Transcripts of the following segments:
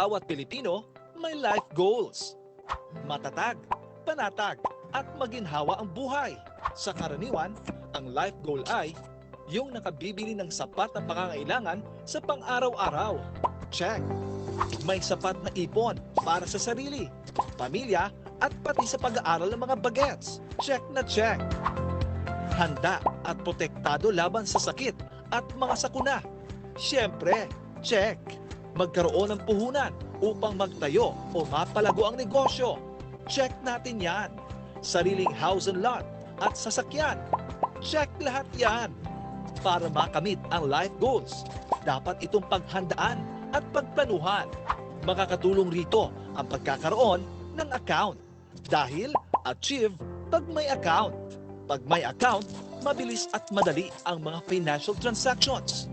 bawat Pilipino may life goals. Matatag, panatag, at maginhawa ang buhay. Sa karaniwan, ang life goal ay yung nakabibili ng sapat na pangangailangan sa pang-araw-araw. Check. May sapat na ipon para sa sarili, pamilya, at pati sa pag-aaral ng mga bagets. Check na check. Handa at protektado laban sa sakit at mga sakuna. Siyempre, check. Magkaroon ng puhunan upang magtayo o mapalago ang negosyo. Check natin yan. Sariling house and lot at sasakyan. Check lahat yan. Para makamit ang life goals, dapat itong paghandaan at pagplanuhan. Makakatulong rito ang pagkakaroon ng account. Dahil achieve pag may account. Pag may account, mabilis at madali ang mga financial transactions.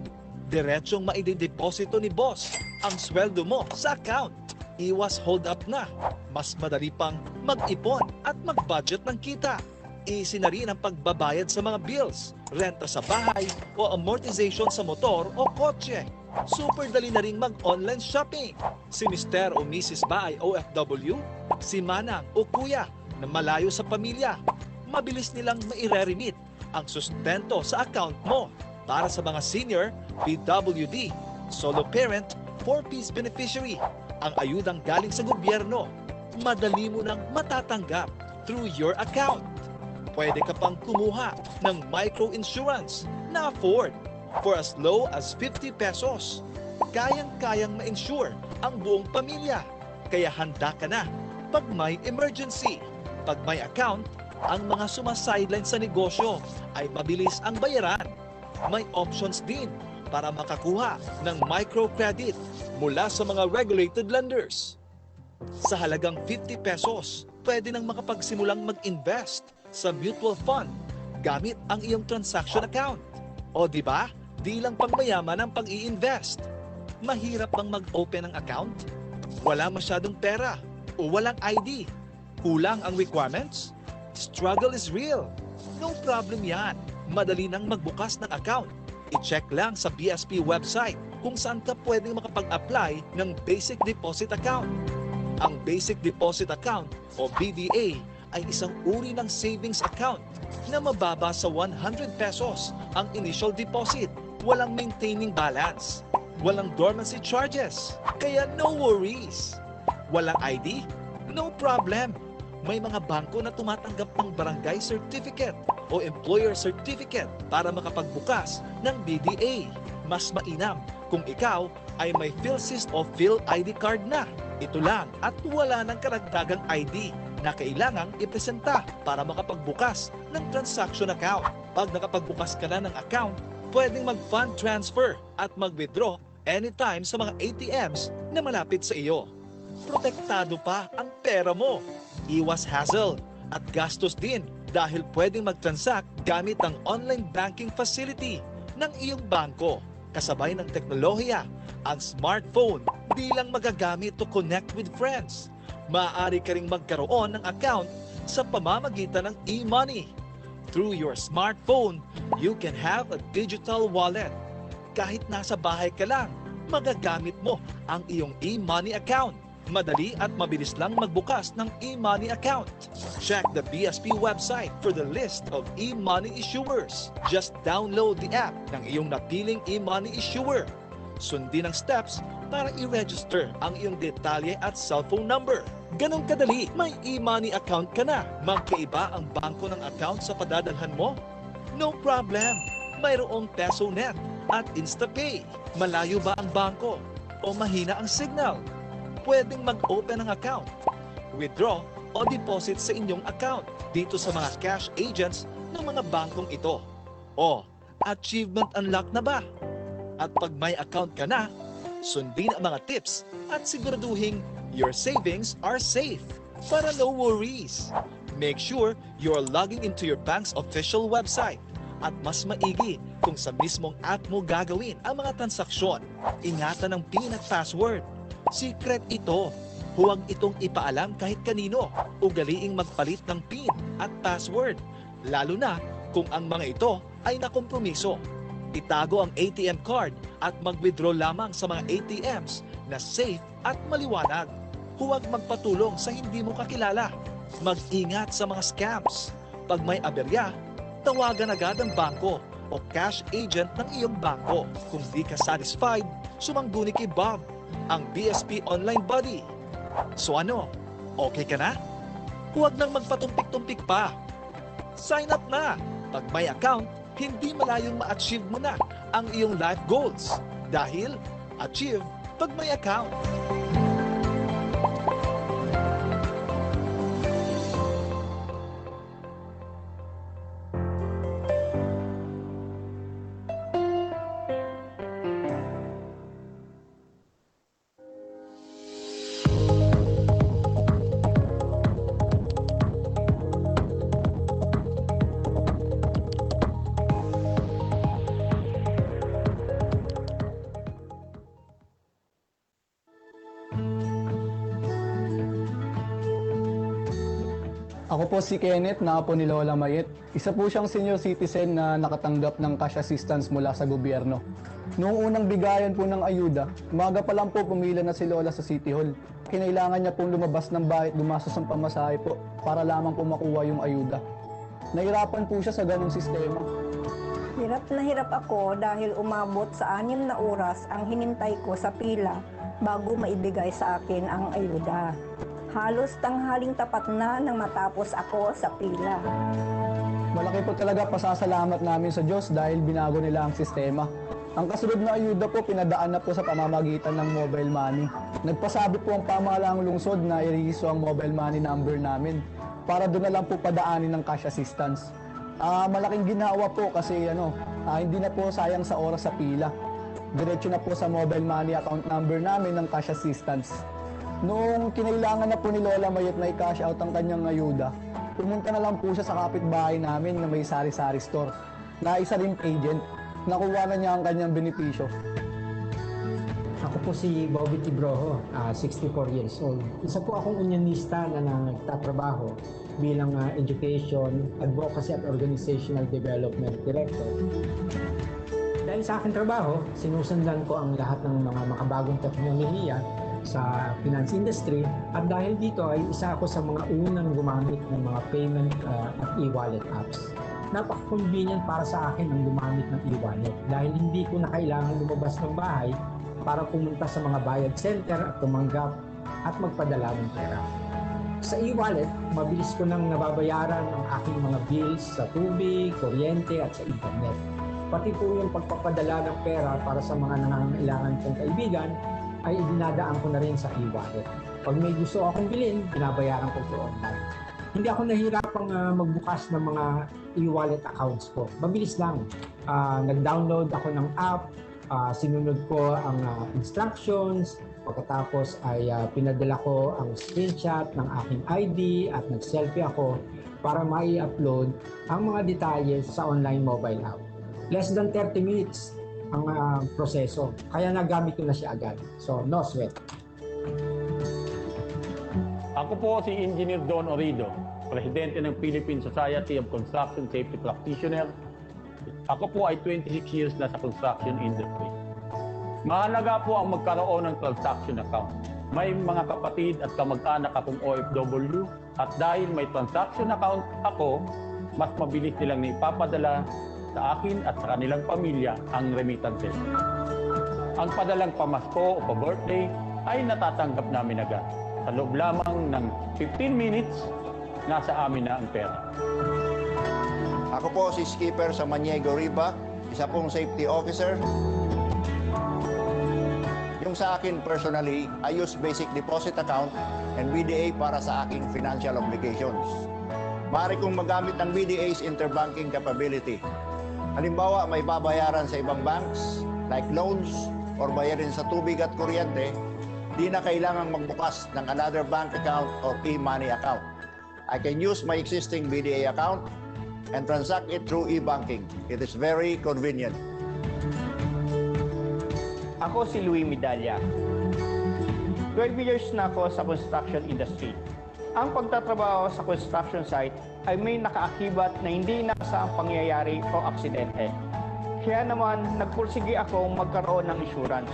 Diretsong maidideposito ni boss ang sweldo mo sa account. Iwas hold up na. Mas madali pang mag-ipon at mag-budget ng kita. Easy na rin ang pagbabayad sa mga bills, renta sa bahay o amortization sa motor o kotse. Super dali na rin mag-online shopping. Si Mr. o Mrs. ba ay OFW? Si Manang o Kuya na malayo sa pamilya? Mabilis nilang maire-remit ang sustento sa account mo. Para sa mga senior, PWD, solo parent, 4-piece beneficiary, ang ayudang galing sa gobyerno, madali mo nang matatanggap through your account. Pwede ka pang kumuha ng micro-insurance na afford for as low as 50 pesos. Kayang-kayang ma-insure ang buong pamilya. Kaya handa ka na pag may emergency. Pag may account, ang mga sumasideline sa negosyo ay mabilis ang bayaran. May options din para makakuha ng microcredit mula sa mga regulated lenders. Sa halagang 50 pesos, pwede nang makapagsimulang mag-invest sa mutual fund gamit ang iyong transaction account. O di ba? Di lang pangmayaman ang pag-i-invest. Mahirap bang mag-open ng account? Wala masyadong pera o walang ID? Kulang ang requirements? Struggle is real. No problem yan. Madali nang magbukas ng account. I-check lang sa BSP website kung saan ka pwedeng makapag-apply ng Basic Deposit Account. Ang Basic Deposit Account o BDA ay isang uri ng savings account na mababa sa 100 pesos ang initial deposit. Walang maintaining balance. Walang dormancy charges. Kaya no worries. Walang ID? No problem. May mga bangko na tumatanggap ng barangay certificate o employer certificate para makapagbukas ng BDA. Mas mainam kung ikaw ay may PhilSys o PhilID card na. Ito lang at wala ng karagdagang ID na kailangang ipresenta para makapagbukas ng transaction account. Pag nakapagbukas ka na ng account, pwedeng mag-fund transfer at mag-withdraw anytime sa mga ATMs na malapit sa iyo. Protektado pa ang pera mo. Iwas hassle at gastos din dahil pwedeng mag-transact gamit ang online banking facility ng iyong bangko. Kasabay ng teknolohiya, ang smartphone di lang magagamit to connect with friends. Maaari ka ring magkaroon ng account sa pamamagitan ng e-money. Through your smartphone, you can have a digital wallet. Kahit nasa bahay ka lang, magagamit mo ang iyong e-money account. Madali at mabilis lang magbukas ng e-money account. Check the BSP website for the list of e-money issuers. Just download the app ng iyong napiling e-money issuer. Sundin ang steps para i-register ang iyong detalye at cellphone number. Ganong kadali, may e-money account ka na. Magkaiba ang bangko ng account sa padadalhan mo? No problem. Mayroong PesoNet at InstaPay. Malayo ba ang bangko? O mahina ang signal? Pwedeng mag-open ng account, withdraw o deposit sa inyong account dito sa mga cash agents ng mga bangkong ito. O, achievement unlock na ba? At pag may account ka na, sundin ang mga tips at siguraduhin your savings are safe para no worries. Make sure you're logging into your bank's official website at mas maigi kung sa mismong app mo gagawin ang mga transaksyon. Ingatan ang PIN at password. Secret ito. Huwag itong ipaalam kahit kanino. Ugaliing magpalit ng PIN at password. Lalo na kung ang mga ito ay nakompromiso. Itago ang ATM card at mag-withdraw lamang sa mga ATMs na safe at maliwanag. Huwag magpatulong sa hindi mo kakilala. Mag-ingat sa mga scams. Pag may aberya, tawagan agad ang bangko o cash agent ng iyong bangko. Kung di ka satisfied, sumangguni kay Bob, ang BSP online buddy. So ano, okay ka na? Huwag nang magpatumpik-tumpik pa. Sign up na! Pag may account, hindi malayong ma-achieve mo na ang iyong life goals. Dahil, achieve pag may account. Ako po si Kenneth, na apo ni Lola Mayet. Isa po siyang senior citizen na nakatanggap ng cash assistance mula sa gobyerno. Noong unang bigayan po ng ayuda, umaga pa lang po pumila na si Lola sa City Hall. Kinailangan niya pong lumabas ng bahay at gumastos ng pamasahe po para lamang po makuha yung ayuda. Nahirapan po siya sa ganong sistema. Hirap na hirap ako dahil umabot sa 6 na oras ang hinintay ko sa pila bago maibigay sa akin ang ayuda. Halos tanghaling tapat na nang matapos ako sa pila. Malaki po talaga pasasalamat namin sa Diyos dahil binago nila ang sistema. Ang kasunod na ayuda po pinadaan na po sa pamamagitan ng mobile money. Nagpasabi po ang pamahalaang lungsod na i-register ang mobile money number namin para doon na lang po padaanin ng cash assistance. Malaking ginawa po kasi hindi na po sayang sa oras sa pila. Diretso na po sa mobile money account number namin ng cash assistance. Noong kinailangan na po ni Lola Mayet na i-cash out ang kanyang ayuda, pumunta na lang po siya sa kapitbahay namin na may sari-sari store na isa rin agent. Nakuha na niya ang kanyang benepisyo. Ako po si Bobby Tibroho, 64 years old. Isa po akong unionista na nagtatrabaho bilang Education, Advocacy at Organizational Development Director. Dahil sa aking trabaho, sinusundan ko ang lahat ng mga makabagong teknolohiya sa finance industry at dahil dito ay isa ako sa mga unang gumamit ng mga payment at e-wallet apps. Napaka-convenient para sa akin ang gumamit ng e-wallet dahil hindi ko na kailangan lumabas ng bahay para pumunta sa mga bayad center at tumanggap at magpadala ng pera. Sa e-wallet, mabilis ko nang nababayaran ang aking mga bills sa tubig, kuryente at sa internet. Pati po yung pagpapadala ng pera para sa mga nangangailangan kong kaibigan ay idinadaan ko na rin sa e-wallet. Pag may gusto akong bilhin, binabayaran ko po online. Hindi ako nahihirapang magbukas ng mga e-wallet accounts ko. Mabilis lang. Nag-download ako ng app, sinunod ko ang instructions, pagkatapos ay pinadala ko ang screenshot ng aking ID at nag-selfie ako para mai-upload ang mga detalye sa online mobile app. Less than 30 minutes ang proseso. Kaya nagamit ko na siya agad. So, no sweat. Ako po si Engineer Don Orido, Presidente ng Philippine Society of Construction Safety Practitioners. Ako po ay 26 years na sa construction industry. Mahalaga po ang magkaroon ng transaction account. May mga kapatid at kamag-anak akong OFW at dahil may transaction account ako, mas mabilis nilang ipapadala sa akin at sa kanilang pamilya ang remittances. Ang padalang pamasko o pa-birthday ay natatanggap namin agad. Sa loob lamang ng 15 minutes, nasa amin na ang pera. Ako po si Skipper sa Maniego Riba, isa pong safety officer. Yung sa akin personally, I use basic deposit account and BDA para sa aking financial obligations. Maaari kong magamit ng BDA's interbanking capability. Halimbawa, may babayaran sa ibang banks, like loans, or bayarin sa tubig at kuryente, di na kailangang magbukas ng another bank account or e-money account. I can use my existing BDA account and transact it through e-banking. It is very convenient. Ako si Louie Medalla. 12 years na ako sa construction industry. Ang pagtatrabaho sa construction site ay may nakaakibat na hindi inaasahang pangyayari o aksidente. Kaya naman, nagpursige akong magkaroon ng insurance.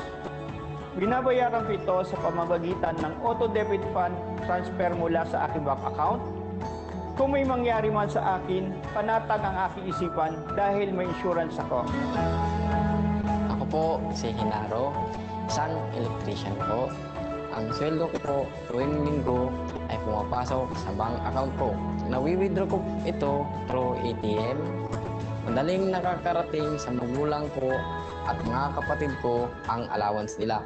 Binabayaran ko ito sa pamamagitan ng auto-debit fund transfer mula sa aking bank account. Kung may mangyari man sa akin, panatag ang aking isipan dahil may insurance ako. Ako po si Hinaro, isang electrician po. Ang sweldo ko po tuwing linggo ay pumapasok sa bank account ko. Nawi-withdraw ko ito through ATM. Madaling nakakarating sa magulang ko at mga kapatid ko ang allowance nila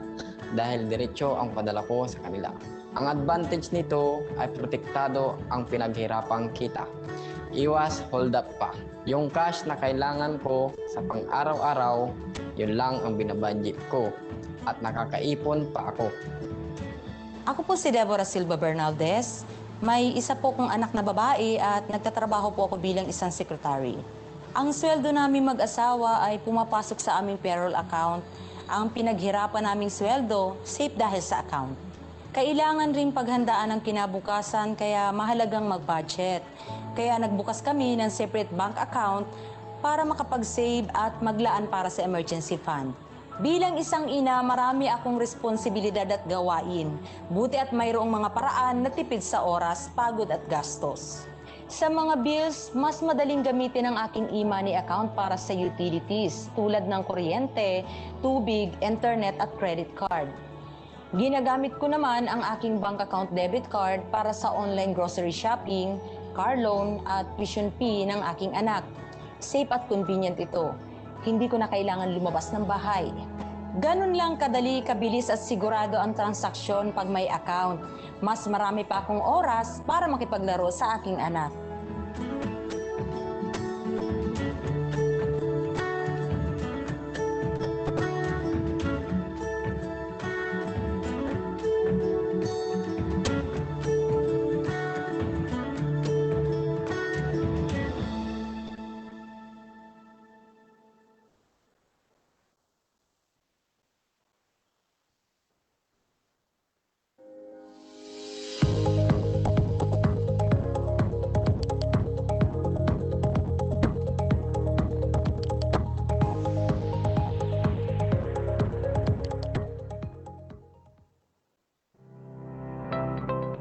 dahil diretso ang padala ko sa kanila. Ang advantage nito ay protektado ang pinaghirapang kita. Iwas hold up pa. Yung cash na kailangan ko sa pang-araw-araw, yun lang ang binabudget ko at nakakaipon pa ako. Ako po si Deborah Silva Bernaldez. May isa po kong anak na babae at nagtatrabaho po ako bilang isang secretary. Ang sweldo namin mag-asawa ay pumapasok sa aming payroll account. Ang pinaghirapan naming sweldo, safe dahil sa account. Kailangan rin paghandaan ang kinabukasan kaya mahalagang mag-budget. Kaya nagbukas kami ng separate bank account para makapag-save at maglaan para sa emergency fund. Bilang isang ina, marami akong responsibilidad at gawain. Buti at mayroong mga paraan na tipid sa oras, pagod at gastos. Sa mga bills, mas madaling gamitin ang aking e-money account para sa utilities tulad ng kuryente, tubig, internet at credit card. Ginagamit ko naman ang aking bank account debit card para sa online grocery shopping, car loan at tuition fee ng aking anak. Safe at convenient ito. Hindi ko na kailangan lumabas ng bahay. Ganun lang kadali, kabilis at sigurado ang transaksyon pag may account. Mas marami pa akong oras para makipaglaro sa aking anak.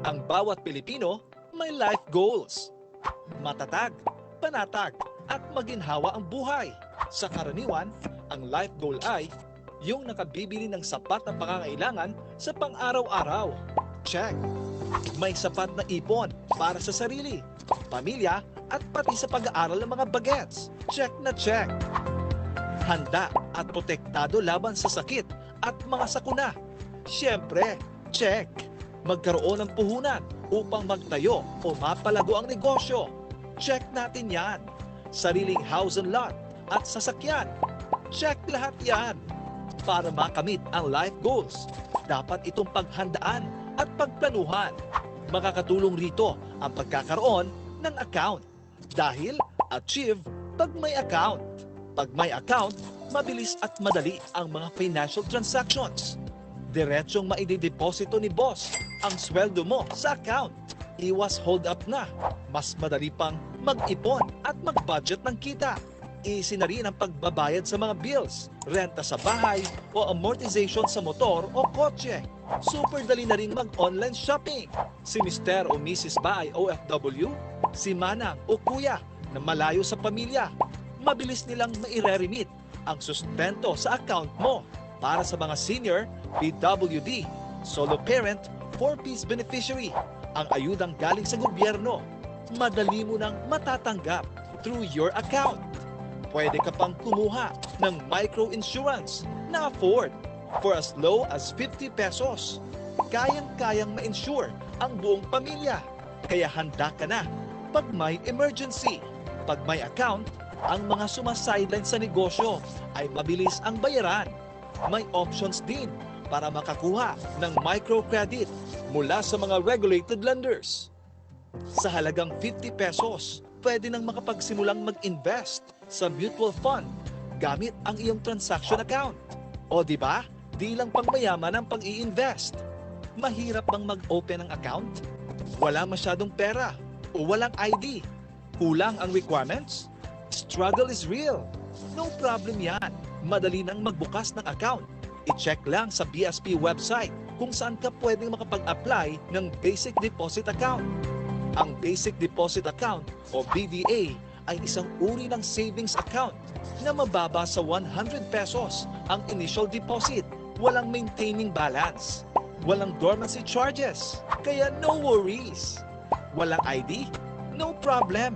Ang bawat Pilipino may life goals. Matatag, panatag, at maginhawa ang buhay. Sa karaniwan, ang life goal ay yung nakabibili ng sapat na pangangailangan sa pang-araw-araw. Check. May sapat na ipon para sa sarili, pamilya, at pati sa pag-aaral ng mga bagets. Check na check. Handa at protektado laban sa sakit at mga sakuna. Siyempre, check. Magkaroon ng puhunan upang magtayo o mapalago ang negosyo. Check natin yan. Sariling house and lot at sasakyan. Check lahat yan. Para makamit ang life goals, dapat itong paghandaan at pagplanuhan. Makakatulong rito ang pagkakaroon ng account. Dahil achieve pag may account. Pag may account, mabilis at madali ang mga financial transactions. Diretsong maidideposito ni boss ang sweldo mo sa account. Iwas hold up na. Mas madali pang mag-ipon at mag-budget ng kita. Easy na rin ang pagbabayad sa mga bills, renta sa bahay o amortization sa motor o kotse. Super dali na rin mag-online shopping. Si Mr. o Mrs. ba ay OFW? Si Manang o Kuya na malayo sa pamilya? Mabilis nilang maire-remit ang sustento sa account mo. Para sa mga senior, PWD, solo parent, 4-piece beneficiary, ang ayudang galing sa gobyerno, madali mo nang matatanggap through your account. Pwede ka pang kumuha ng micro-insurance na afford for as low as 50 pesos. Kayang-kayang ma-insure ang buong pamilya. Kaya handa ka na pag may emergency. Pag may account, ang mga sumasideline sa negosyo ay mabilis ang bayaran. May options din para makakuha ng microcredit mula sa mga regulated lenders. Sa halagang 50 pesos, pwede nang makapagsimulang mag-invest sa mutual fund gamit ang iyong transaction account. O di ba? Di lang pangmayaman ang pag-i-invest. Mahirap bang mag-open ng account? Wala masyadong pera o walang ID? Kulang ang requirements? Struggle is real. No problem yan. Madali nang magbukas ng account. I-check lang sa BSP website kung saan ka pwedeng makapag-apply ng Basic Deposit Account. Ang Basic Deposit Account o BDA ay isang uri ng savings account na mababa sa 100 pesos ang initial deposit. Walang maintaining balance. Walang dormancy charges. Kaya no worries. Walang ID? No problem.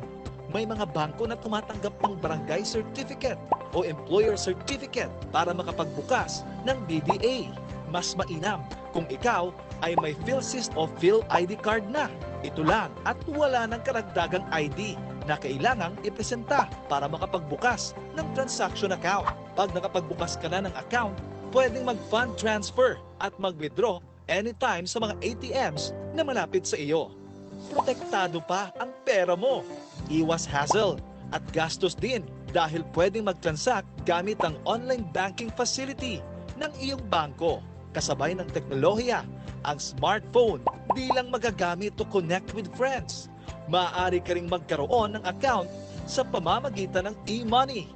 May mga bangko na tumatanggap ng barangay certificate o employer certificate para makapagbukas ng BDA. Mas mainam kung ikaw ay may PhilSys o PhilID card na. Ito lang at wala ng karagdagang ID na kailangang ipresenta para makapagbukas ng transaction account. Pag nakapagbukas ka na ng account, pwedeng mag-fund transfer at mag-withdraw anytime sa mga ATMs na malapit sa iyo. Protektado pa ang pera mo. Iwas hassle at gastos din dahil pwedeng mag-transact gamit ang online banking facility ng iyong bangko. Kasabay ng teknolohiya, ang smartphone di lang magagamit to connect with friends. Maaari ka ring magkaroon ng account sa pamamagitan ng e-money.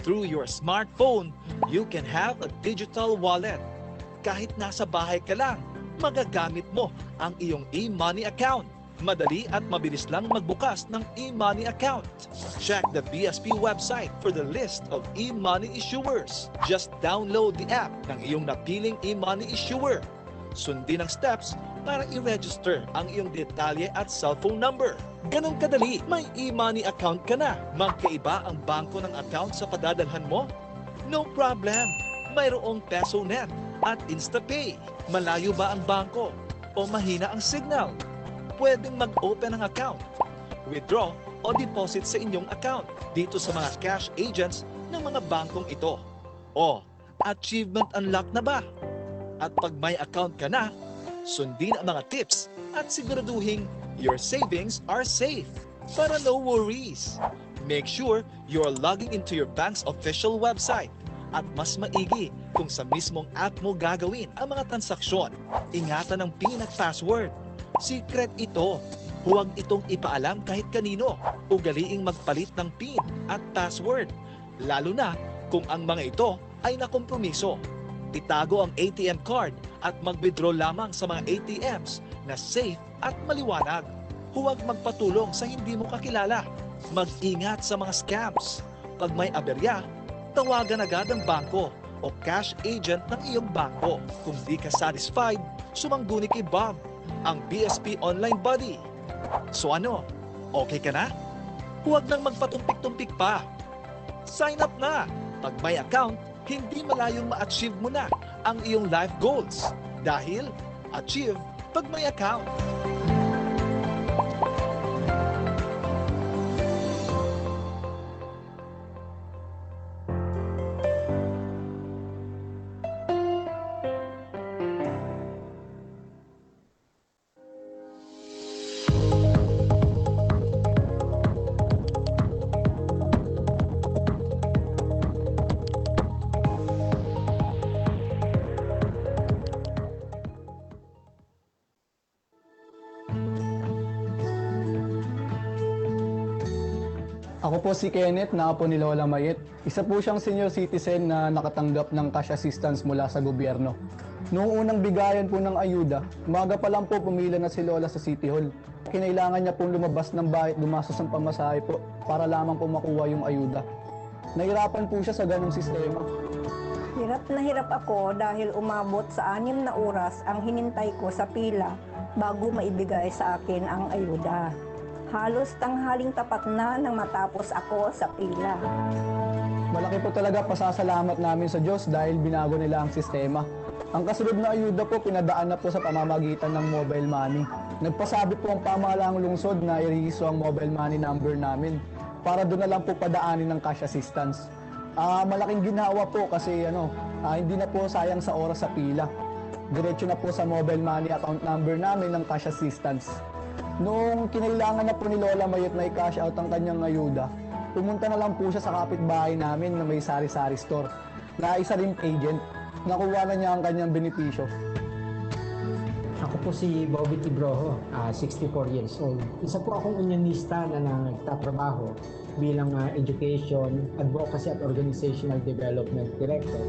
Through your smartphone, you can have a digital wallet. Kahit nasa bahay ka lang, magagamit mo ang iyong e-money account. Madali at mabilis lang magbukas ng e-money account. Check the BSP website for the list of e-money issuers. Just download the app ng iyong napiling e-money issuer. Sundin ang steps para i-register ang iyong detalye at cellphone number. Ganong kadali, may e-money account ka na. Magkaiba ang bangko ng account sa padadalhan mo? No problem. Mayroong PesoNet at InstaPay. Malayo ba ang bangko o mahina ang signal? Pwedeng mag-open ng account, withdraw o deposit sa inyong account dito sa mga cash agents ng mga bangkong ito. O, achievement unlock na ba? At pag may account ka na, sundin ang mga tips at siguraduhin your savings are safe. Para no worries. Make sure you're logging into your bank's official website at mas maigi kung sa mismong app mo gagawin ang mga transaksyon. Ingatan ang PIN at password. Secret ito. Huwag itong ipaalam kahit kanino. Ugaliing magpalit ng PIN at password. Lalo na kung ang mga ito ay nakompromiso. Itago ang ATM card at mag-withdraw lamang sa mga ATMs na safe at maliwanag. Huwag magpatulong sa hindi mo kakilala. Mag-ingat sa mga scams. Pag may aberya, tawagan agad ang bangko o cash agent ng iyong bangko. Kung di ka satisfied, sumangguni kay Bob, ang BSP online buddy. So ano, okay ka na? Huwag nang magpatumpik-tumpik pa. Sign up na! Pag may account, hindi malayong ma-achieve mo na ang iyong life goals. Dahil, achieve pag may account. Ako po si Kenneth, na apo ni Lola Mayet. Isa po siyang senior citizen na nakatanggap ng cash assistance mula sa gobyerno. Noong unang bigayan po ng ayuda, umaga pa lang po pumila na si Lola sa City Hall. Kinailangan niya pong lumabas ng bahay, gumastos ng pamasahe po para lamang po makuha yung ayuda. Nahirapan po siya sa ganong sistema. Hirap na hirap ako dahil umabot sa 6 na oras ang hinintay ko sa pila bago maibigay sa akin ang ayuda. Halos tanghaling tapat na nang matapos ako sa pila. Malaki po talaga pasasalamat namin sa Diyos dahil binago nila ang sistema. Ang kasunod na ayuda po pinadaan na po sa pamamagitan ng mobile money. Nagpasabi po ang pamahalaang lungsod na i-rehiso ang mobile money number namin para doon na lang po padaanin ng cash assistance. Malaking ginhawa po kasi hindi na po sayang sa oras sa pila. Diretso na po sa mobile money account number namin ng cash assistance. Noong kinailangan na po ni Lola Mayet na i-cash out ang kanyang ayuda, pumunta na lang po siya sa kapitbahay namin na may sari-sari store na isa rin agent. Nakuha na niya ang kanyang benepisyo. Ako po si Bobby Broho, 64 years old. Isa po akong unionista na nagtatrabaho bilang Education, Advocacy at Organizational Development Director.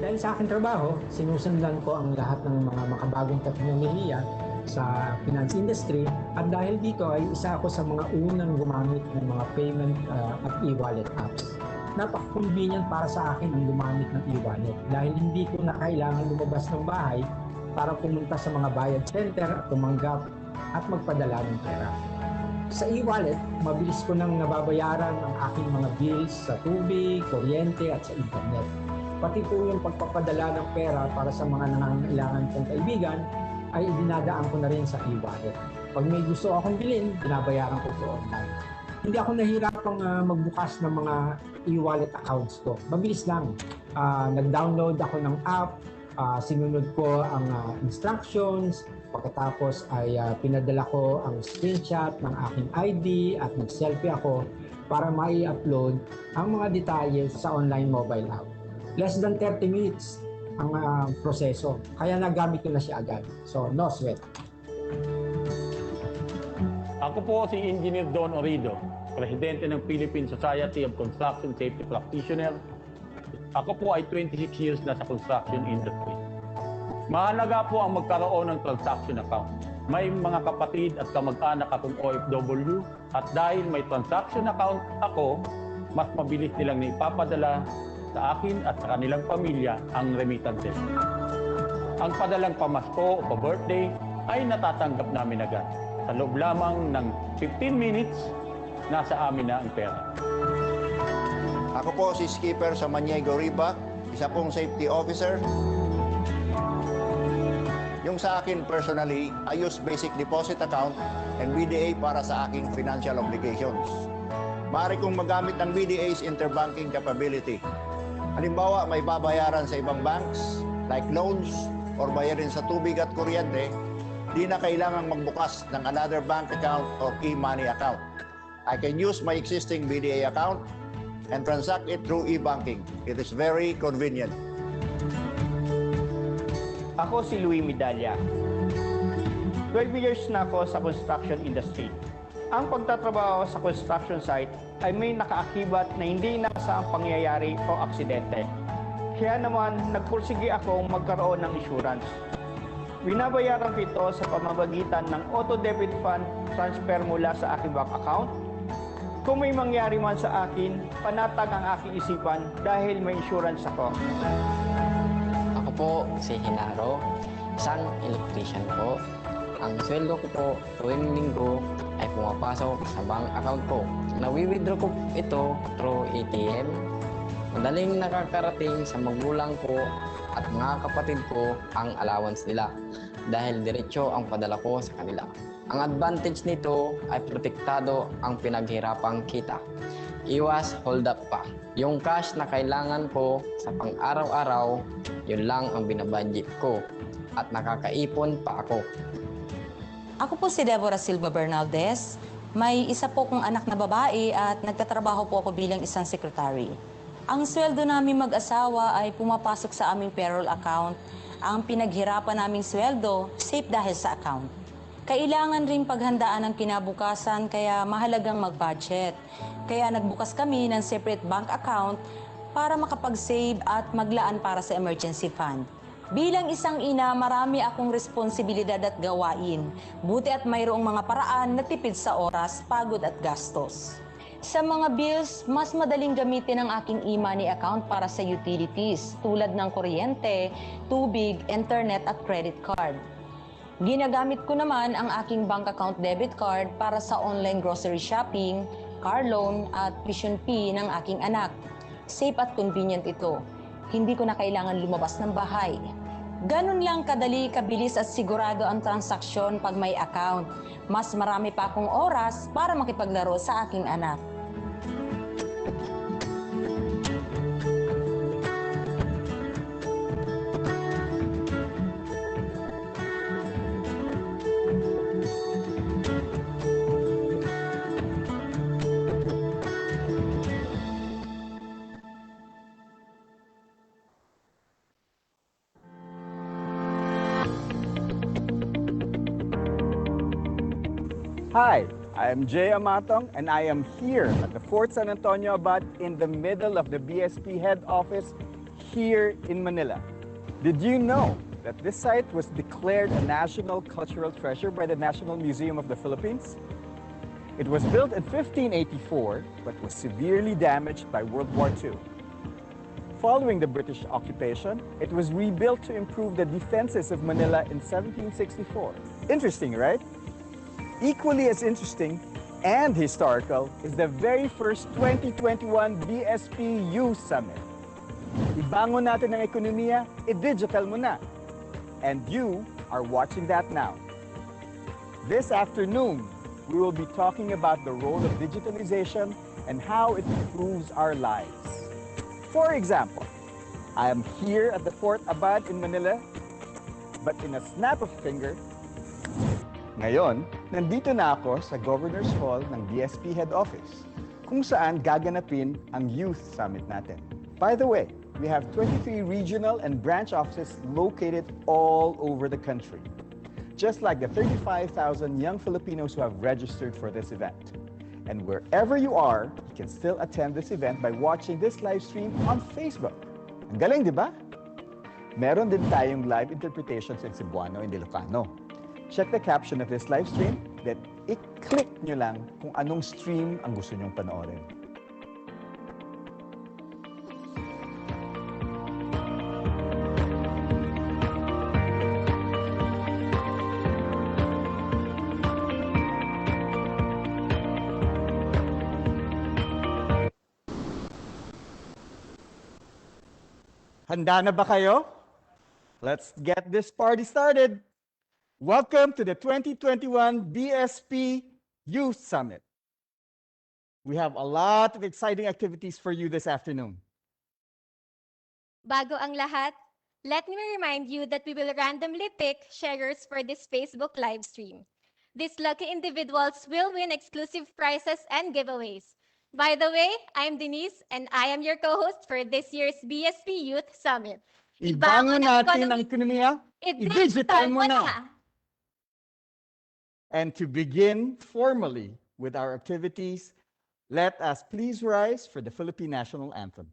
Dahil sa aking trabaho, sinusundan ko ang lahat ng mga makabagong teknolohiya sa finance industry at dahil dito ay isa ako sa mga unang gumamit ng mga payment at e-wallet apps. Napaka-convenient para sa akin ang gumamit ng e-wallet dahil hindi ko na kailangan lumabas ng bahay para pumunta sa mga bayad center at tumanggap at magpadala ng pera. Sa e-wallet, mabilis ko nang nababayaran ang aking mga bills sa tubig, kuryente at sa internet. Pati po yung pagpapadala ng pera para sa mga nangangailangan kong kaibigan ay dinadaan ko na rin sa e-wallet. Pag may gusto akong bilhin, binabayaran ko ito online. Hindi ako nahihirapang magbukas ng mga e-wallet accounts ko. Mabilis lang. Nag-download ako ng app, sinunod ko ang instructions, pagkatapos ay pinadala ko ang screenshot ng aking ID at nag-selfie ako para mai-upload ang mga detalye sa online mobile app. Less than 30 minutes ang proseso. Kaya nagamit ko na siya agad. So, no sweat. Ako po si Engineer Don Orido, Presidente ng Philippine Society of Construction Safety Practitioners. Ako po ay 26 years na sa construction industry. Mahalaga po ang magkaroon ng transaction account. May mga kapatid at kamag-anak akong OFW at dahil may transaction account ako, mas mabilis nilang naipapadala sa akin at sa kanilang pamilya ang remittances. Ang padalang pamasko o pa-birthday ay natatanggap namin agad. Sa loob lamang ng 15 minutes, nasa amin na ang pera. Ako po si Skipper sa Maniego Riba, isa pong safety officer. Yung sa akin personally, I use basic deposit account and BDA para sa aking financial obligations. Maaari kong magamit ang BDA's interbanking capability. Halimbawa, may babayaran sa ibang banks, like loans, or bayarin sa tubig at kuryente, di na kailangang magbukas ng another bank account or e-money account. I can use my existing BDA account and transact it through e-banking. It is very convenient. Ako si Louis Medalla. 12 years na ako sa construction industry. Ang pagtatrabaho sa construction site ay may nakaakibat na hindi inaasahang pangyayari o aksidente. Kaya naman, nagpursige akong magkaroon ng insurance. Binabayaran ko ito sa pamamagitan ng auto-debit fund transfer mula sa aking bank account. Kung may mangyari man sa akin, panatag ang aking isipan dahil may insurance ako. Ako po si Hinaro, isang electrician po. Ang sweldo ko po tuwing linggo ay pumapasok sa bank account ko. Nawi-withdraw ko ito through ATM. Madaling nakakarating sa magulang ko at mga kapatid ko ang allowance nila dahil diretso ang padala ko sa kanila. Ang advantage nito ay protektado ang pinaghirapang kita. Iwas hold up pa. Yung cash na kailangan ko sa pang-araw-araw, yun lang ang binabudget ko at nakakaipon pa ako. Ako po si Deborah Silva Bernaldez. May isa po kong anak na babae at nagtatrabaho po ako bilang isang secretary. Ang sweldo namin mag-asawa ay pumapasok sa aming payroll account. Ang pinaghirapan naming sweldo, safe dahil sa account. Kailangan rin paghandaan ang kinabukasan kaya mahalagang mag-budget. Kaya nagbukas kami ng separate bank account para makapag-save at maglaan para sa emergency fund. Bilang isang ina, marami akong responsibilidad at gawain. Buti at mayroong mga paraan na tipid sa oras, pagod at gastos. Sa mga bills, mas madaling gamitin ang aking e-money account para sa utilities tulad ng kuryente, tubig, internet at credit card. Ginagamit ko naman ang aking bank account debit card para sa online grocery shopping, car loan at tuition fee ng aking anak. Safe at convenient ito. Hindi ko na kailangan lumabas ng bahay. Ganun lang kadali, kabilis at sigurado ang transaksyon pag may account. Mas marami pa akong oras para makipaglaro sa aking anak. Hi, I am Jay Amatong and I am here at the Fort San Antonio Abad in the middle of the BSP head office here in Manila. Did you know that this site was declared a National Cultural Treasure by the National Museum of the Philippines? It was built in 1584, but was severely damaged by World War II. Following the British occupation, it was rebuilt to improve the defenses of Manila in 1764. Interesting, right? Equally as interesting and historical is the very first 2021 BSP Youth Summit. Ibangon natin ang ekonomiya, i-digital mo na. And you are watching that now. This afternoon, we will be talking about the role of digitalization and how it improves our lives. For example, I am here at the Fort Abad in Manila, but in a snap of a finger, ngayon, nandito na ako sa Governor's Hall ng BSP Head Office, kung saan gaganapin ang Youth Summit natin. By the way, we have 23 regional and branch offices located all over the country, just like the 35,000 young Filipinos who have registered for this event. And wherever you are, you can still attend this event by watching this live stream on Facebook. Ang galing, di ba? Meron din tayong live interpretations in Cebuano and Ilocano. Check the caption of this live stream, then i-click nyo lang kung anong stream ang gusto nyong panoorin. Handa na ba kayo? Let's get this party started. Welcome to the 2021 BSP Youth Summit. We have a lot of exciting activities for you this afternoon. Bago ang lahat, let me remind you that we will randomly pick sharers for this Facebook live stream. These lucky individuals will win exclusive prizes and giveaways. By the way, I'm Denise and I am your co-host for this year's BSP Youth Summit. Ibangon natin ang ekonomiya, i-digital mo na. And to begin formally with our activities, let us please rise for the Philippine National Anthem.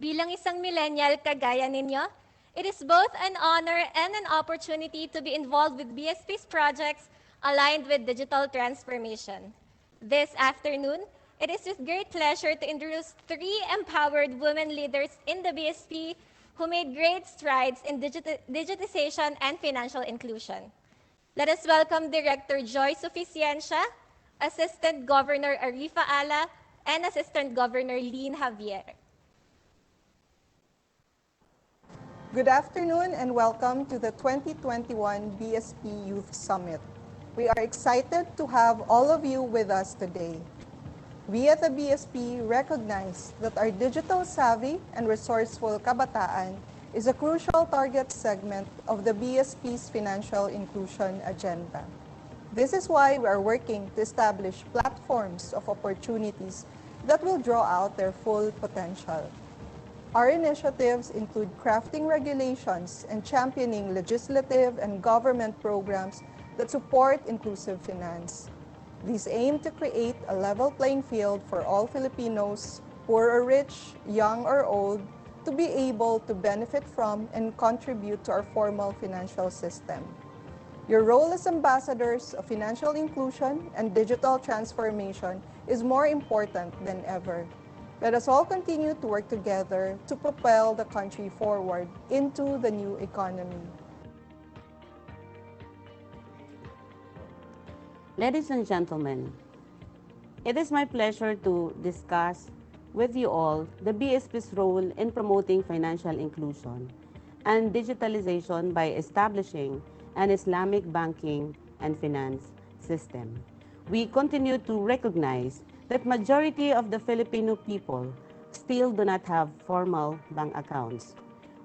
Bilang isang millennial kagaya ninyo, it is both an honor and an opportunity to be involved with BSP's projects aligned with digital transformation. This afternoon, it is with great pleasure to introduce 3 empowered women leaders in the BSP who made great strides in digitization and financial inclusion. Let us welcome Director Joy Suficiencia, Assistant Governor Arifa Ala, and Assistant Governor Lynn Javier. Good afternoon and welcome to the 2021 BSP Youth Summit. We are excited to have all of you with us today. We at the BSP recognize that our digital savvy and resourceful kabataan is a crucial target segment of the BSP's financial inclusion agenda. This is why we are working to establish platforms of opportunities that will draw out their full potential. Our initiatives include crafting regulations and championing legislative and government programs that support inclusive finance. These aim to create a level playing field for all Filipinos, poor or rich, young or old, to be able to benefit from and contribute to our formal financial system. Your role as ambassadors of financial inclusion and digital transformation is more important than ever. Let us all continue to work together to propel the country forward into the new economy. Ladies and gentlemen, it is my pleasure to discuss with you all the BSP's role in promoting financial inclusion and digitalization by establishing an Islamic banking and finance system. We continue to recognize that majority of the Filipino people still do not have formal bank accounts.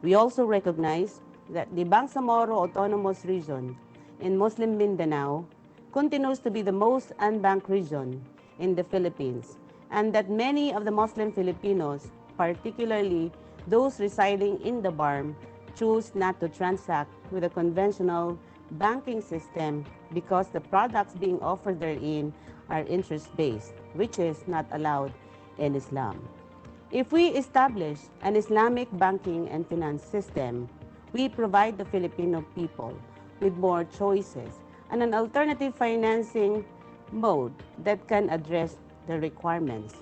We also recognize that the Bangsamoro Autonomous Region in Muslim Mindanao continues to be the most unbanked region in the Philippines, and that many of the Muslim Filipinos, particularly those residing in the BARM, choose not to transact with a conventional banking system because the products being offered therein are interest-based, which is not allowed in Islam. If we establish an Islamic banking and finance system, we provide the Filipino people with more choices and an alternative financing mode that can address the requirements.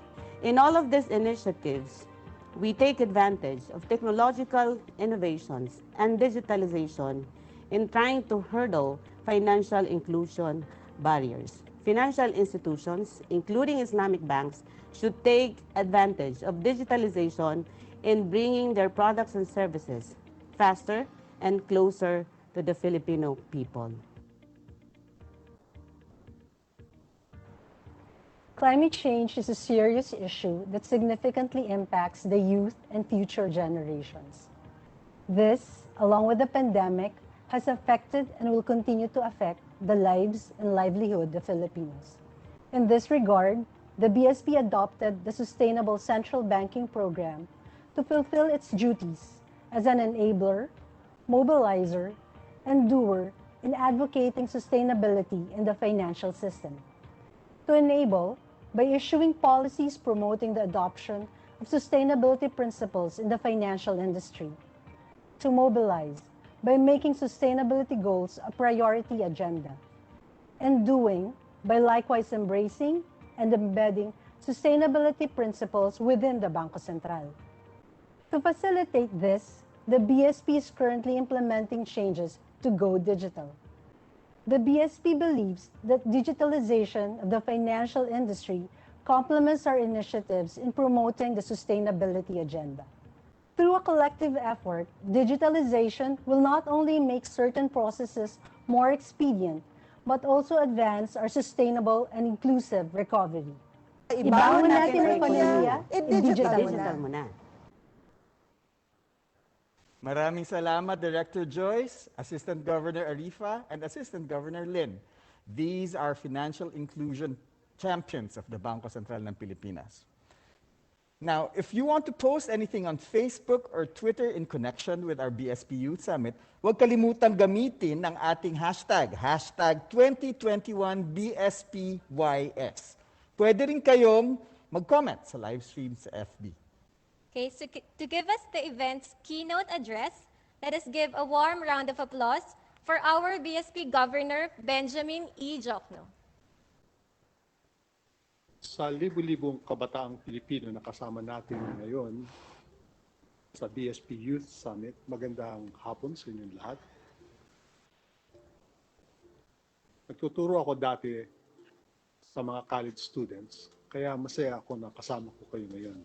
In all of these initiatives, we take advantage of technological innovations and digitalization in trying to hurdle financial inclusion barriers. Financial institutions, including Islamic banks, should take advantage of digitalization in bringing their products and services faster and closer to the Filipino people. Climate change is a serious issue that significantly impacts the youth and future generations. This, along with the pandemic, has affected and will continue to affect the lives and livelihood of Filipinos. In this regard, the BSP adopted the Sustainable Central Banking Program to fulfill its duties as an enabler, mobilizer, and doer in advocating sustainability in the financial system. To enable, by issuing policies promoting the adoption of sustainability principles in the financial industry. To mobilize, by making sustainability goals a priority agenda. And doing, by likewise embracing and embedding sustainability principles within the Bangko Sentral. To facilitate this, the BSP is currently implementing changes to go digital. The BSP believes that digitalization of the financial industry complements our initiatives in promoting the sustainability agenda. Through a collective effort, digitalization will not only make certain processes more expedient, but also advance our sustainable and inclusive recovery. Ibangon natin ang ekonomiya, i-digital mo na. Maraming salamat, Director Joyce, Assistant Governor Arifa, and Assistant Governor Lynn. These are financial inclusion champions of the Bangko Sentral ng Pilipinas. Now, if you want to post anything on Facebook or Twitter in connection with our BSP Youth Summit, huwag kalimutang gamitin ang ating hashtag 2021BSPYS. Pwede rin kayong mag-comment sa live stream sa FB. Okay, so to give us the event's keynote address, let us give a warm round of applause for our BSP Governor, Benjamin E. Jokno. Sa libu-libong kabataang Pilipino na kasama natin ngayon sa BSP Youth Summit, magandang hapon sa inyong lahat. Nagtuturo ako dati sa mga college students, kaya masaya ako na kasama ko kayo ngayon.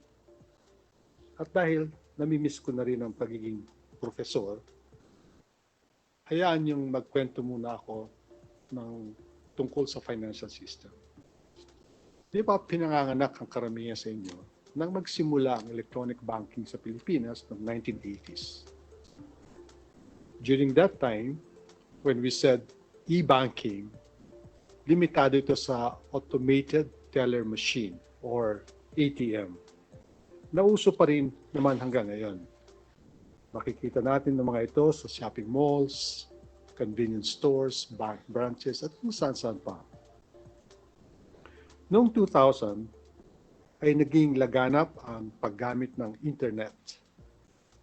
At dahil namimiss ko na rin ang pagiging profesor, hayaan niyong magkwento muna ako tungkol sa financial system. Di ba pinanganganak ang karamihan sa inyo nang magsimula ang electronic banking sa Pilipinas noong 1980s? During that time, when we said e-banking, limitado ito sa automated teller machine or ATM. Nauso pa rin naman hanggang ngayon. Makikita natin ng mga ito sa shopping malls, convenience stores, bank branches, at kung saan-saan pa. Noong 2000, ay naging laganap ang paggamit ng internet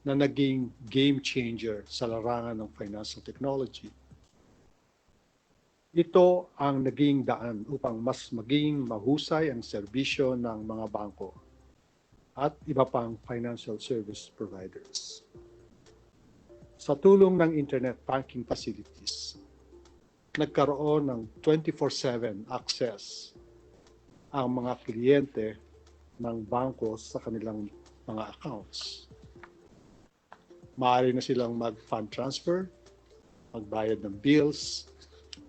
na naging game changer sa larangan ng financial technology. Ito ang naging daan upang mas maging mahusay ang serbisyo ng mga bangko at iba pang financial service providers. Sa tulong ng internet banking facilities, nagkaroon ng 24/7 access ang mga kliyente ng bangko sa kanilang mga accounts. Maaari na silang mag-fund transfer, magbayad ng bills,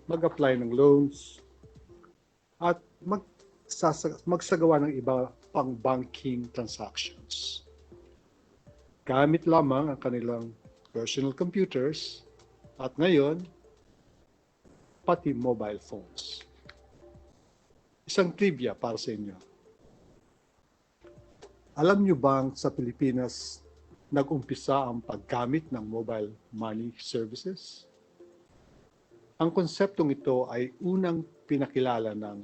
mag-apply ng loans, at magsagawa ng iba pang banking transactions. Gamit lamang ang kanilang personal computers at ngayon, pati mobile phones. Isang trivia para sa inyo. Alam niyo bang sa Pilipinas nag-umpisa ang paggamit ng mobile money services? Ang konseptong ito ay unang pinakilala ng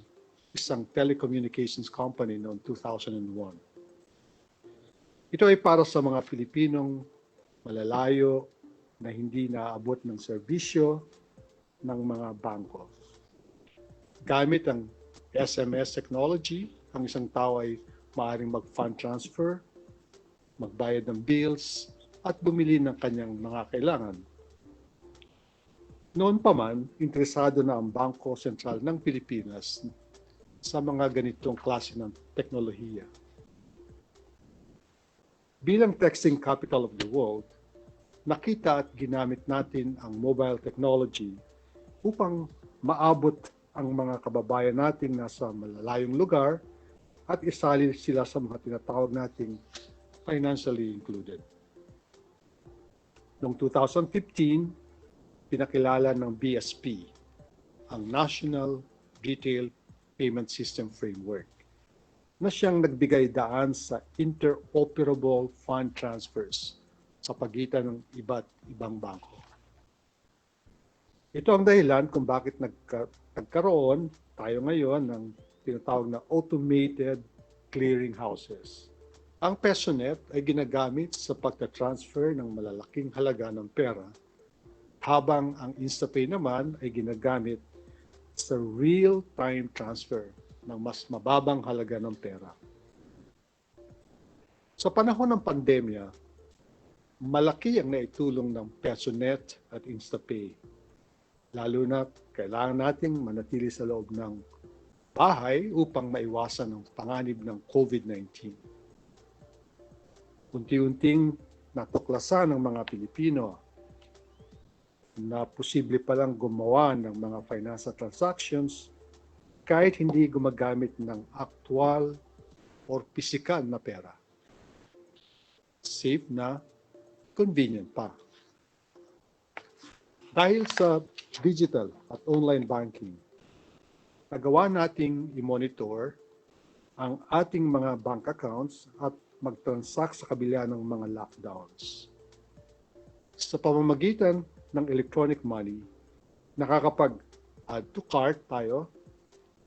isang telecommunications company noong 2001. Ito ay para sa mga Pilipinong malalayo na hindi naaabot ng serbisyo ng mga bangko. Gamit ang SMS technology, ang isang tao ay maaaring mag-fund transfer, magbayad ng bills, at bumili ng kanyang mga kailangan. Noon pa man, interesado na ang Bangko Sentral ng Pilipinas sa mga ganitong klase ng teknolohiya. Bilang texting capital of the world, nakita at ginamit natin ang mobile technology upang maabot ang mga kababayan nating nasa malalayong lugar at isali sila sa mga tinatawag nating financially included. Noong 2015, pinakilala ng BSP ang National Retail Payment System Framework na siyang nagbigay daan sa interoperable fund transfers sa pagitan ng iba't ibang bangko. Ito ang dahilan kung bakit nagkaroon tayo ngayon ng tinatawag na automated clearing houses. Ang PesoNet ay ginagamit sa pagta-transfer ng malalaking halaga ng pera, habang ang InstaPay naman ay ginagamit sa real-time transfer ng mas mababang halaga ng pera. Sa panahon ng pandemya, malaki ang naitulong ng PesoNet at InstaPay, lalo na kailangan nating manatili sa loob ng bahay upang maiwasan ang panganib ng COVID-19. Unti-unting natuklasan ng mga Pilipino na posible palang gumawa ng mga financial transactions kahit hindi gumagamit ng aktwal or pisikal na pera. Safe na, convenient pa. Dahil sa digital at online banking, nagawa nating i-monitor ang ating mga bank accounts at mag-transact sa kabila ng mga lockdowns. Sa pamamagitan ng electronic money, nakakapag-add to cart tayo,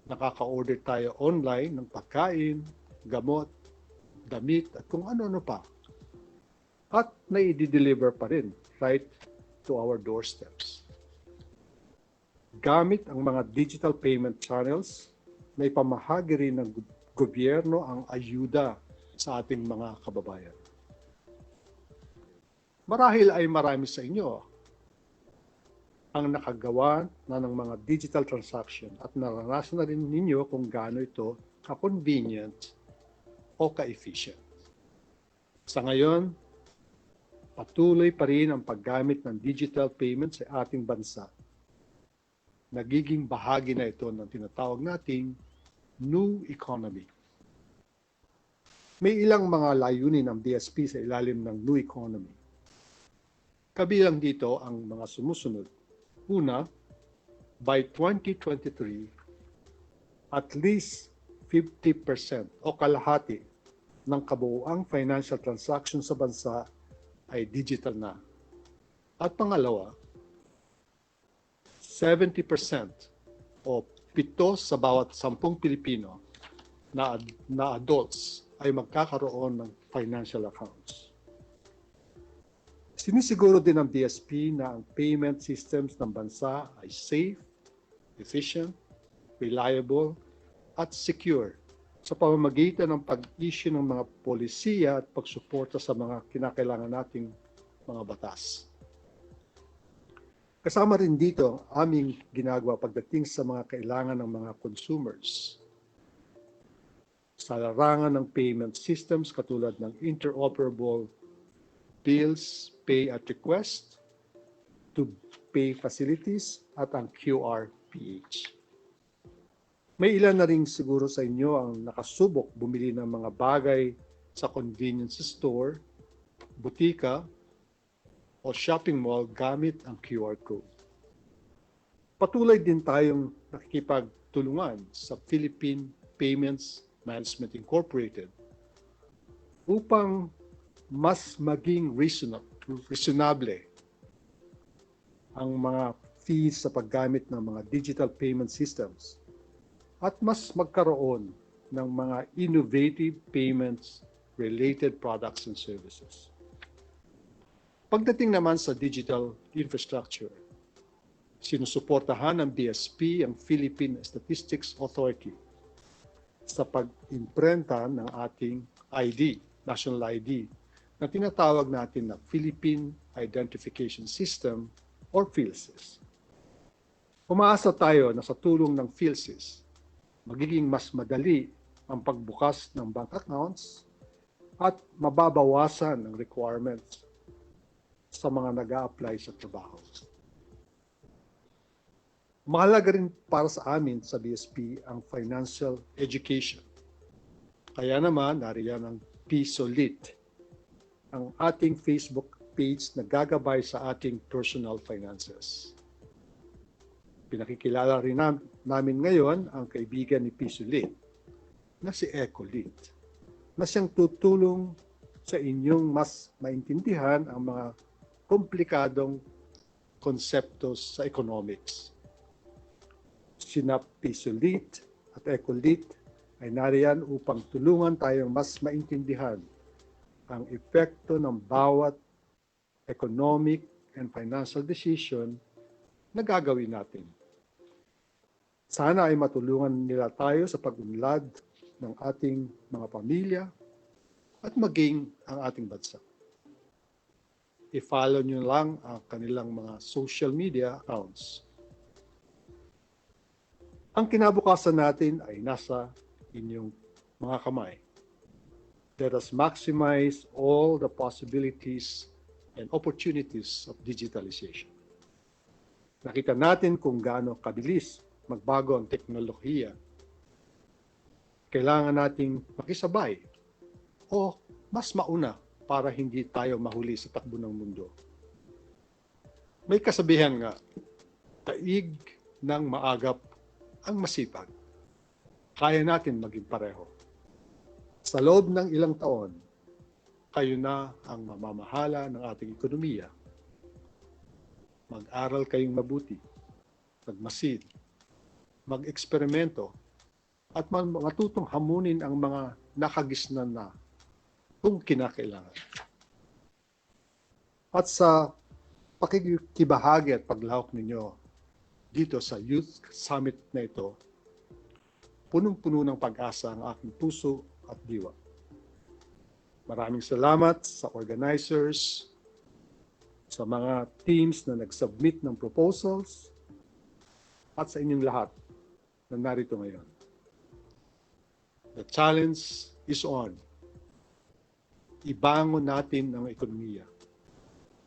nakaka-order tayo online ng pagkain, gamot, damit, at kung ano-ano pa. At nai-deliver pa rin right to our doorsteps. Gamit ang mga digital payment channels, may pamahagi rin ng gobyerno ang ayuda sa ating mga kababayan. Marahil ay marami sa inyo ang nakagawa na ng mga digital transaction at naranasan na rin ninyo kung gaano ito ka-convenient o ka-efficient. Sa ngayon, patuloy pa rin ang paggamit ng digital payments sa ating bansa. Nagiging bahagi na ito ng tinatawag nating new economy. May ilang mga layunin ng BSP sa ilalim ng new economy. Kabilang dito ang mga sumusunod. Una, by 2023, at least 50% o kalahati ng kabuuang financial transaction sa bansa ay digital na. At pangalawa, 70% o 7 sa bawat 10 Pilipino na adults ay magkakaroon ng financial accounts. Sinisiguro din ng BSP na ang payment systems ng bansa ay safe, efficient, reliable, at secure sa pamamagitan ng pag-issue ng mga polisiya at pagsuporta sa mga kinakailangan nating mga batas. Kasama rin dito ang aming ginagawa pagdating sa mga kailangan ng mga consumers. Sa larangan ng payment systems katulad ng interoperable bills, pay at request, to pay facilities at ang QRPH. May ilan na rin siguro sa inyo ang nakasubok bumili ng mga bagay sa convenience store, butika, o shopping mall gamit ang QR code. Patuloy din tayong nakikipagtulungan sa Philippine Payments Management Incorporated upang mas maging reasonable ang mga fees sa paggamit ng mga digital payment systems at mas magkaroon ng mga innovative payments related products and services. Pagdating naman sa digital infrastructure, sinusuportahan ng BSP ang Philippine Statistics Authority sa pag-imprenta ng ating ID, national ID, na tinatawag natin na Philippine Identification System or PhilSys. Umaasa tayo na sa tulong ng PhilSys, magiging mas madali ang pagbukas ng bank accounts at mababawasan ang requirements sa mga nag-a-apply sa trabaho. Mahalaga rin para sa amin sa BSP ang financial education. Kaya naman, nariyan ang PSolid, ang ating Facebook page na gagabay sa ating personal finances. Pinakikilala rin namin ngayon ang kaibigan ni PSolid na si Ecolid, na siyang tutulong sa inyong mas maintindihan ang mga komplikadong konseptos sa economics. Sina PSolid at Ecolid ay nariyan upang tulungan tayong mas maintindihan ang epekto ng bawat economic and financial decision na gagawin natin. Sana ay matulungan nila tayo sa pag-unlad ng ating mga pamilya at maging ang ating bansa. I-follow nyo lang ang kanilang mga social media accounts. Ang kinabukasan natin ay nasa inyong mga kamay. Let us maximize all the possibilities and opportunities of digitalization. Nakita natin kung gaano kabilis magbago ang teknolohiya. Kailangan nating makisabay o mas mauna para hindi tayo mahuli sa takbo ng mundo. May kasabihan nga, daig ng maagap ang masipag. Kaya natin maging pareho. Sa loob ng ilang taon, kayo na ang mamamahala ng ating ekonomiya. Mag-aral kayong mabuti, magmasid, mag-eksperimento, at matutong hamunin ang mga nakagisnan na kung kinakailangan. At sa pakikibahagi at paglahok ninyo dito sa Youth Summit na ito, punong-puno ng pag-asa ang aking puso at diwa. Maraming salamat sa organizers, sa mga teams na nag-submit ng proposals, at sa inyong lahat na narito ngayon. The challenge is on. Ibangon natin ang ekonomiya.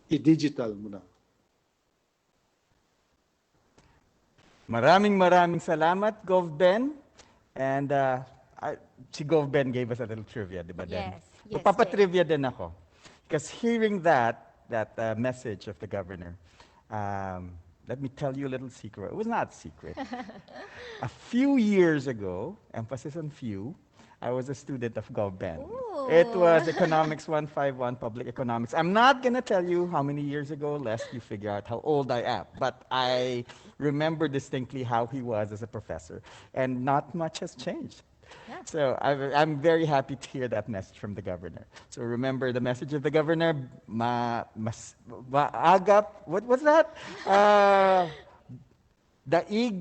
I-digital muna. Maraming salamat, Gov. Ben. And si Gov. Ben gave us a little trivia, di ba, Den? Yes. Yes, Papatrivia din ako. Because hearing that message of the governor, let me tell you a little secret. It was not secret. A few years ago, emphasis on few, I was a student of Gov. Ben. Ooh. It was Economics 151, Public Economics. I'm not going to tell you how many years ago, lest you figure out how old I am. But I remember distinctly how he was as a professor. And not much has changed. Yeah. So I'm very happy to hear that message from the governor. So remember the message of the governor, maagap, what was that? Daig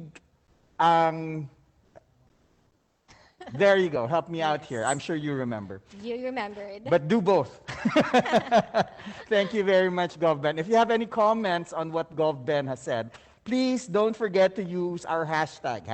There you go. Help me out here. I'm sure you remember. You remembered. But do both. Thank you very much, GovBen. If you have any comments on what GovBen has said, please don't forget to use our hashtag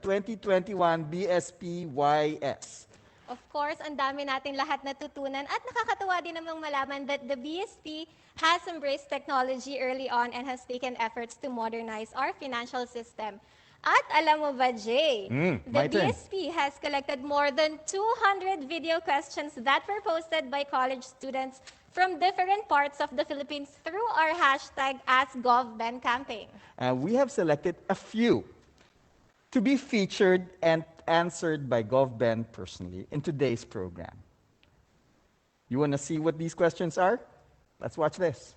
2021BSPYS. Of course, ang dami natin lahat natutunan at nakakatuwa din namang malaman that the BSP has embraced technology early on and has taken efforts to modernize our financial system. At alam mo ba, Jay, the my turn. BSP has collected more than 200 video questions that were posted by college students from different parts of the Philippines through our hashtag AskGovBen campaign. We have selected a few to be featured and answered by GovBen personally in today's program. You want to see what these questions are? Let's watch this.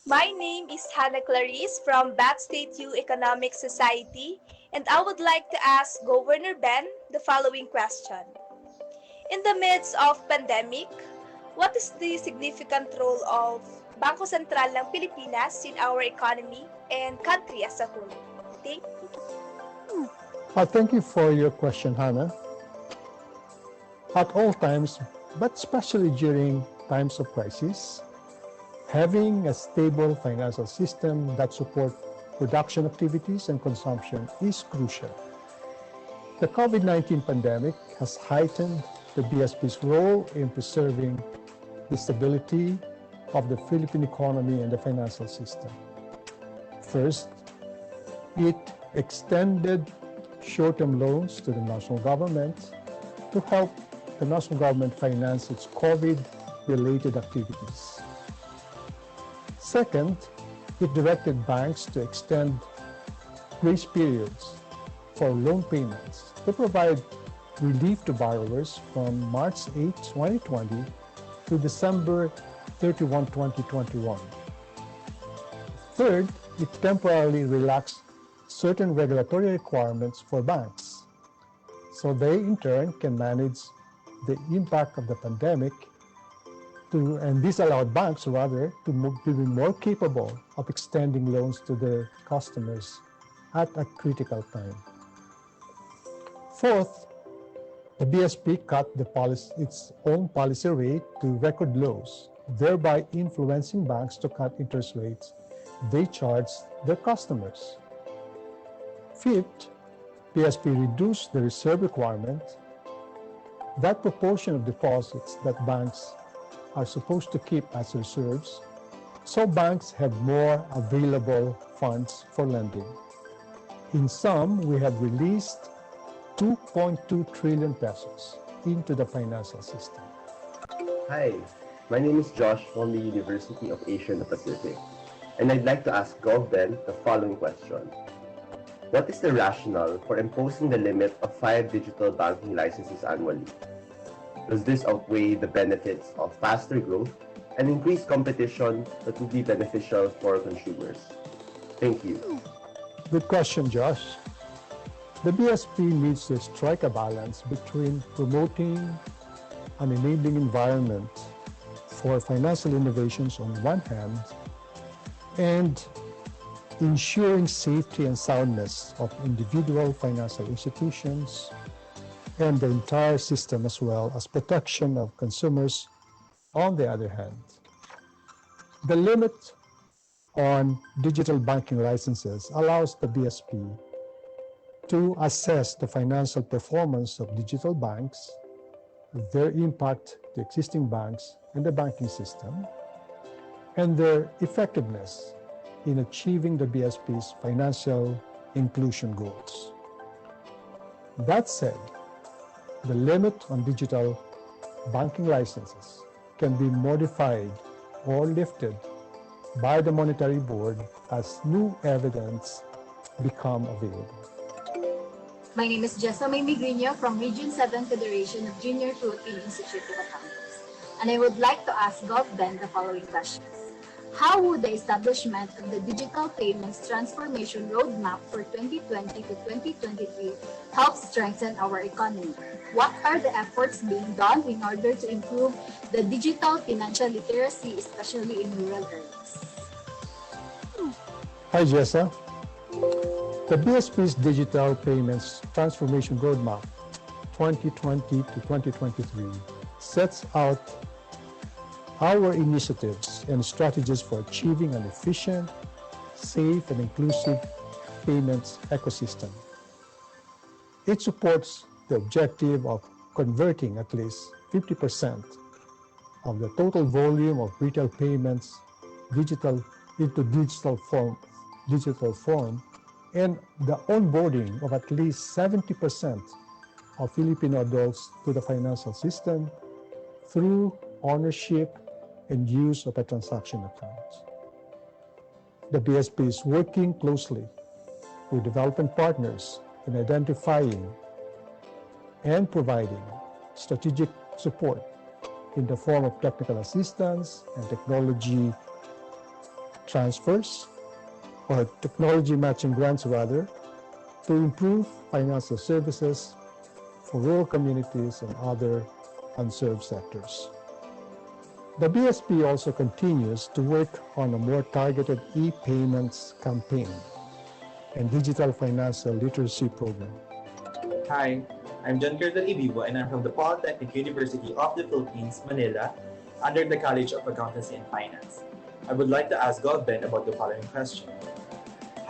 My name is Hannah Clarice from Backstate U Economic Society, and I would like to ask Governor Ben the following question. In the midst of pandemic, what is the significant role of Bangko Sentral ng Pilipinas in our economy and country as a whole? Thank you. Thank you for your question, Hannah. At all times, but especially during times of crisis, having a stable financial system that supports production activities and consumption is crucial. The COVID-19 pandemic has heightened the BSP's role in preserving the stability of the Philippine economy and the financial system. First, it extended short-term loans to the national government to help the national government finance its COVID-related activities. Second, it directed banks to extend grace periods for loan payments to provide relief to borrowers from March 8, 2020 to December 31, 2021. Third, it temporarily relaxed certain regulatory requirements for banks, so they in turn can manage the impact of the pandemic and this allowed banks rather to be more capable of extending loans to their customers at a critical time. Fourth, the BSP cut its own policy rate to record lows, thereby influencing banks to cut interest rates they charge their customers. Fifth, BSP reduced the reserve requirement, that proportion of deposits that banks are supposed to keep as reserves, so banks have more available funds for lending. In sum, we have released 2.2 trillion pesos into the financial system. Hi, my name is Josh from the University of Asia and the Pacific, and I'd like to ask GovBen the following question. What is the rationale for imposing the limit of 5 digital banking licenses annually? Does this outweigh the benefits of faster growth and increased competition that would be beneficial for consumers? Thank you. Good question, Josh. The BSP needs to strike a balance between promoting an enabling environment for financial innovations on one hand and ensuring safety and soundness of individual financial institutions and the entire system, as well as protection of consumers on the other hand. The limit on digital banking licenses allows the BSP to assess the financial performance of digital banks, their impact to existing banks and the banking system, and their effectiveness in achieving the BSP's financial inclusion goals. That said, the limit on digital banking licenses can be modified or lifted by the Monetary Board as new evidence become available. My name is Jessa May Migrino from Region 7 Federation of Junior Philippine Institute of Accountants, and I would like to ask GovBen the following questions. How would the establishment of the Digital Payments Transformation Roadmap for 2020 to 2023 help strengthen our economy? What are the efforts being done in order to improve the digital financial literacy, especially in rural areas? Hi, Jessa. The BSP's Digital Payments Transformation Roadmap 2020 to 2023 sets out our initiatives and strategies for achieving an efficient, safe, and inclusive payments ecosystem. It supports the objective of converting at least 50% of the total volume of retail payments into digital form, and the onboarding of at least 70% of Filipino adults to the financial system through ownership and use of a transaction account. The BSP is working closely with development partners in identifying and providing strategic support in the form of technical assistance and technology transfers, or technology matching grants rather, to improve financial services for rural communities and other unserved sectors. The BSP also continues to work on a more targeted e-payments campaign and digital financial literacy program. Hi, I'm John Curtin Ibibo and I'm from the Polytechnic University of the Philippines, Manila, under the College of Accountancy and Finance. I would like to ask Ben about the following question.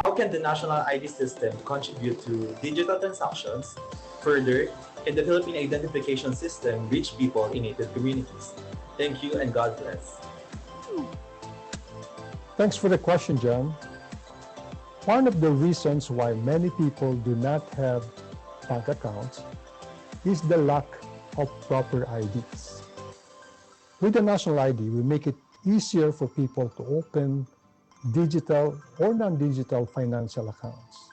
How can the national ID system contribute to digital transactions? Further, can the Philippine identification system reach people in native communities? Thank you and God bless. Thanks for the question, John. One of the reasons why many people do not have bank accounts is the lack of proper IDs. With the national ID, we make it easier for people to open digital or non-digital financial accounts.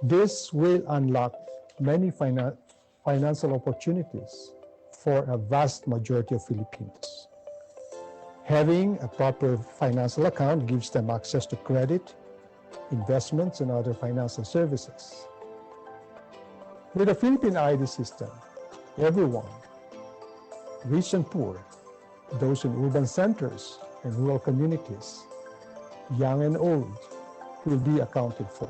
This will unlock many financial opportunities for a vast majority of Filipinos. Having a proper financial account gives them access to credit, investments, and other financial services. With a Philippine ID system, everyone, rich and poor, those in urban centers and rural communities, young and old, will be accounted for.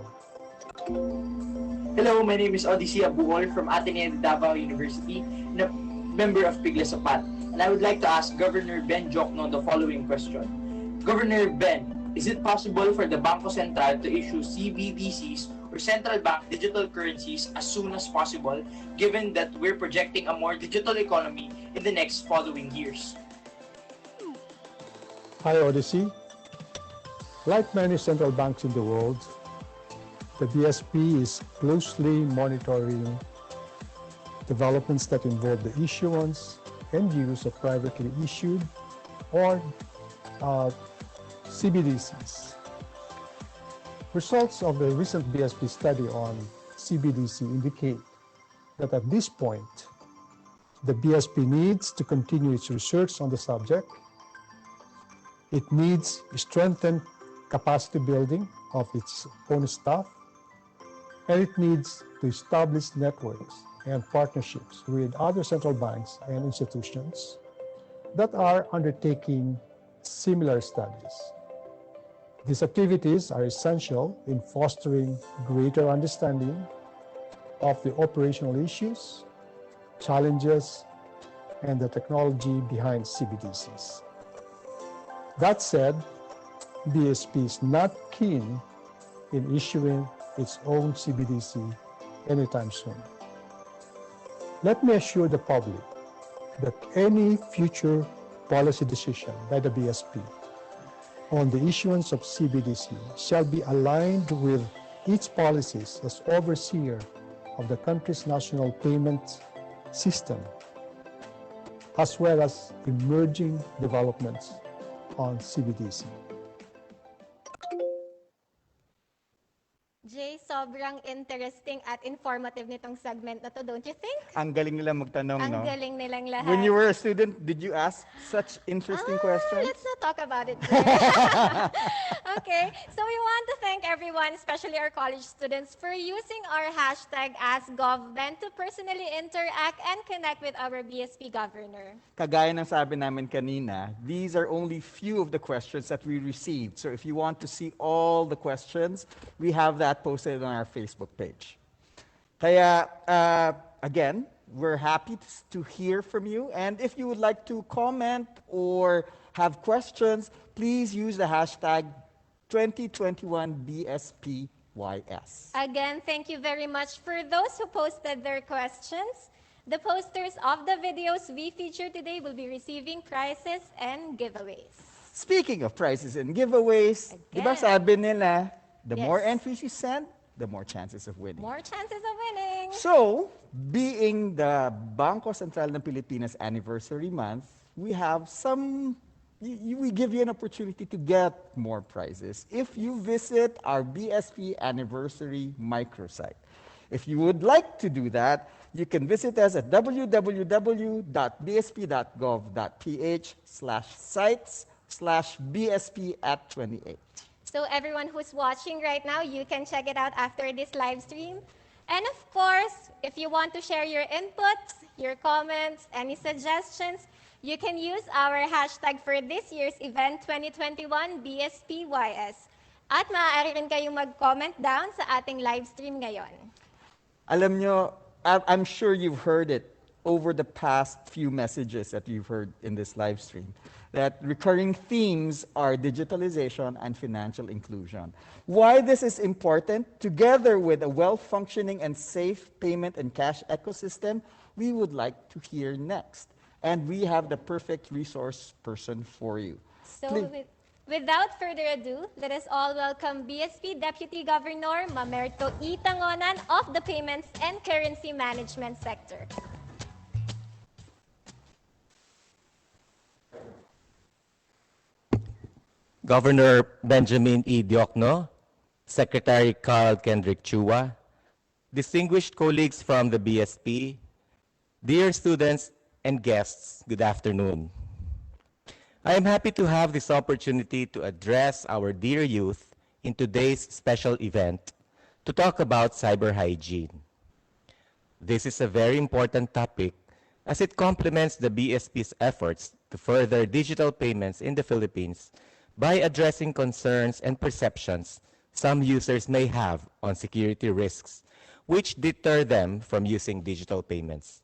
Hello, my name is Odyssey Abuol from Ateneo de Davao University and a member of Pigla Sopat. And I would like to ask Governor Ben Jokno the following question. Governor Ben, is it possible for the Bangko Sentral to issue CBDCs or central bank digital currencies as soon as possible, given that we're projecting a more digital economy in the next following years? Hi, Odyssey. Like many central banks in the world, the BSP is closely monitoring developments that involve the issuance and use of privately issued or CBDCs. Results of the recent BSP study on CBDC indicate that at this point, the BSP needs to continue its research on the subject. It needs strengthened capacity building of its own staff, and it needs to establish networks and partnerships with other central banks and institutions that are undertaking similar studies. These activities are essential in fostering greater understanding of the operational issues, challenges, and the technology behind CBDCs. That said, BSP is not keen in issuing its own CBDC anytime soon. Let me assure the public that any future policy decision by the BSP on the issuance of CBDC shall be aligned with its policies as overseer of the country's national payment system, as well as emerging developments on CBDC. Jay, sobrang interesting at informative nitong segment na to, don't you think? Ang galing nila magtanong, Ang no? galing nilang lahat. When you were a student, did you ask such interesting questions? Let's not talk about it here. Okay, so we want to thank everyone, especially our college students, for using our hashtag AskGovBen to personally interact and connect with our BSP governor. Kagaya ng sabi namin kanina, these are only few of the questions that we received. So if you want to see all the questions, we have that posted on our Facebook page. Kaya, again, we're happy to hear from you. And if you would like to comment or have questions, please use the hashtag 2021BSPYS. Again, thank you very much for those who posted their questions. The posters of the videos we feature today will be receiving prizes and giveaways. Speaking of prizes and giveaways, di ba sabi nila, the Yes. more entries you send, the more chances of winning. More chances of winning. So, being the Bangko Sentral ng Pilipinas Anniversary Month, we have we give you an opportunity to get more prizes if you visit our BSP Anniversary microsite. If you would like to do that, you can visit us at www.bsp.gov.ph/sites/bsp@28. So everyone who's watching right now, you can check it out after this live stream. And of course, if you want to share your inputs, your comments, any suggestions, you can use our hashtag for this year's event, 2021 BSPYS. At maaari rin kayong mag-comment down sa ating live stream ngayon. Alam nyo, I'm sure you've heard it over the past few messages that you've heard in this live stream, that recurring themes are digitalization and financial inclusion. Why this is important, together with a well-functioning and safe payment and cash ecosystem, we would like to hear next. And we have the perfect resource person for you. So without further ado, let us all welcome BSP Deputy Governor Mamerto E. Tangonan of the Payments and Currency Management Sector. Governor Benjamin E. Diokno, Secretary Carl Kendrick Chua, distinguished colleagues from the BSP, dear students and guests, good afternoon. I am happy to have this opportunity to address our dear youth in today's special event to talk about cyber hygiene. This is a very important topic as it complements the BSP's efforts to further digital payments in the Philippines by addressing concerns and perceptions some users may have on security risks, which deter them from using digital payments.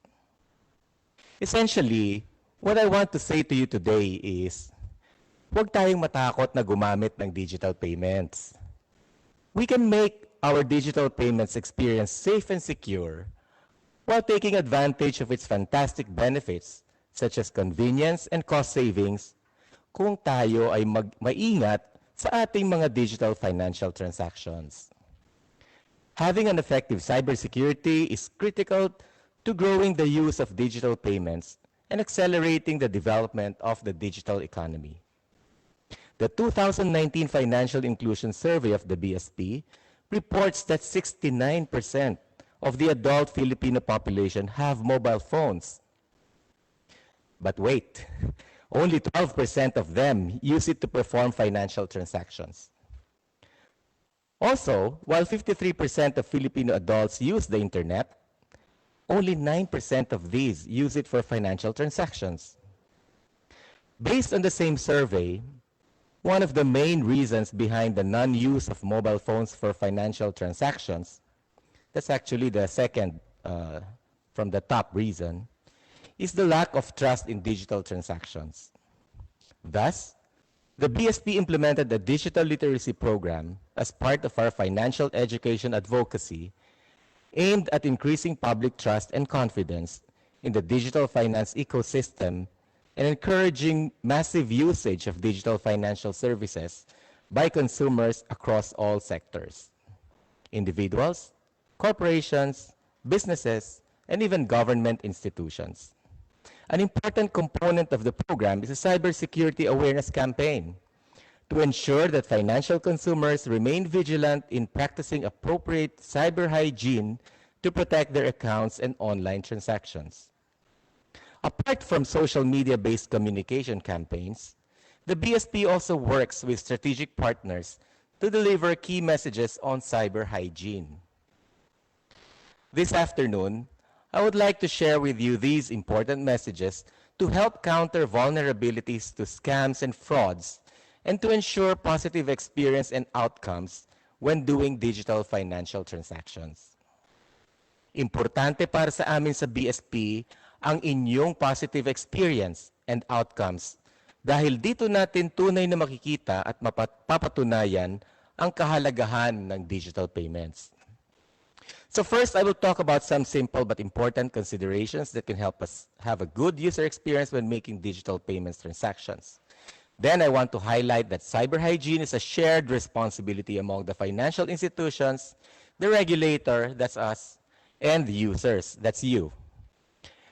Essentially, what I want to say to you today is, huwag tayong matakot na gumamit ng digital payments. We can make our digital payments experience safe and secure while taking advantage of its fantastic benefits, such as convenience and cost savings, kung tayo ay maingat sa ating mga digital financial transactions. Having an effective cybersecurity is critical to growing the use of digital payments and accelerating the development of the digital economy. The 2019 Financial Inclusion Survey of the BSP reports that 69% of the adult Filipino population have mobile phones. But wait, only 12% of them use it to perform financial transactions. Also, while 53% of Filipino adults use the internet, only 9% of these use it for financial transactions. Based on the same survey, one of the main reasons behind the non-use of mobile phones for financial transactions, that's actually the second from the top reason, is the lack of trust in digital transactions. Thus, the BSP implemented a digital literacy program as part of our financial education advocacy aimed at increasing public trust and confidence in the digital finance ecosystem and encouraging massive usage of digital financial services by consumers across all sectors, individuals, corporations, businesses, and even government institutions. An important component of the program is a cybersecurity awareness campaign to ensure that financial consumers remain vigilant in practicing appropriate cyber hygiene to protect their accounts and online transactions. Apart from social media-based communication campaigns, the BSP also works with strategic partners to deliver key messages on cyber hygiene. This afternoon, I would like to share with you these important messages to help counter vulnerabilities to scams and frauds and to ensure positive experience and outcomes when doing digital financial transactions. Importante para sa amin sa BSP ang inyong positive experience and outcomes dahil dito natin tunay na makikita at mapapatunayan ang kahalagahan ng digital payments. So first, I will talk about some simple but important considerations that can help us have a good user experience when making digital payments transactions. Then I want to highlight that cyber hygiene is a shared responsibility among the financial institutions, the regulator, that's us, and the users, that's you.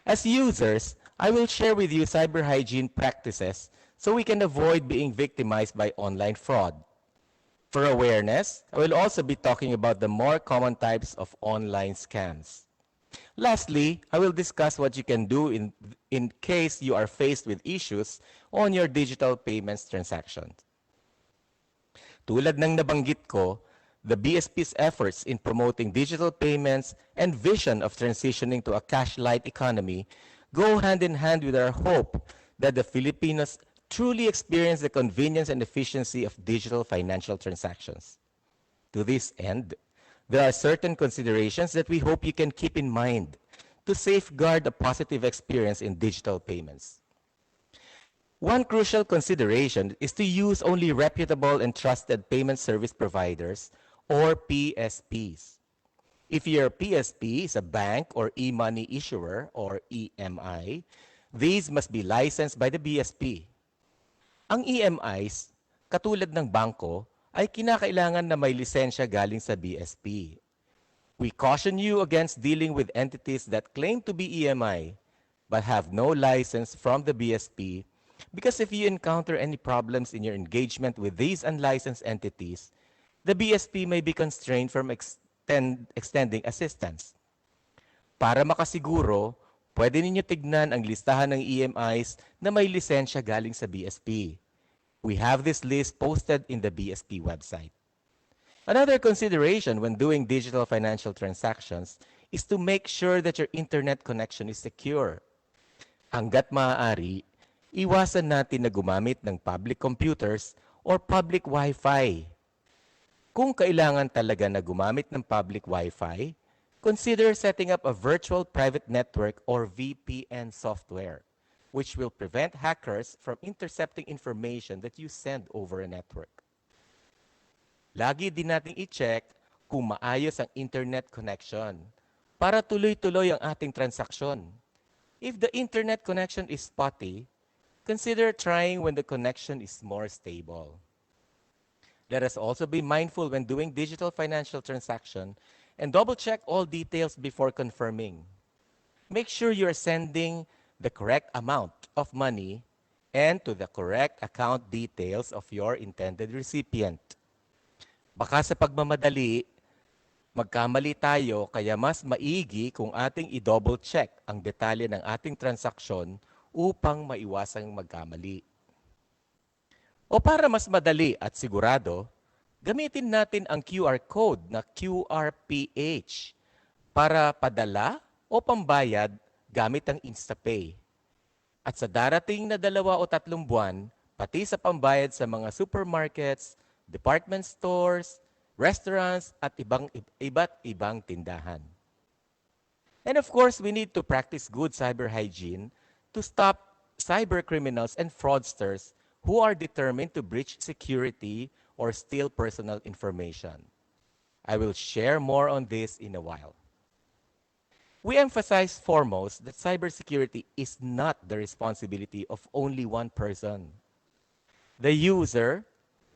As users, I will share with you cyber hygiene practices so we can avoid being victimized by online fraud. For awareness, I will also be talking about the more common types of online scams. Lastly, I will discuss what you can do in case you are faced with issues on your digital payments transactions. Tulad ng nabanggit ko, the BSP's efforts in promoting digital payments and vision of transitioning to a cash-light economy go hand in hand with our hope that the Filipinos truly experience the convenience and efficiency of digital financial transactions. To this end, there are certain considerations that we hope you can keep in mind to safeguard a positive experience in digital payments. One crucial consideration is to use only reputable and trusted payment service providers, or PSPs. If your PSP is a bank or e-money issuer, or EMI, these must be licensed by the BSP. Ang EMIs, katulad ng bangko, ay kinakailangan na may lisensya galing sa BSP. We caution you against dealing with entities that claim to be EMI but have no license from the BSP, because if you encounter any problems in your engagement with these unlicensed entities, the BSP may be constrained from extending assistance. Para makasiguro, pwede ninyo tignan ang listahan ng EMIs na may lisensya galing sa BSP. We have this list posted in the BSP website. Another consideration when doing digital financial transactions is to make sure that your internet connection is secure. Hanggat maaari, iwasan natin na gumamit ng public computers or public Wi-Fi. Kung kailangan talaga na gumamit ng public Wi-Fi, consider setting up a virtual private network or VPN software, which will prevent hackers from intercepting information that you send over a network. Lagi din nating i-check kung maayos ang internet connection para tuloy-tuloy ang ating transaksyon. If the internet connection is spotty, consider trying when the connection is more stable. Let us also be mindful when doing digital financial transaction and double-check all details before confirming. Make sure you are sending the correct amount of money and to the correct account details of your intended recipient. Baka sa pagmamadali, magkamali tayo, kaya mas maigi kung ating i-double check ang detalye ng ating transaksyon upang maiwasang magkamali. O para mas madali at sigurado, gamitin natin ang QR code na QRPH para padala o pambayad gamit ang InstaPay. At sa darating na 2 o 3 buwan, pati sa pambayad sa mga supermarkets, department stores, restaurants, at iba't ibang tindahan. And of course, we need to practice good cyber hygiene to stop cyber criminals and fraudsters who are determined to breach security or steal personal information. I will share more on this in a while. We emphasize foremost that cybersecurity is not the responsibility of only one person. The user,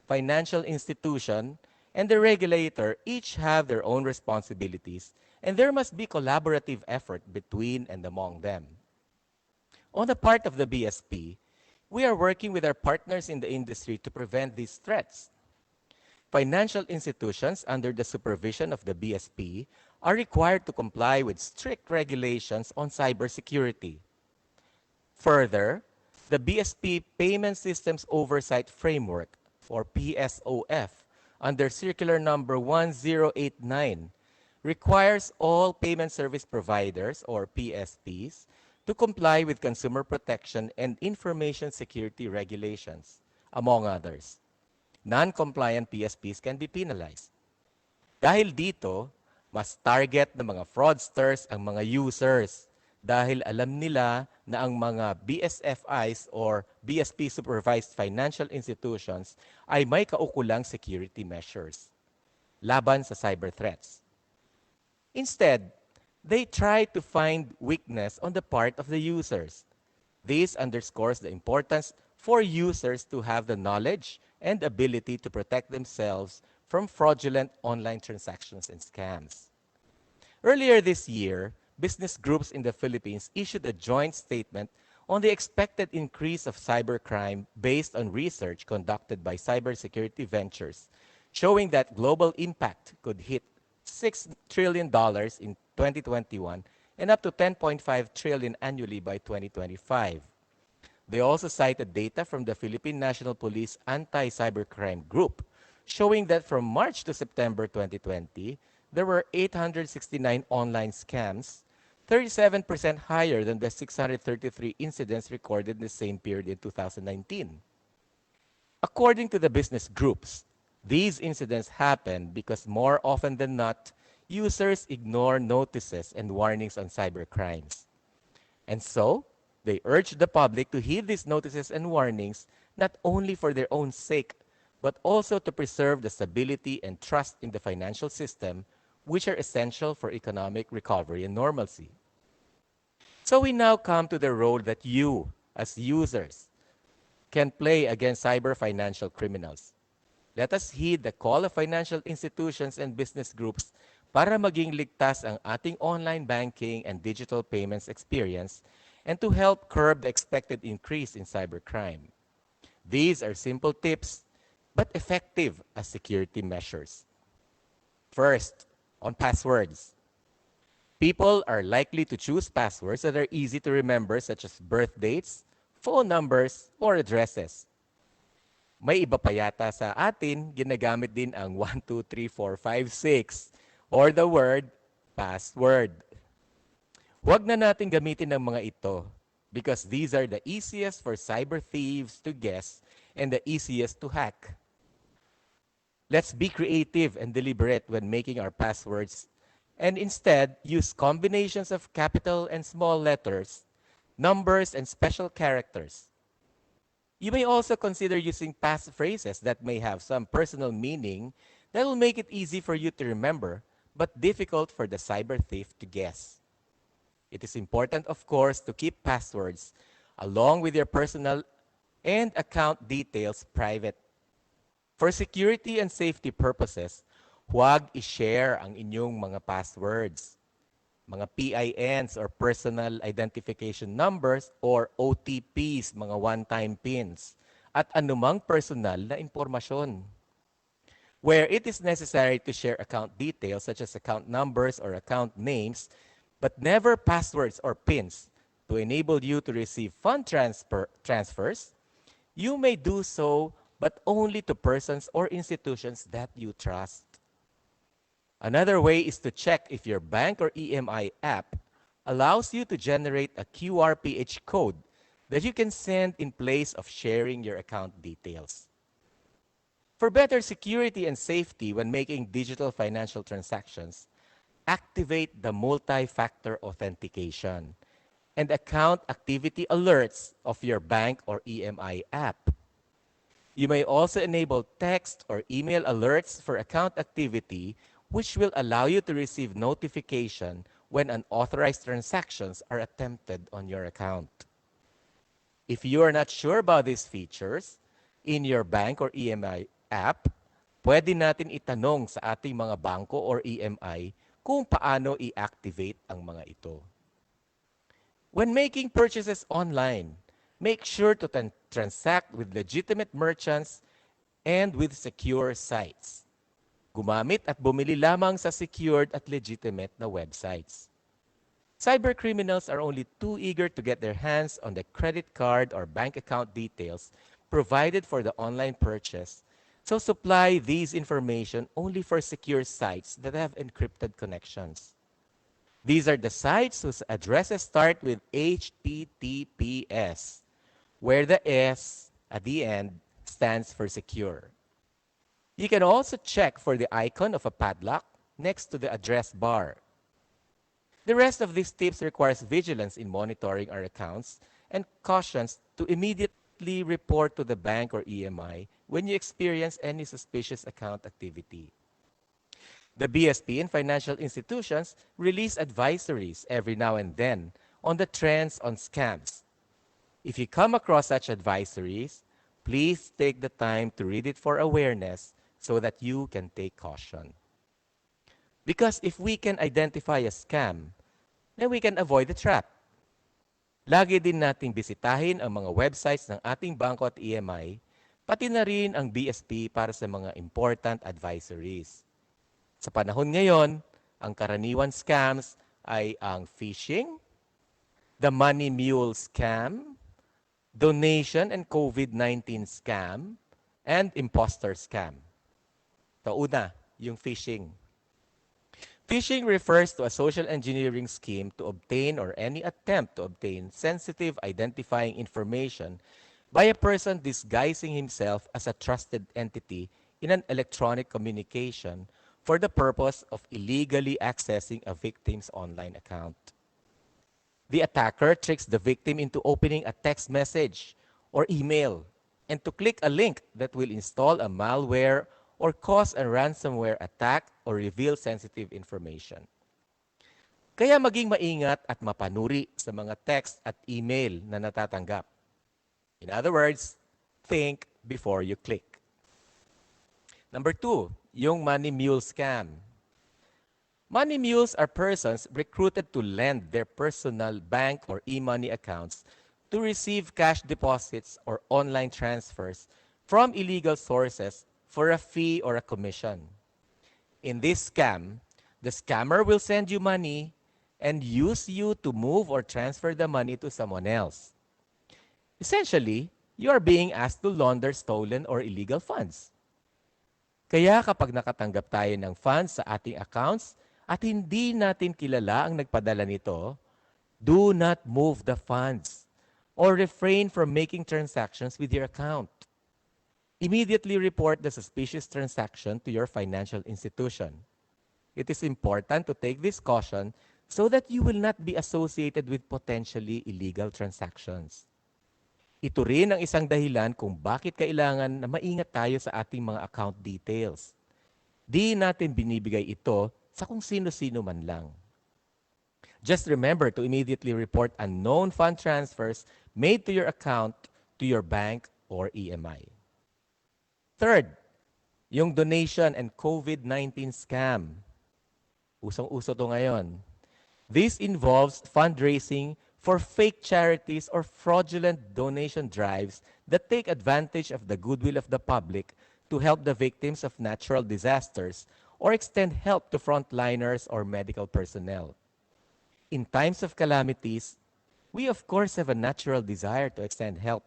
financial institution, and the regulator each have their own responsibilities, and there must be collaborative effort between and among them. On the part of the BSP, we are working with our partners in the industry to prevent these threats. Financial institutions under the supervision of the BSP are required to comply with strict regulations on cybersecurity. Further, the BSP Payment Systems Oversight Framework, or PSOF, under Circular Number 1089, requires all payment service providers, or PSPs, to comply with consumer protection and information security regulations, among others. Non-compliant PSPs can be penalized. Dahil dito, mas target ng mga fraudsters ang mga users dahil alam nila na ang mga BSFIs or BSP supervised financial institutions ay may kaukulang security measures laban sa cyber threats. Instead, they try to find weakness on the part of the users. This underscores the importance for users to have the knowledge and ability to protect themselves from fraudulent online transactions and scams. Earlier this year, business groups in the Philippines issued a joint statement on the expected increase of cybercrime based on research conducted by Cybersecurity Ventures, showing that global impact could hit $6 trillion in 2021 and up to 10.5 trillion annually by 2025. They also cited data from the Philippine National Police Anti-Cybercrime Group, showing that from March to September 2020, there were 869 online scams, 37% higher than the 633 incidents recorded in the same period in 2019. According to the business groups, these incidents happen because more often than not, users ignore notices and warnings on cybercrimes. And so, they urge the public to heed these notices and warnings not only for their own sake, but also to preserve the stability and trust in the financial system, which are essential for economic recovery and normalcy. So we now come to the role that you, as users, can play against cyber financial criminals. Let us heed the call of financial institutions and business groups para maging ligtas ang ating online banking and digital payments experience and to help curb the expected increase in cybercrime. These are simple tips, but effective as security measures. First, on passwords. People are likely to choose passwords that are easy to remember, such as birth dates, phone numbers, or addresses. May iba pa yata sa atin, ginagamit din ang 1, 2, 3, 4, 5, 6, or the word password. Huwag na natin gamitin ang mga ito because these are the easiest for cyber thieves to guess and the easiest to hack. Let's be creative and deliberate when making our passwords and instead use combinations of capital and small letters, numbers, and special characters. You may also consider using passphrases that may have some personal meaning that will make it easy for you to remember, but difficult for the cyber thief to guess. It is important, of course, to keep passwords along with your personal and account details private. For security and safety purposes, huwag i-share ang inyong mga passwords, mga PINs or personal identification numbers or OTPs, mga one-time pins, at anumang personal na impormasyon. Where it is necessary to share account details such as account numbers or account names, but never passwords or pins to enable you to receive fund transfers, you may do so, but only to persons or institutions that you trust. Another way is to check if your bank or EMI app allows you to generate a QRPH code that you can send in place of sharing your account details. For better security and safety when making digital financial transactions, activate the multi-factor authentication and account activity alerts of your bank or EMI app. You may also enable text or email alerts for account activity, which will allow you to receive notification when unauthorized transactions are attempted on your account. If you are not sure about these features in your bank or EMI app, pwede natin itanong sa ating mga bangko or EMI kung paano i-activate ang mga ito. When making purchases online, make sure to transact with legitimate merchants and with secure sites. Gumamit at bumili lamang sa secured at legitimate na websites. Cybercriminals are only too eager to get their hands on the credit card or bank account details provided for the online purchase, so supply these information only for secure sites that have encrypted connections. These are the sites whose addresses start with HTTPS, where the S at the end stands for secure. You can also check for the icon of a padlock next to the address bar. The rest of these tips requires vigilance in monitoring our accounts and cautions to immediately report to the bank or EMI when you experience any suspicious account activity. The BSP and financial institutions release advisories every now and then on the trends on scams. If you come across such advisories, please take the time to read it for awareness so that you can take caution. Because if we can identify a scam, then we can avoid the trap. Lagi din nating bisitahin ang mga websites ng ating bangko at EMI, pati na rin ang BSP para sa mga important advisories. Sa panahon ngayon, ang karaniwan scams ay ang phishing, the money mule scam, donation and COVID-19 scam, and imposter scam. Una, yung phishing. Phishing refers to a social engineering scheme to obtain or any attempt to obtain sensitive identifying information by a person disguising himself as a trusted entity in an electronic communication for the purpose of illegally accessing a victim's online account. The attacker tricks the victim into opening a text message or email and to click a link that will install a malware or cause a ransomware attack or reveal sensitive information. Kaya maging maingat at mapanuri sa mga text at email na natatanggap. In other words, think before you click. Number 2, yung money mule scam. Money mules are persons recruited to lend their personal bank or e-money accounts to receive cash deposits or online transfers from illegal sources for a fee or a commission. In this scam, the scammer will send you money and use you to move or transfer the money to someone else. Essentially, you are being asked to launder stolen or illegal funds. Kaya kapag nakatanggap tayo ng funds sa ating accounts at hindi natin kilala ang nagpadala nito, do not move the funds or refrain from making transactions with your account. Immediately report the suspicious transaction to your financial institution. It is important to take this caution so that you will not be associated with potentially illegal transactions. Ito rin ang isang dahilan kung bakit kailangan na maingat tayo sa ating mga account details. Di natin binibigay ito sa kung sino-sino man lang. Just remember to immediately report unknown fund transfers made to your account to your bank or EMI. Third, yung donation and COVID-19 scam. Usong-uso to ngayon. This involves fundraising for fake charities or fraudulent donation drives that take advantage of the goodwill of the public to help the victims of natural disasters or extend help to frontliners or medical personnel. In times of calamities, we of course have a natural desire to extend help.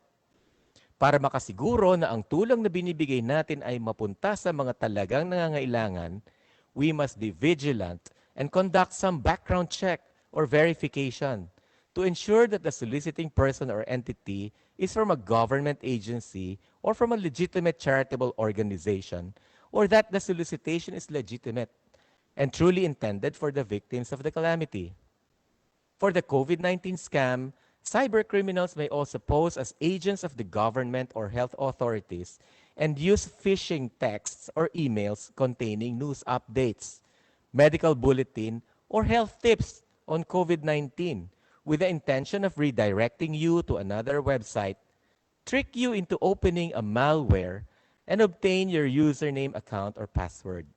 Para makasiguro na ang tulong na binibigay natin ay mapunta sa mga talagang nangangailangan, we must be vigilant and conduct some background check or verification to ensure that the soliciting person or entity is from a government agency or from a legitimate charitable organization, or that the solicitation is legitimate and truly intended for the victims of the calamity. For the COVID-19 scam, cybercriminals may also pose as agents of the government or health authorities and use phishing texts or emails containing news updates, medical bulletin, or health tips on COVID-19 with the intention of redirecting you to another website, trick you into opening a malware, and obtain your username, account, or password.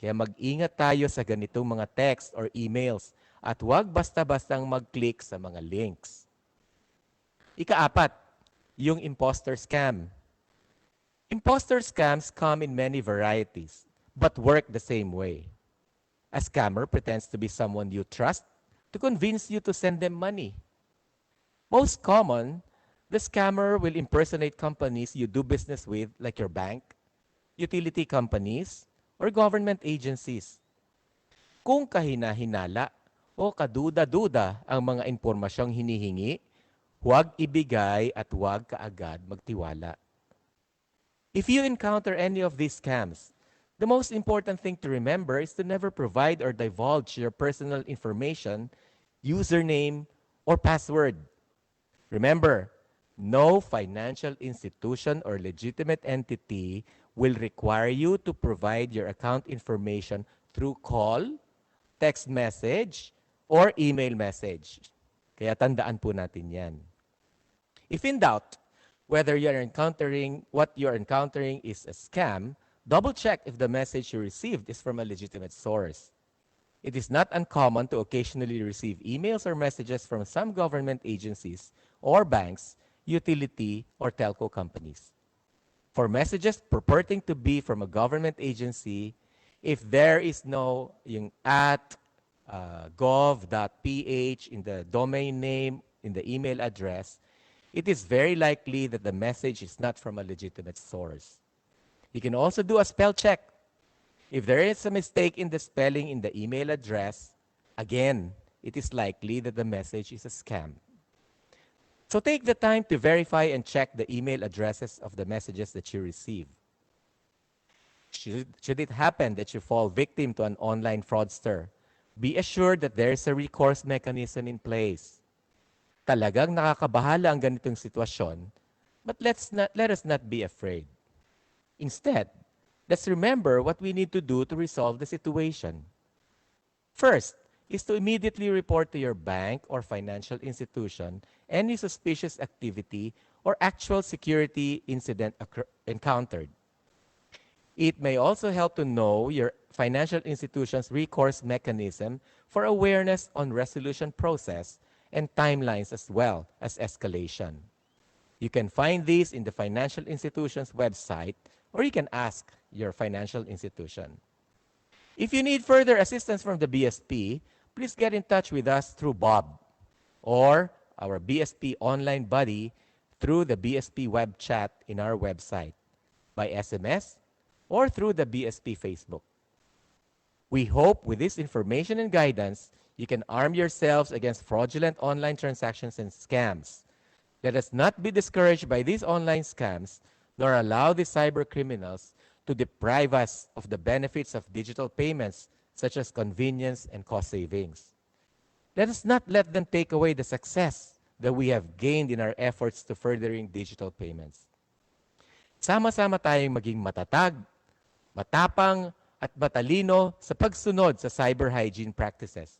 Kaya mag-ingat tayo sa ganitong mga text or emails at huwag basta-bastang mag-click sa mga links. Ika-4, yung imposter scam. Imposter scams come in many varieties, but work the same way. A scammer pretends to be someone you trust to convince you to send them money. Most common, the scammer will impersonate companies you do business with, like your bank, utility companies, or government agencies. Kung kahina-hinala o kaduda-duda ang mga impormasyong hinihingi, huwag ibigay at huwag kaagad magtiwala. If you encounter any of these scams, the most important thing to remember is to never provide or divulge your personal information, username, or password. Remember, no financial institution or legitimate entity will require you to provide your account information through call, text message, or email message. Kaya tandaan po natin yan. If in doubt, whether what you're encountering is a scam, double check if the message you received is from a legitimate source. It is not uncommon to occasionally receive emails or messages from some government agencies or banks, utility, or telco companies. For messages purporting to be from a government agency, if there is no yung at gov.ph in the domain name, in the email address, it is very likely that the message is not from a legitimate source. You can also do a spell check. If there is a mistake in the spelling in the email address, again, it is likely that the message is a scam. So take the time to verify and check the email addresses of the messages that you receive. Should it happen that you fall victim to an online fraudster, be assured that there is a recourse mechanism in place. Talagang nakakabahala ang ganitong sitwasyon, but let us not be afraid. Instead, let's remember what we need to do to resolve the situation. First is to immediately report to your bank or financial institution any suspicious activity or actual security incident encountered. It may also help to know your financial institution's recourse mechanism for awareness on resolution process and timelines as well as escalation. You can find these in the financial institution's website, or you can ask your financial institution. If you need further assistance from the BSP, please get in touch with us through Bob or our BSP online buddy through the BSP web chat in our website, by SMS, or through the BSP Facebook. We hope with this information and guidance, you can arm yourselves against fraudulent online transactions and scams. Let us not be discouraged by these online scams, nor allow the cyber criminals to deprive us of the benefits of digital payments, such as convenience and cost savings. Let us not let them take away the success that we have gained in our efforts to furthering digital payments. Sama-sama tayong maging matatag, matapang, at matalino sa pagsunod sa cyber hygiene practices.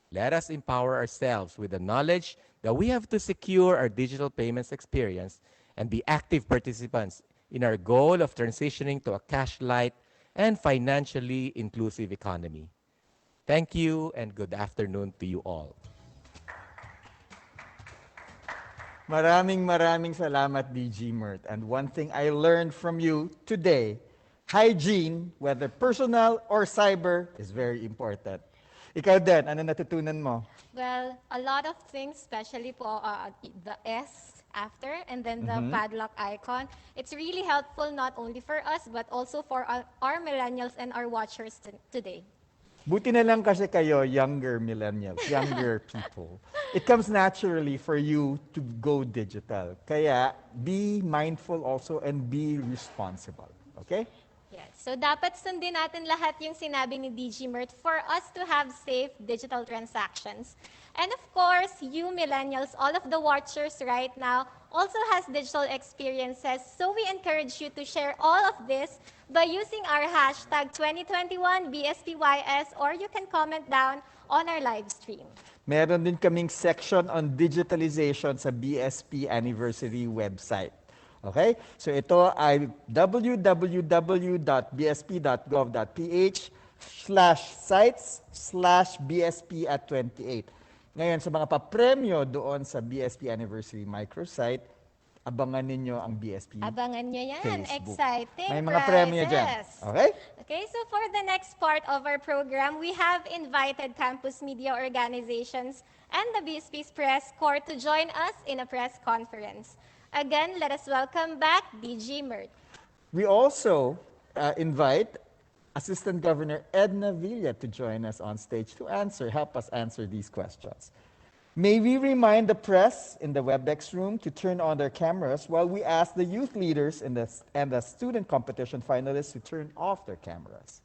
Let us empower ourselves with the knowledge that we have to secure our digital payments experience and be active participants in our goal of transitioning to a cash-light and financially inclusive economy. Thank you and good afternoon to you all. Maraming salamat, DG Mert. And one thing I learned from you today, hygiene, whether personal or cyber, is very important. Ikaw din, ano natutunan mo? Well, a lot of things, especially po the S after and then the padlock icon. It's really helpful not only for us but also for our millennials and our watchers today. Buti na lang kasi kayo, younger millennials, younger people. It comes naturally for you to go digital. Kaya be mindful also and be responsible. Okay? Yes. So dapat sundin natin lahat yung sinabi ni DG Mert for us to have safe digital transactions. And of course, you millennials, all of the watchers right now, also has digital experiences. So we encourage you to share all of this by using our hashtag 2021BSPYS, or you can comment down on our live stream. Meron din kaming section on digitalization sa BSP Anniversary website. Okay? So ito ay www.bsp.gov.ph/sites/bsp at 28. Ngayon, sa mga papremyo doon sa BSP Anniversary Microsite, abangan ninyo ang BSP Abangan nyo yan. Facebook. Exciting May mga premyo dyan. prizes. Okay? Okay, so for the next part of our program, we have invited campus media organizations and the BSP's press corps to join us in a press conference. Again, let us welcome back DG Mert. We also invite Assistant Governor Edna Villa to join us on stage to help us answer these questions. May we remind the press in the WebEx room to turn on their cameras while we ask the youth leaders and the student competition finalists to turn off their cameras.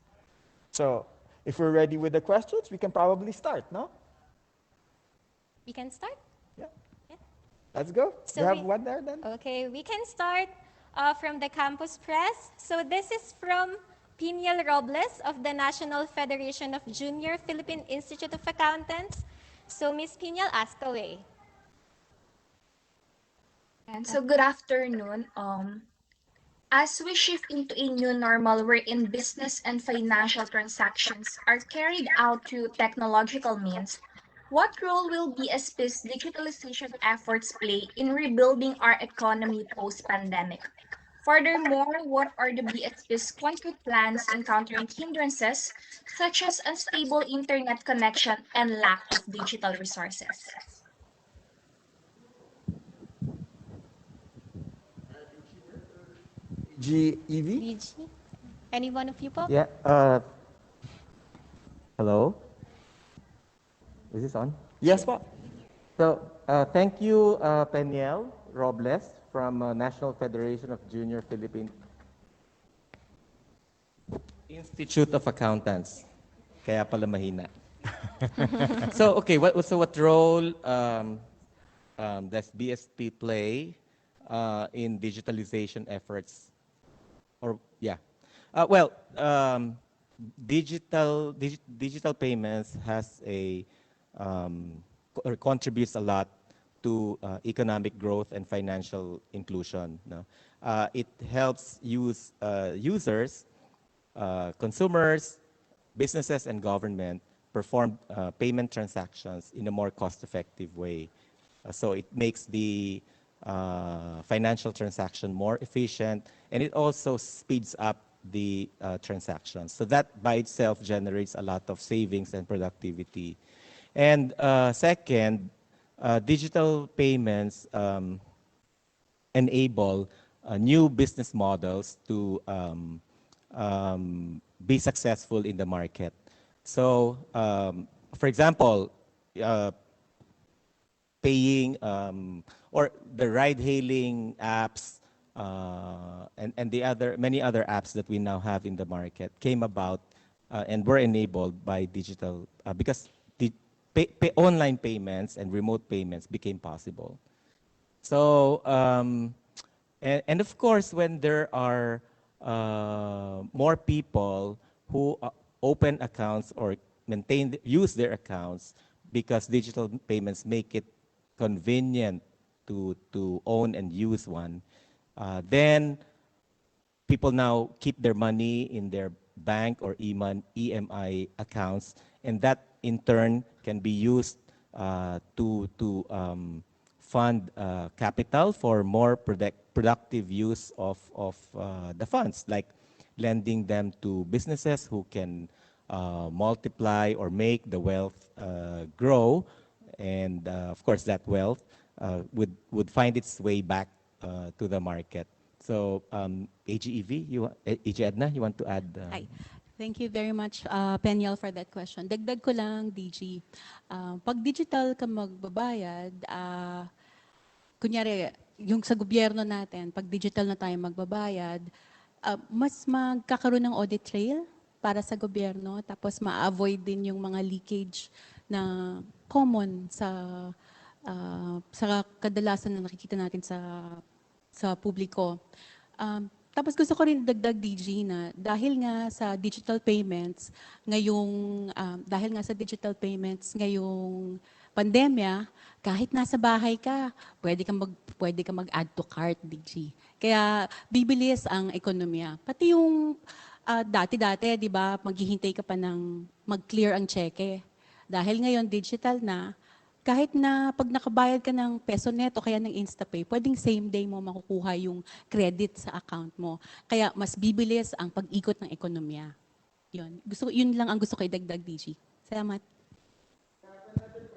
So, if we're ready with the questions, we can probably start, no? We can start? Yeah. Let's go. So you have we- one there then? Okay, we can start from the campus press. So this is from Piniel Robles of the National Federation of Junior Philippine Institute of Accountants. So Ms. Piniel, ask away. And so good afternoon. As we shift into a new normal wherein business and financial transactions are carried out through technological means, what role will BSP's digitalization efforts play in rebuilding our economy post-pandemic? Furthermore, what are the BSP's concrete plans in countering hindrances such as unstable internet connection and lack of digital resources? GEV? DG? Any one of you po? Yeah. Hello. Is this on? Yes, po. So, thank you, Peniel Robles from National Federation of Junior Philippine Institute of Accountants. Kaya pala mahina. So, okay, what role does BSP play in digitalization efforts? Or yeah, digital payments has or contributes a lot to economic growth and financial inclusion. No? It helps users, consumers, businesses, and government perform payment transactions in a more cost-effective way. So it makes the financial transaction more efficient, and it also speeds up the transactions. So that by itself generates a lot of savings and productivity. And second, digital payments enable new business models to be successful in the market. So, for example, paying or the ride-hailing apps and the many other apps that we now have in the market came about and were enabled by digital because online payments and remote payments became possible. So, and of course, when there are more people who open accounts or use their accounts because digital payments make it convenient to own and use one, then people now keep their money in their bank or EMI accounts, and that in turn can be used to fund capital for more productive use of the funds, like lending them to businesses who can multiply or make the wealth grow, and of course that wealth would find its way back to the market. So AGEV, AG Edna, you want to add? Hi. Thank you very much, Peniel, for that question. Dagdag ko lang, DG. Pag digital ka magbabayad, kunyari, yung sa gobyerno natin, pag digital na tayo magbabayad, mas magkakaroon ng audit trail para sa gobyerno, tapos ma-avoid din yung mga leakage na common sa kadalasan na nakikita natin sa publiko. Tapos gusto ko rin dagdag, DG, na dahil nga sa digital payments ngayong pandemya, kahit nasa bahay ka, pwede ka mag-add to cart, DG. Kaya bibilis ang ekonomiya. Pati yung dati-dati, di ba, maghihintay ka pa ng mag-clear ang cheque. Dahil ngayon digital na, kahit na pag nakabayad ka ng PesoNet o kaya ng InstaPay, pwedeng same day mo makukuha yung credit sa account mo. Kaya mas bibilis ang pag-ikot ng ekonomiya. Yun lang ang gusto ko idagdag, DG. Salamat.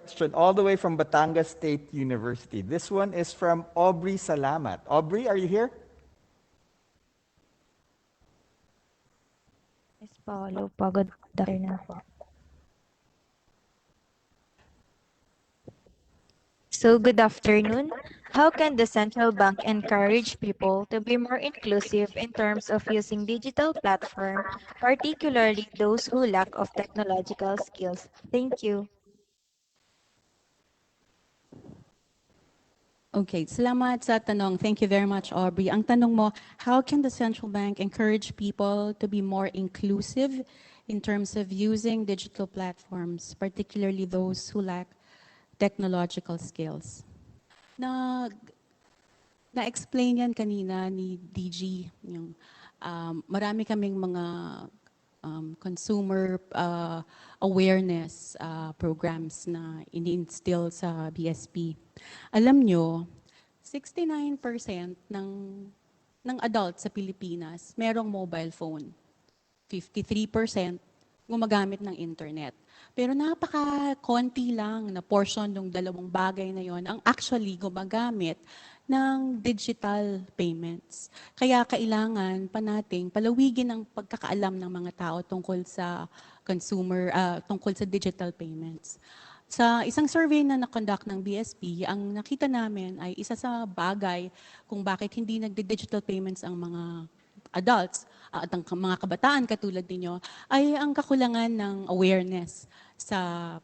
Question all the way from Batangas State University. This one is from Aubrey Salamat. Aubrey, are you here? Yes po, hello po. Good afternoon po. So, good afternoon. How can the central bank encourage people to be more inclusive in terms of using digital platform, particularly those who lack of technological skills? Thank you. Okay, salamat sa tanong. Thank you very much, Aubrey. Ang tanong mo, how can the central bank encourage people to be more inclusive in terms of using digital platforms, particularly those who lack technological skills? Na-explain yan kanina ni DG. Marami kaming mga consumer awareness programs na ini-instill sa BSP. Alam nyo, 69% ng adults sa Pilipinas merong mobile phone. 53% gumagamit ng internet. Pero napaka-konti lang na portion ng dalawang bagay na yon ang actually gumagamit ng digital payments. Kaya kailangan pa nating palawigin ang pagkakaalam ng mga tao tungkol sa tungkol sa digital payments. Sa isang survey na na-conduct ng BSP, ang nakita namin ay isa sa bagay kung bakit hindi nagdi-digital payments ang mga adults at ang mga kabataan katulad ninyo ay ang kakulangan ng awareness sa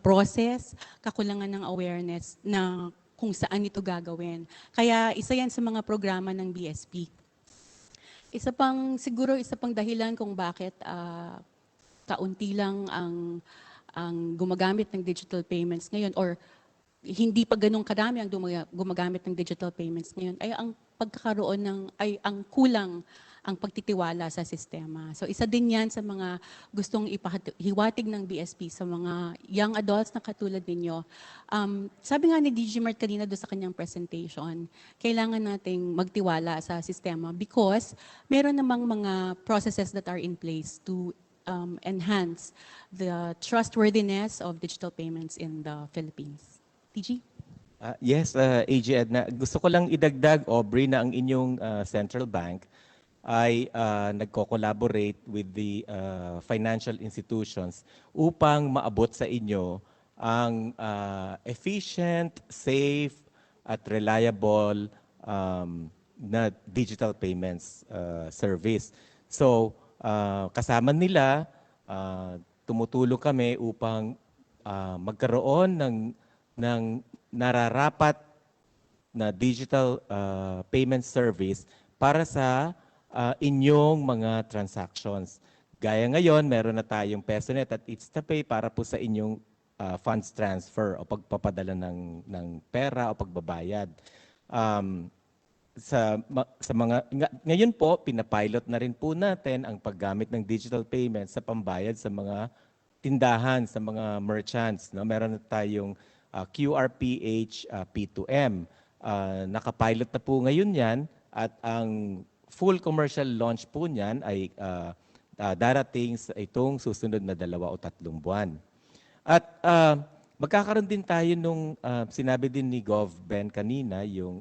process, kakulangan ng awareness na kung saan ito gagawin. Kaya isa yan sa mga programa ng BSP. Siguro isa pang dahilan kung bakit kaunti lang ang gumagamit ng digital payments ngayon or hindi pa ganun karami ang gumagamit ng digital payments ngayon ay ang ang kulang ang pagtitiwala sa sistema. So isa din yan sa mga gustong ipahiwatig ng BSP sa mga young adults na katulad ninyo. Sabi nga ni DG Mart kanina doon sa kanyang presentation, kailangan nating magtiwala sa sistema because meron namang mga processes that are in place to enhance the trustworthiness of digital payments in the Philippines. DG? Yes, AG Edna. Gusto ko lang idagdag, Aubrey, na ang inyong central bank ay nagko-collaborate with the financial institutions upang maabot sa inyo ang efficient, safe, at reliable na digital payments service. So, kasama nila, tumutulong kami upang magkaroon ng nararapat na digital payment service para sa inyong mga transactions. Gaya ngayon, meron na tayong PesoNet at InstaPay para po sa inyong funds transfer o pagpapadala ng pera o pagbabayad. Ngayon po, pinapilot na rin po natin ang paggamit ng digital payments sa pambayad sa mga tindahan, sa mga merchants. No? Meron na tayong QRPH P2M. Nakapilot na po ngayon yan at ang full commercial launch po niyan ay darating sa itong susunod na 2 o 3 buwan. At magkakaroon din tayo nung sinabi din ni Gov. Ben kanina, yung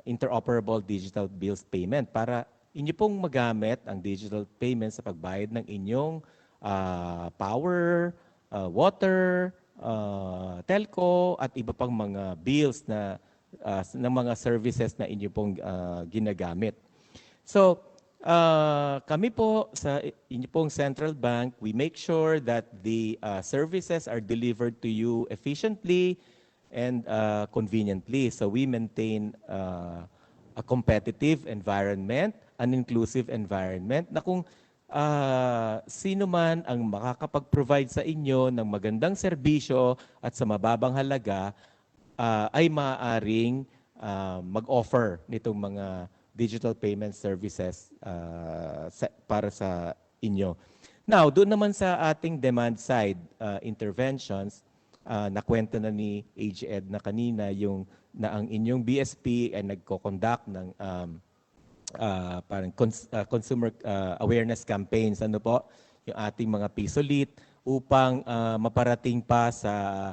interoperable digital bills payment para inyo pong magamit ang digital payment sa pagbayad ng inyong power, water, telco at iba pang mga bills na ng mga services na inyo pong ginagamit. So, kami po sa inyo pong central bank, we make sure that the services are delivered to you efficiently and conveniently. So we maintain a competitive environment, an inclusive environment na kung sino man ang makakapag-provide sa inyo ng magandang serbisyo at sa mababang halaga ay maaaring mag-offer nitong mga digital payment services para sa inyo. Now, doon naman sa ating demand side interventions, nakwento na ni AG Ed na kanina yung na ang inyong BSP ay nagko-conduct ng parang consumer awareness campaigns, ano po, yung ating mga pisolit upang maparating pa sa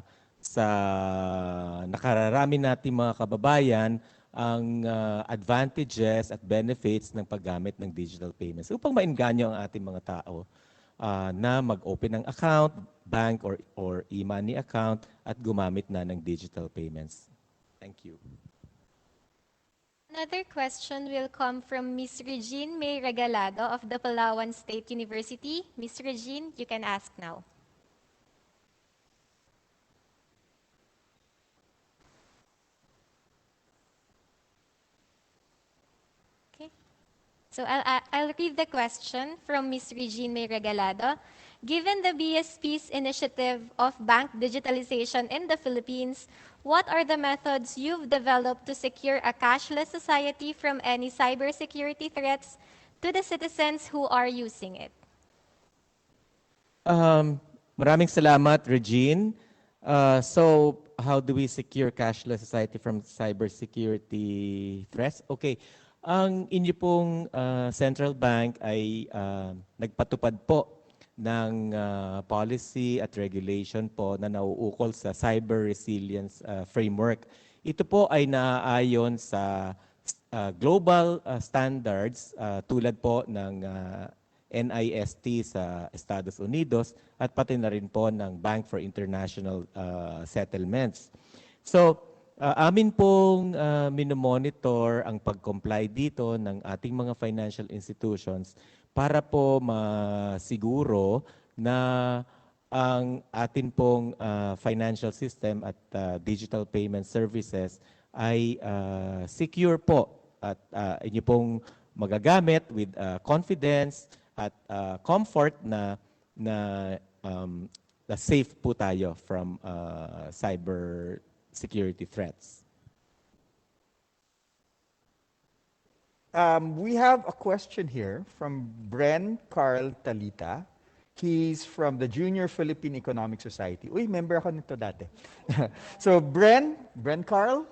nakararami nating mga kababayan ang advantages at benefits ng paggamit ng digital payments upang maengganyo ang ating mga tao na mag-open ng account, bank or e-money account at gumamit na ng digital payments. Thank you. Another question will come from Ms. Regine May Regalado of the Palawan State University. Ms. Regine, you can ask now. So I'll read the question from Ms. Regine May Regalado. Given the BSP's initiative of bank digitalization in the Philippines, what are the methods you've developed to secure a cashless society from any cybersecurity threats to the citizens who are using it? Maraming salamat, Regine. So, how do we secure cashless society from cybersecurity threats? Okay. Ang inyo pong central bank ay nagpatupad po ng policy at regulation po na nauukol sa cyber resilience framework. Ito po ay naaayon sa global standards tulad po ng NIST sa Estados Unidos at pati na rin po ng Bank for International Settlements. So, amin pong minomonitor ang pag-comply dito ng ating mga financial institutions para po masiguro na ang atin pong financial system at digital payment services ay secure po at inyo pong magagamit with confidence at comfort na safe po tayo from cyber security threats. We have a question here from Bren Carl Talita. He's from the Junior Philippine Economic Society. Uy, member ako nito dati. So, Bren Carl,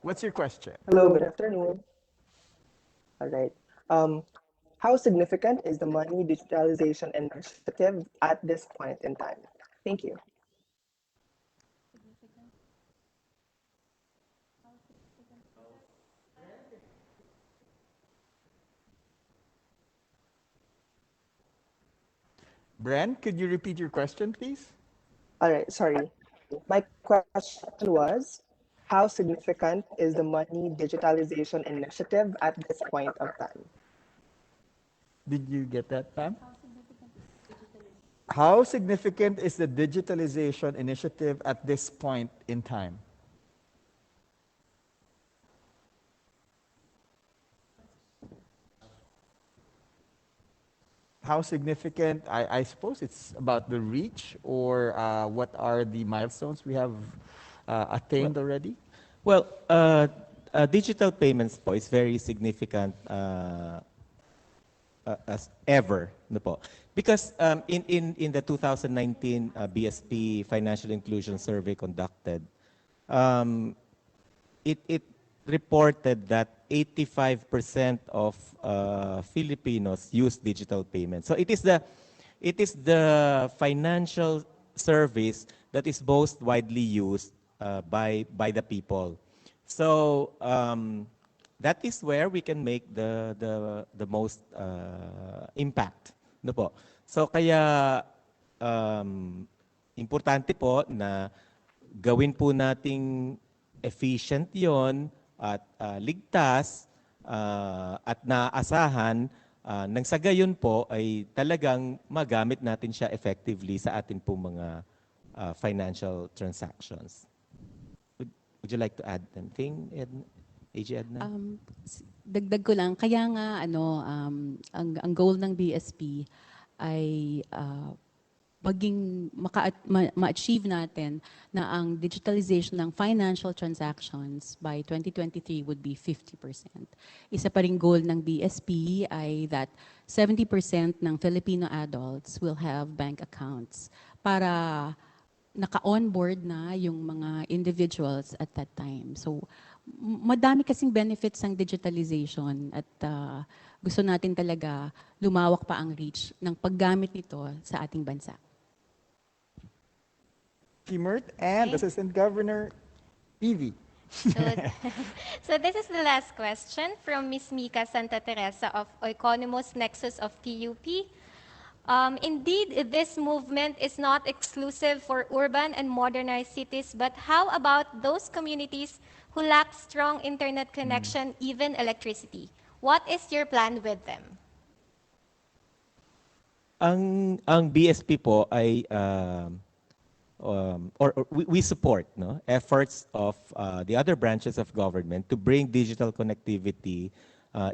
what's your question? Hello, good afternoon. All right. How significant is the money digitalization initiative at this point in time? Thank you. Bren, could you repeat your question, please? All right, sorry. My question was, how significant is the money digitalization initiative at this point of time? Did you get that, Pam? How significant is the digitalization initiative at this point in time? How significant? I suppose it's about the reach or what are the milestones we have attained already? Well, digital payments po is very significant as ever, no po. Because in the 2019 BSP Financial Inclusion Survey conducted, it reported that 85% of Filipinos use digital payments. So it is the financial service that is most widely used by the people. So that is where we can make the most impact, no po. So kaya importante po na gawin po nating efficient 'yon at ligtas at naasahan nang sa gayon po ay talagang magamit natin siya effectively sa atin pong mga financial transactions. Would you like to add anything, AG Edna? Dagdag ko lang, kaya nga ang goal ng BSP ay ma-achieve natin na ang digitalization ng financial transactions by 2023 would be 50%. Isa pa ring goal ng BSP ay that 70% ng Filipino adults will have bank accounts para naka-onboard na yung mga individuals at that time. So, madami kasing benefits ng digitalization at gusto natin talaga lumawak pa ang reach ng paggamit nito sa ating bansa. Mert and Assistant Governor Evie. So this is the last question from Ms. Mika Santa Teresa of Oikonomos Nexus of PUP. Indeed, this movement is not exclusive for urban and modernized cities, but how about those communities who lack strong internet connection, even electricity? What is your plan with them? Ang BSP po ay we support efforts of the other branches of government to bring digital connectivity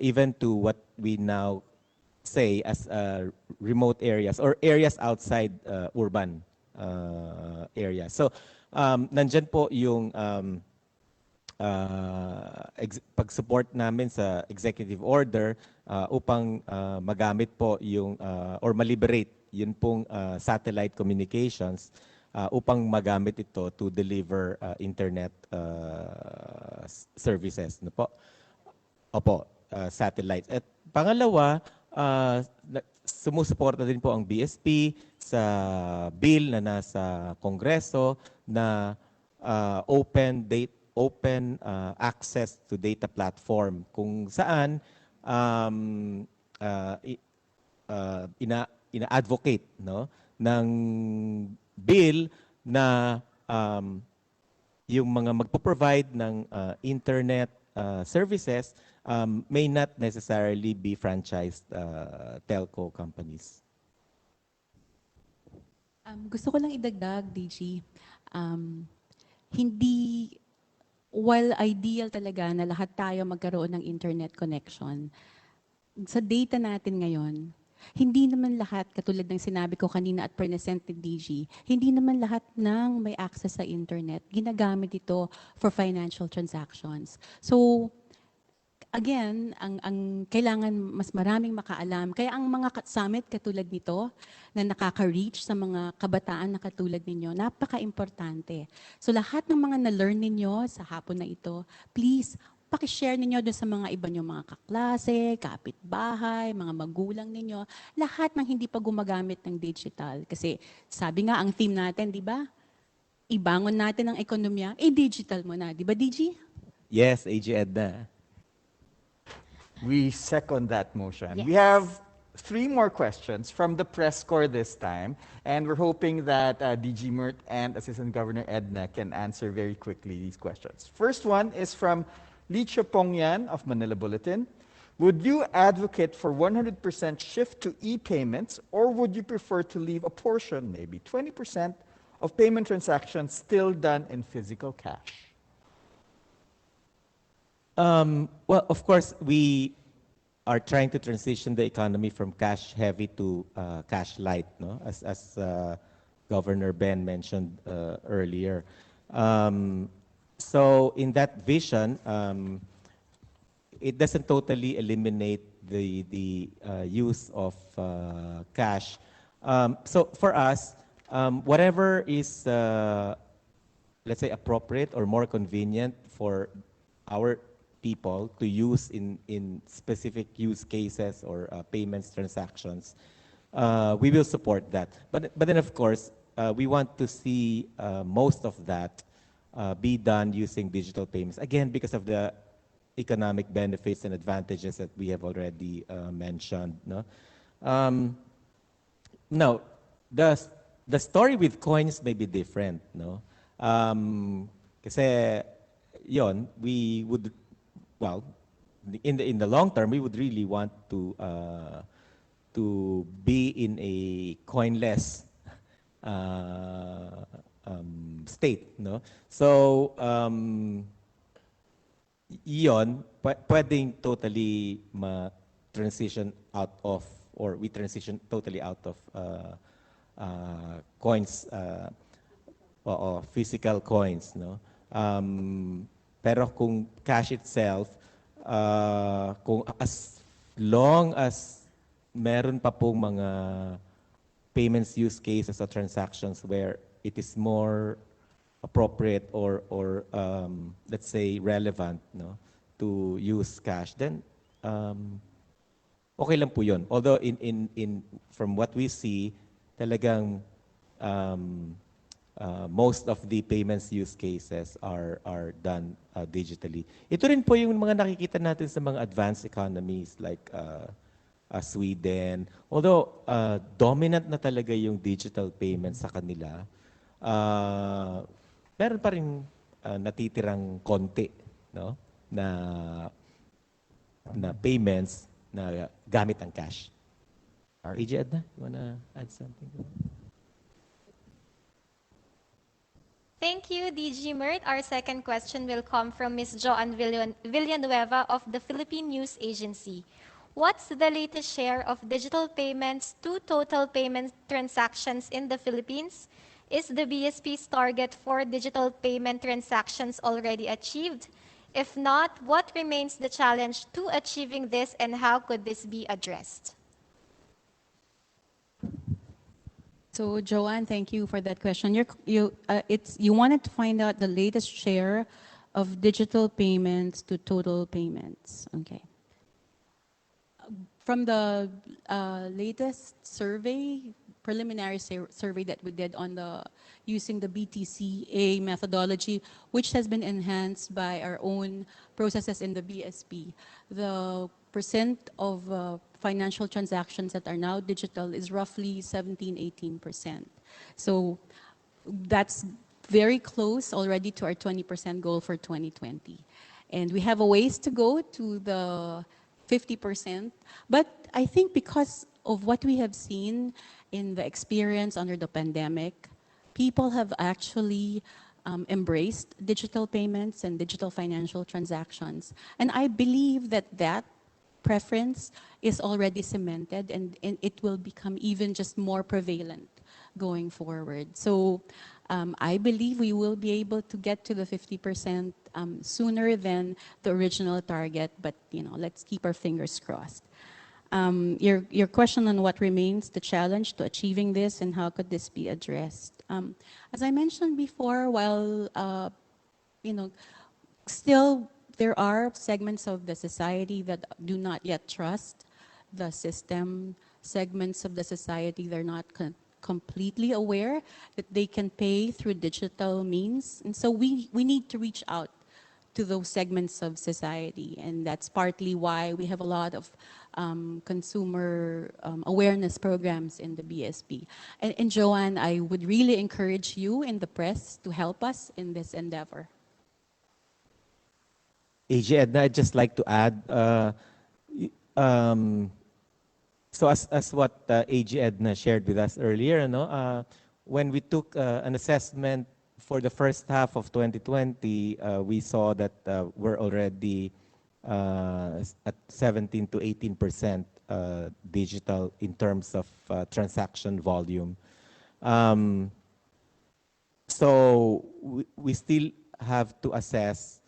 even to what we now say as remote areas or areas outside urban areas. So nandyan po yung pag-support namin sa executive order upang magamit po yung or maliberate yun pong satellite communications upang magamit ito to deliver internet services. No po? Opo, satellites. At pangalawa, sumusuporta din po ang BSP sa bill na nasa Kongreso na open access to data platform kung saan ina-advocate ng bill na yung mga magpo-provide ng internet services may not necessarily be franchised telco companies. Gusto ko lang idagdag, DG, hindi, while ideal talaga na lahat tayo magkaroon ng internet connection, sa data natin ngayon, hindi naman lahat, katulad ng sinabi ko kanina at present ni DG, hindi naman lahat ng may access sa internet, ginagamit ito for financial transactions. So, again, ang kailangan mas maraming makaalam. Kaya ang mga summit katulad nito na nakaka-reach sa mga kabataan na katulad ninyo, napaka-importante. So lahat ng mga na-learn ninyo sa hapon na ito, please, pakishare ninyo doon sa mga iba nyo, mga kaklase, kapitbahay, mga magulang ninyo, lahat ng hindi pa gumagamit ng digital. Kasi sabi nga, ang theme natin, di ba? Ibangon natin ang ekonomiya, digital mo na. Di ba, DG? Yes, AG Edna. We second that motion. Yes. We have 3 more questions from the press corps this time, and we're hoping that DG Mert and Assistant Governor Edna can answer very quickly these questions. First one is from Licha Pongyan of Manila Bulletin. Would you advocate for 100% shift to e-payments, or would you prefer to leave a portion, maybe 20%, of payment transactions still done in physical cash? Well, of course, we are trying to transition the economy from cash heavy to cash light, no? As Governor Ben mentioned earlier. So in that vision, it doesn't totally eliminate the use of cash. So for us, whatever is, let's say, appropriate or more convenient for our people to use in specific use cases or payments transactions, we will support that. But then, of course, we want to see most of that be done using digital payments. Again, because of the economic benefits and advantages that we have already mentioned. No? Now, the story with coins may be different. No? Kasi yon, we would, well, in the long term, we would really want to be in a coinless state, no? So, iyon, pwedeng totally ma-transition out of, or we transition totally out of coins, physical coins, no? Pero kung cash itself, kung as long as meron pa pong mga payments use cases or transactions where it is more appropriate or let's say relevant, no, to use cash, then okay lang po yun. Although in from what we see, talagang most of the payments use cases are done digitally. Ito rin po yung mga nakikita natin sa mga advanced economies like Sweden. Although dominant na talaga yung digital payments sa kanila, meron pa rin natitirang konti, no, na payments na gamit ang cash. AJ Edna, you wanna add something? Thank you, DG Mert. Our second question will come from Ms. Joanne Villanueva of the Philippine News Agency. What's the latest share of digital payments to total payment transactions in the Philippines? Is the BSP's target for digital payment transactions already achieved? If not, what remains the challenge to achieving this and how could this be addressed? So, Joanne, thank you for that question. You wanted to find out the latest share of digital payments to total payments. Okay. From the latest survey, preliminary survey that we did on using the BTCA methodology, which has been enhanced by our own processes in the BSP, the percent of financial transactions that are now digital is roughly 17-18%. So that's very close already to our 20% goal for 2020. And we have a ways to go to the 50%. But I think because of what we have seen in the experience under the pandemic, people have actually embraced digital payments and digital financial transactions. And I believe that that preference is already cemented and it will become even just more prevalent going forward. So I believe we will be able to get to the 50% sooner than the original target, but let's keep our fingers crossed. Your question on what remains the challenge to achieving this and how could this be addressed? As I mentioned before, while still there are segments of the society that do not yet trust the system, segments of the society they're not completely aware that they can pay through digital means. And so we need to reach out to those segments of society. And that's partly why we have a lot of consumer awareness programs in the BSP. And Joanne, I would really encourage you in the press to help us in this endeavor. AJ Edna, I'd just like to add, so as what AG Edna shared with us earlier, when we took an assessment for the first half of 2020, we saw that we're already at 17 to 18% digital in terms of transaction volume. So we still have to assess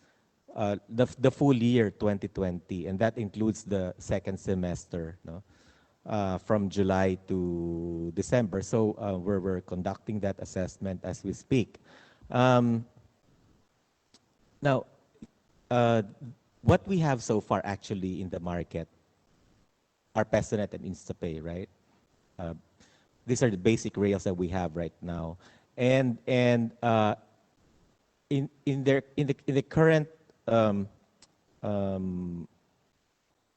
the full year 2020, and that includes the second semester, from July to December. So we're conducting that assessment as we speak. Now, what we have so far actually in the market are PesoNet and InstaPay, right? These are the basic rails that we have right now, and in the current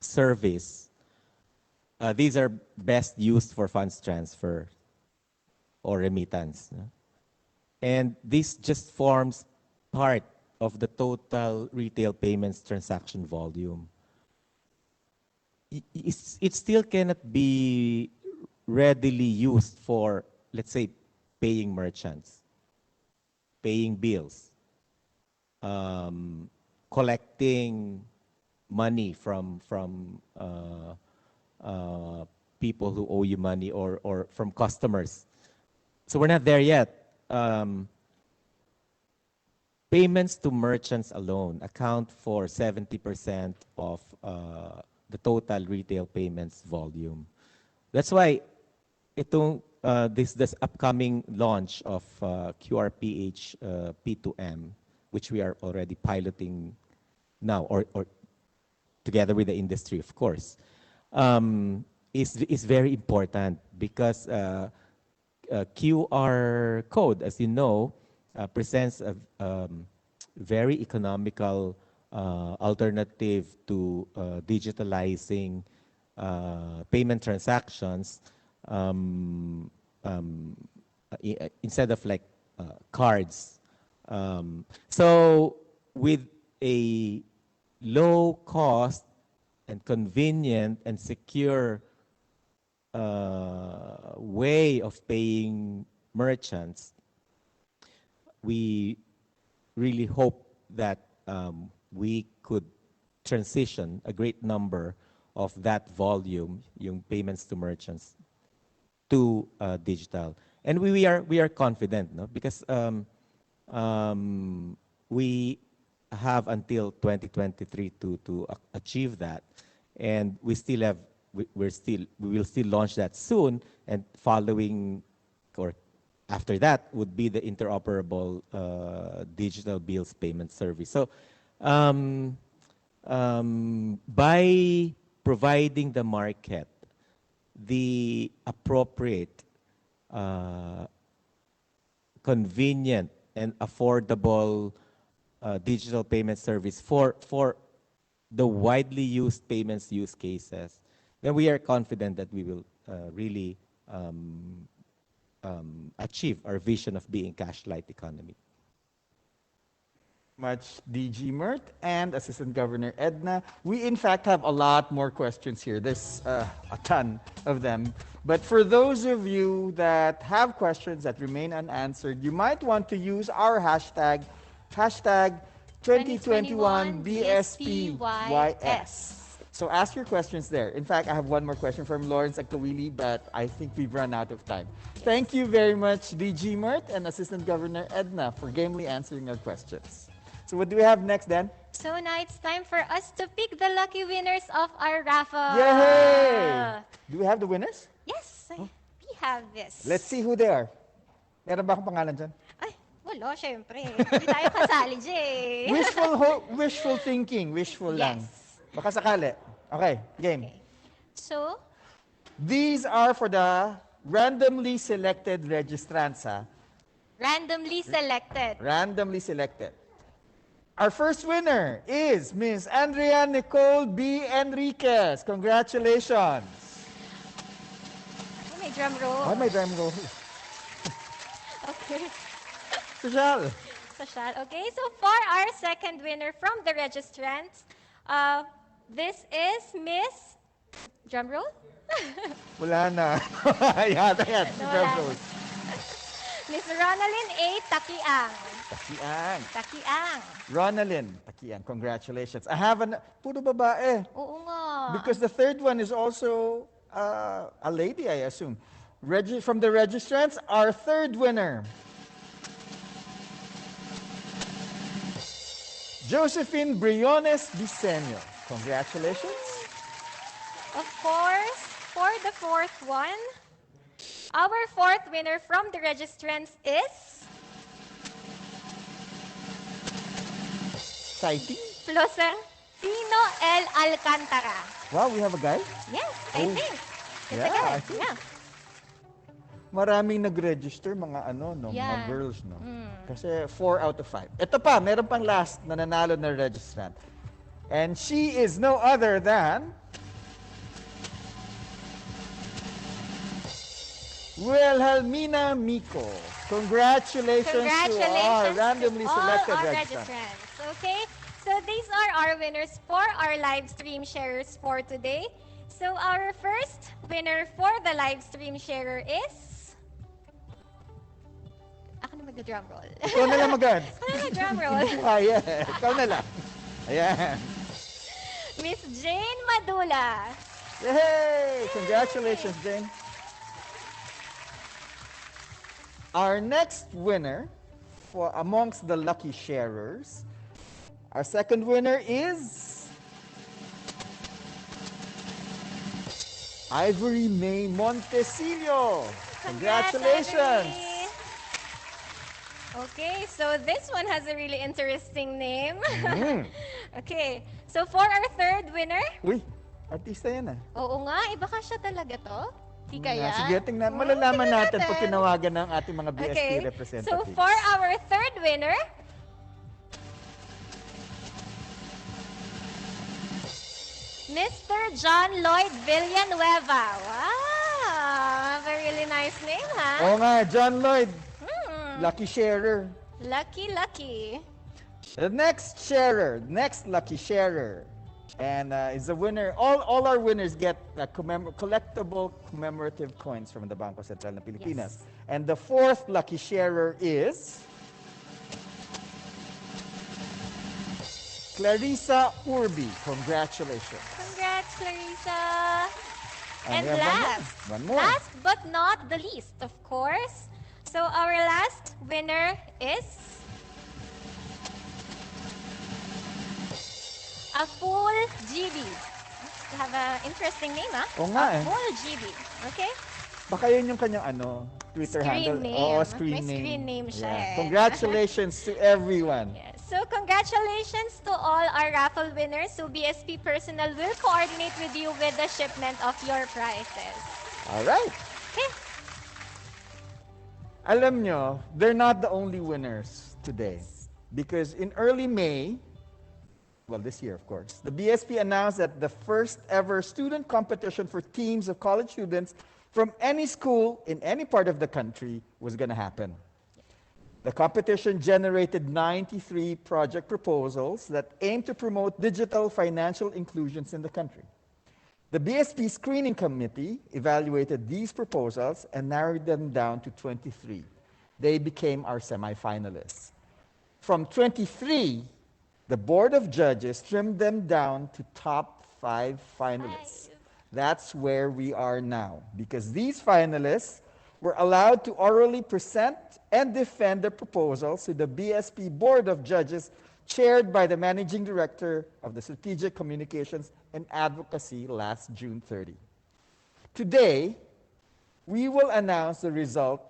service, these are best used for funds transfer or remittance. And this just forms part of the total retail payments transaction volume. It still cannot be readily used for, let's say, paying merchants, paying bills, collecting money from people who owe you money or from customers So we're not there yet. Payments to merchants alone account for 70% of the total retail payments volume. That's why this upcoming launch of QRPH P2M, which we are already piloting now, or together with the industry, of course, is very important because QR code, as you know, presents a very economical alternative to digitalizing payment transactions instead of like cards. So with a low cost and convenient and secure way of paying merchants, we really hope that we could transition a great number of that volume, yung payments to merchants, to digital. And we are confident, no? Because we have until 2023 to achieve that, and we will still launch that soon, and following or after that would be the interoperable digital bills payment service. So by providing the market the appropriate, convenient, and affordable digital payment service for the widely used payments use cases, then we are confident that we will really achieve our vision of being cash-light economy. Much DG Mert and Assistant Governor Edna. We in fact have a lot more questions here. There's a ton of them. But for those of you that have questions that remain unanswered, you might want to use our hashtag 2021 BSPYS. So ask your questions there. In fact, I have one more question from Lawrence Aktawili, but I think we've run out of time. Thank you very much, DG Mert and Assistant Governor Edna, for gamely answering our questions. So what do we have next, Dan? So now it's time for us to pick the lucky winners of our raffle. Yay! Do we have the winners? Yes, we have this. Let's see who they are. Meron ba akong pangalan dyan? Ay, wala, syempre. Hindi tayo kasali dyan. Wishful thinking. Wishful lang. Baka sakali. Okay, game. Okay. So, these are for the randomly selected registrants. randomly selected. Randomly selected. Our first winner is Miss Andrea Nicole B. Enriquez. Congratulations. Oh, may drum roll. Oh, may drum roll. Okay. Social. Okay, so for our second winner from the registrants, this is Miss... Drum roll? Wala na. Ayan. Drum roll. Miss Ronalyn A. Takiang. Takiang. Ronalyn Takiang, congratulations. I have puro babae. Oo nga. Because the third one is also a lady, I assume. From the registrants, our third winner, Josephine Briones Diseño. Congratulations. Of course, for the fourth one, our fourth winner from the registrants is... Citing? Florentino L. Alcantara. Wow, we have a guy? Yes, I think. It's a Yeah, guy. I think. Yeah. Maraming nag-register, mga mga Yeah. girls, no? Kasi 4 out of 5. Ito pa, meron pang last na nanalo na registrant. And she is no other than Wilhelmina Miko. Congratulations to our randomly selected all our registrants. registrants. Okay, so these are our winners for our live stream sharers for today. So our first winner for the live stream sharer is... Ako na mag-drum roll. Ikaw na lang magad. Ako na mag-drum roll. Ikaw na lang. Ayan. Miss Jane Madula. Yay! Congratulations, Jane. Our next winner for amongst the lucky sharers, our second winner is Ivory May Montecillo. Congratulations. Ivory. Okay, so this one has a really interesting name. Okay, so for our third winner, Uy, artista yan ah. oo nga, iba ka siya talaga to. Di kaya? Sige, tingnan. Malalaman natin pag tinawagan ng ating mga BSP representatives. So for our third winner, Mr. John Lloyd Villanueva. Wow, a really nice name, ha? Oo nga, John Lloyd. Lucky sharer. Lucky, lucky. The next sharer, next lucky sharer, and is the winner. All our winners get collectible commemorative coins from the Bangko Sentral ng Pilipinas. Yes. And the fourth lucky sharer is Clarissa Urbi. Congratulations. Congrats, Clarissa. And And we have last, one more. last but not the least, of course. So our last winner is a full GB. You have an interesting name, huh? Oo nga A eh. full GB. Okay? Baka yun yung kanyang Twitter Screen handle. name. Oo, May screen name. screen name siya eh. Congratulations to everyone. So congratulations to all our raffle winners. So BSP personnel will coordinate with you with the shipment of your prizes. All right. Okay. Alam nyo, they're not the only winners today. Because in early May, well, this year, of course, the BSP announced that the first ever student competition for teams of college students from any school in any part of the country was going to happen. The competition generated 93 project proposals that aim to promote digital financial inclusions in the country. The BSP Screening Committee evaluated these proposals and narrowed them down to 23. They became our semifinalists. From 23, the Board of Judges trimmed them down to top 5 finalists. That's where we are now, because these finalists were allowed to orally present and defend their proposals to the BSP Board of Judges, chaired by the Managing Director of the Strategic Communications and Advocacy last June 30. Today, we will announce the result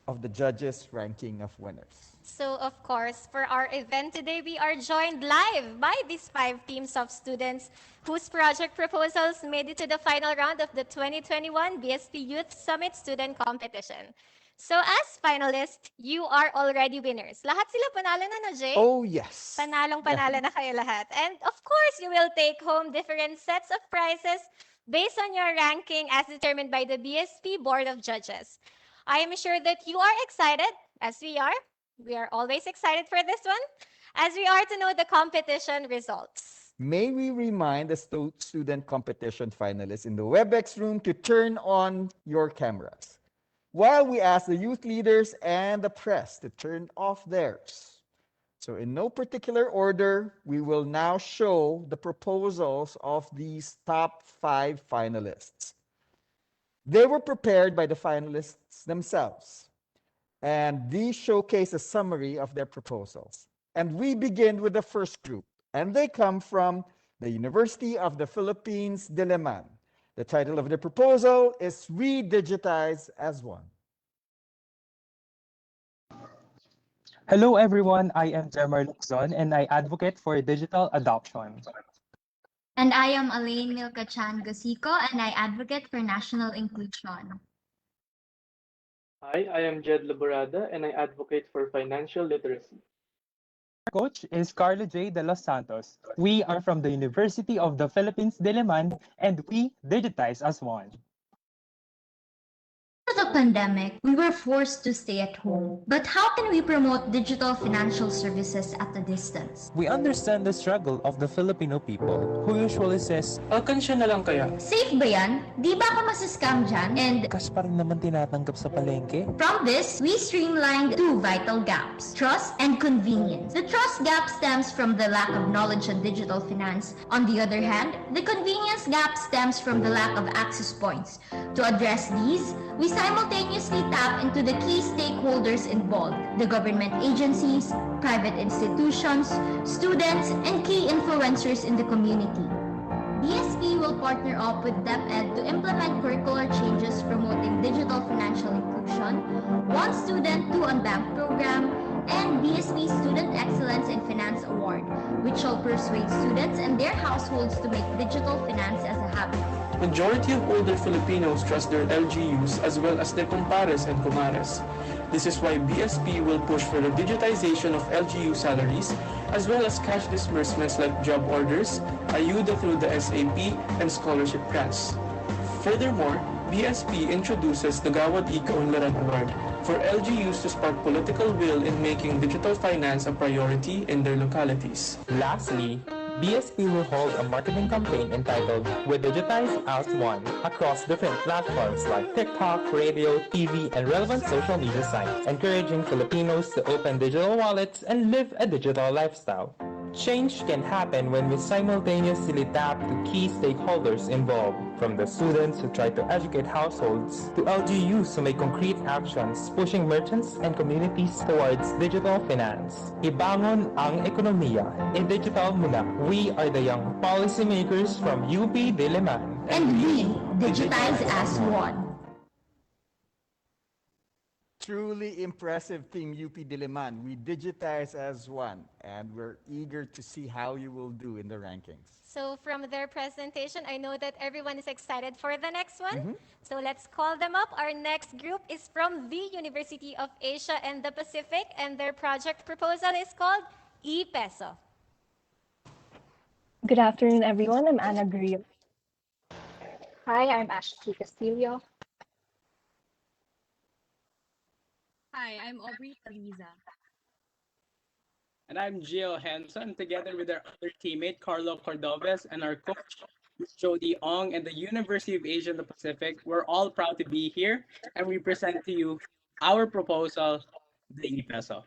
of the judges' ranking of winners. So of course, for our event today, we are joined live by these 5 teams of students whose project proposals made it to the final round of the 2021 BSP Youth Summit Student Competition. So as finalists, you are already winners. Lahat sila panalo na, no, Jay? Oh, yes. Panalong-panalo na kayo lahat. And of course, you will take home different sets of prizes based on your ranking as determined by the BSP Board of Judges. I am sure that you are excited, as we are. We are always excited for this one, as we are to know the competition results. May we remind the student competition finalists in the WebEx room to turn on your cameras, while we ask the youth leaders and the press to turn off theirs. So in no particular order, we will now show the proposals of these top 5 finalists. They were prepared by the finalists themselves, and these showcase a summary of their proposals. And we begin with the first group, and they come from the University of the Philippines, Diliman. The title of the proposal is Redigitize as One. Hello everyone, I am Jermar Lukzon and I advocate for digital adoption. And I am Elaine Milcachan Gosico and I advocate for national inclusion. Hi, I am Jed Laborada and I advocate for financial literacy. Our coach is Carlo J. De Los Santos. We are from the University of the Philippines, Diliman, and we digitize as one. After the pandemic, we were forced to stay at home. But how can we promote digital financial services at a distance? We understand the struggle of the Filipino people who usually says, alkansya na lang kaya? Safe ba yan? Di ba ako masascam dyan? And kas pa rin naman tinatanggap sa palengke. from this, we streamlined 2 vital gaps, trust and convenience. The trust gap stems from the lack of knowledge on digital finance. On the other hand, the convenience gap stems from the lack of access points. To address these, we simultaneously simultaneously tap into the key stakeholders involved, the government agencies, private institutions, students, and key influencers in the community. BSP will partner up with DepEd to implement curricular changes promoting digital financial inclusion, One Student, Two Unbanked program, and BSP Student Excellence in Finance Award, which shall persuade students and their households to make digital finance as a habit. Majority of older Filipinos trust their LGUs as well as their compares and comares. This is why BSP will push for the digitization of LGU salaries as well as cash disbursements like job orders, ayuda through the SAP, and scholarship grants. Furthermore, BSP introduces the Gawad Ikaw Unlaran Award for LGUs to spark political will in making digital finance a priority in their localities. Lastly, BSP will hold a marketing campaign entitled We Digitize as One across different platforms like TikTok, radio, TV, and relevant social media sites, encouraging Filipinos to open digital wallets and live a digital lifestyle. Change can happen when we simultaneously tap to key stakeholders involved, from the students who try to educate households to LGUs who make concrete actions pushing merchants and communities towards digital finance. Ibangon ang ekonomiya, i-digital muna. We are the young policymakers from UP Diliman. And we digitize as one. Truly impressive Team UP Diliman. We digitize as one, and we're eager to see how you will do in the rankings. So from their presentation, I know that everyone is excited for the next one. So let's call them up. Our next group is from the University of Asia and the Pacific, and their project proposal is called e-peso. Good afternoon, everyone. I'm Anna Grillo. Hi, I'm Ashley Castillo. Hi, I'm Aubrey Taliza. And I'm Gio Henson, together with our other teammate, Carlo Cordoves, and our coach, Jody Ong, and the University of Asia and the Pacific. We're all proud to be here, and we present to you our proposal, the e-peso.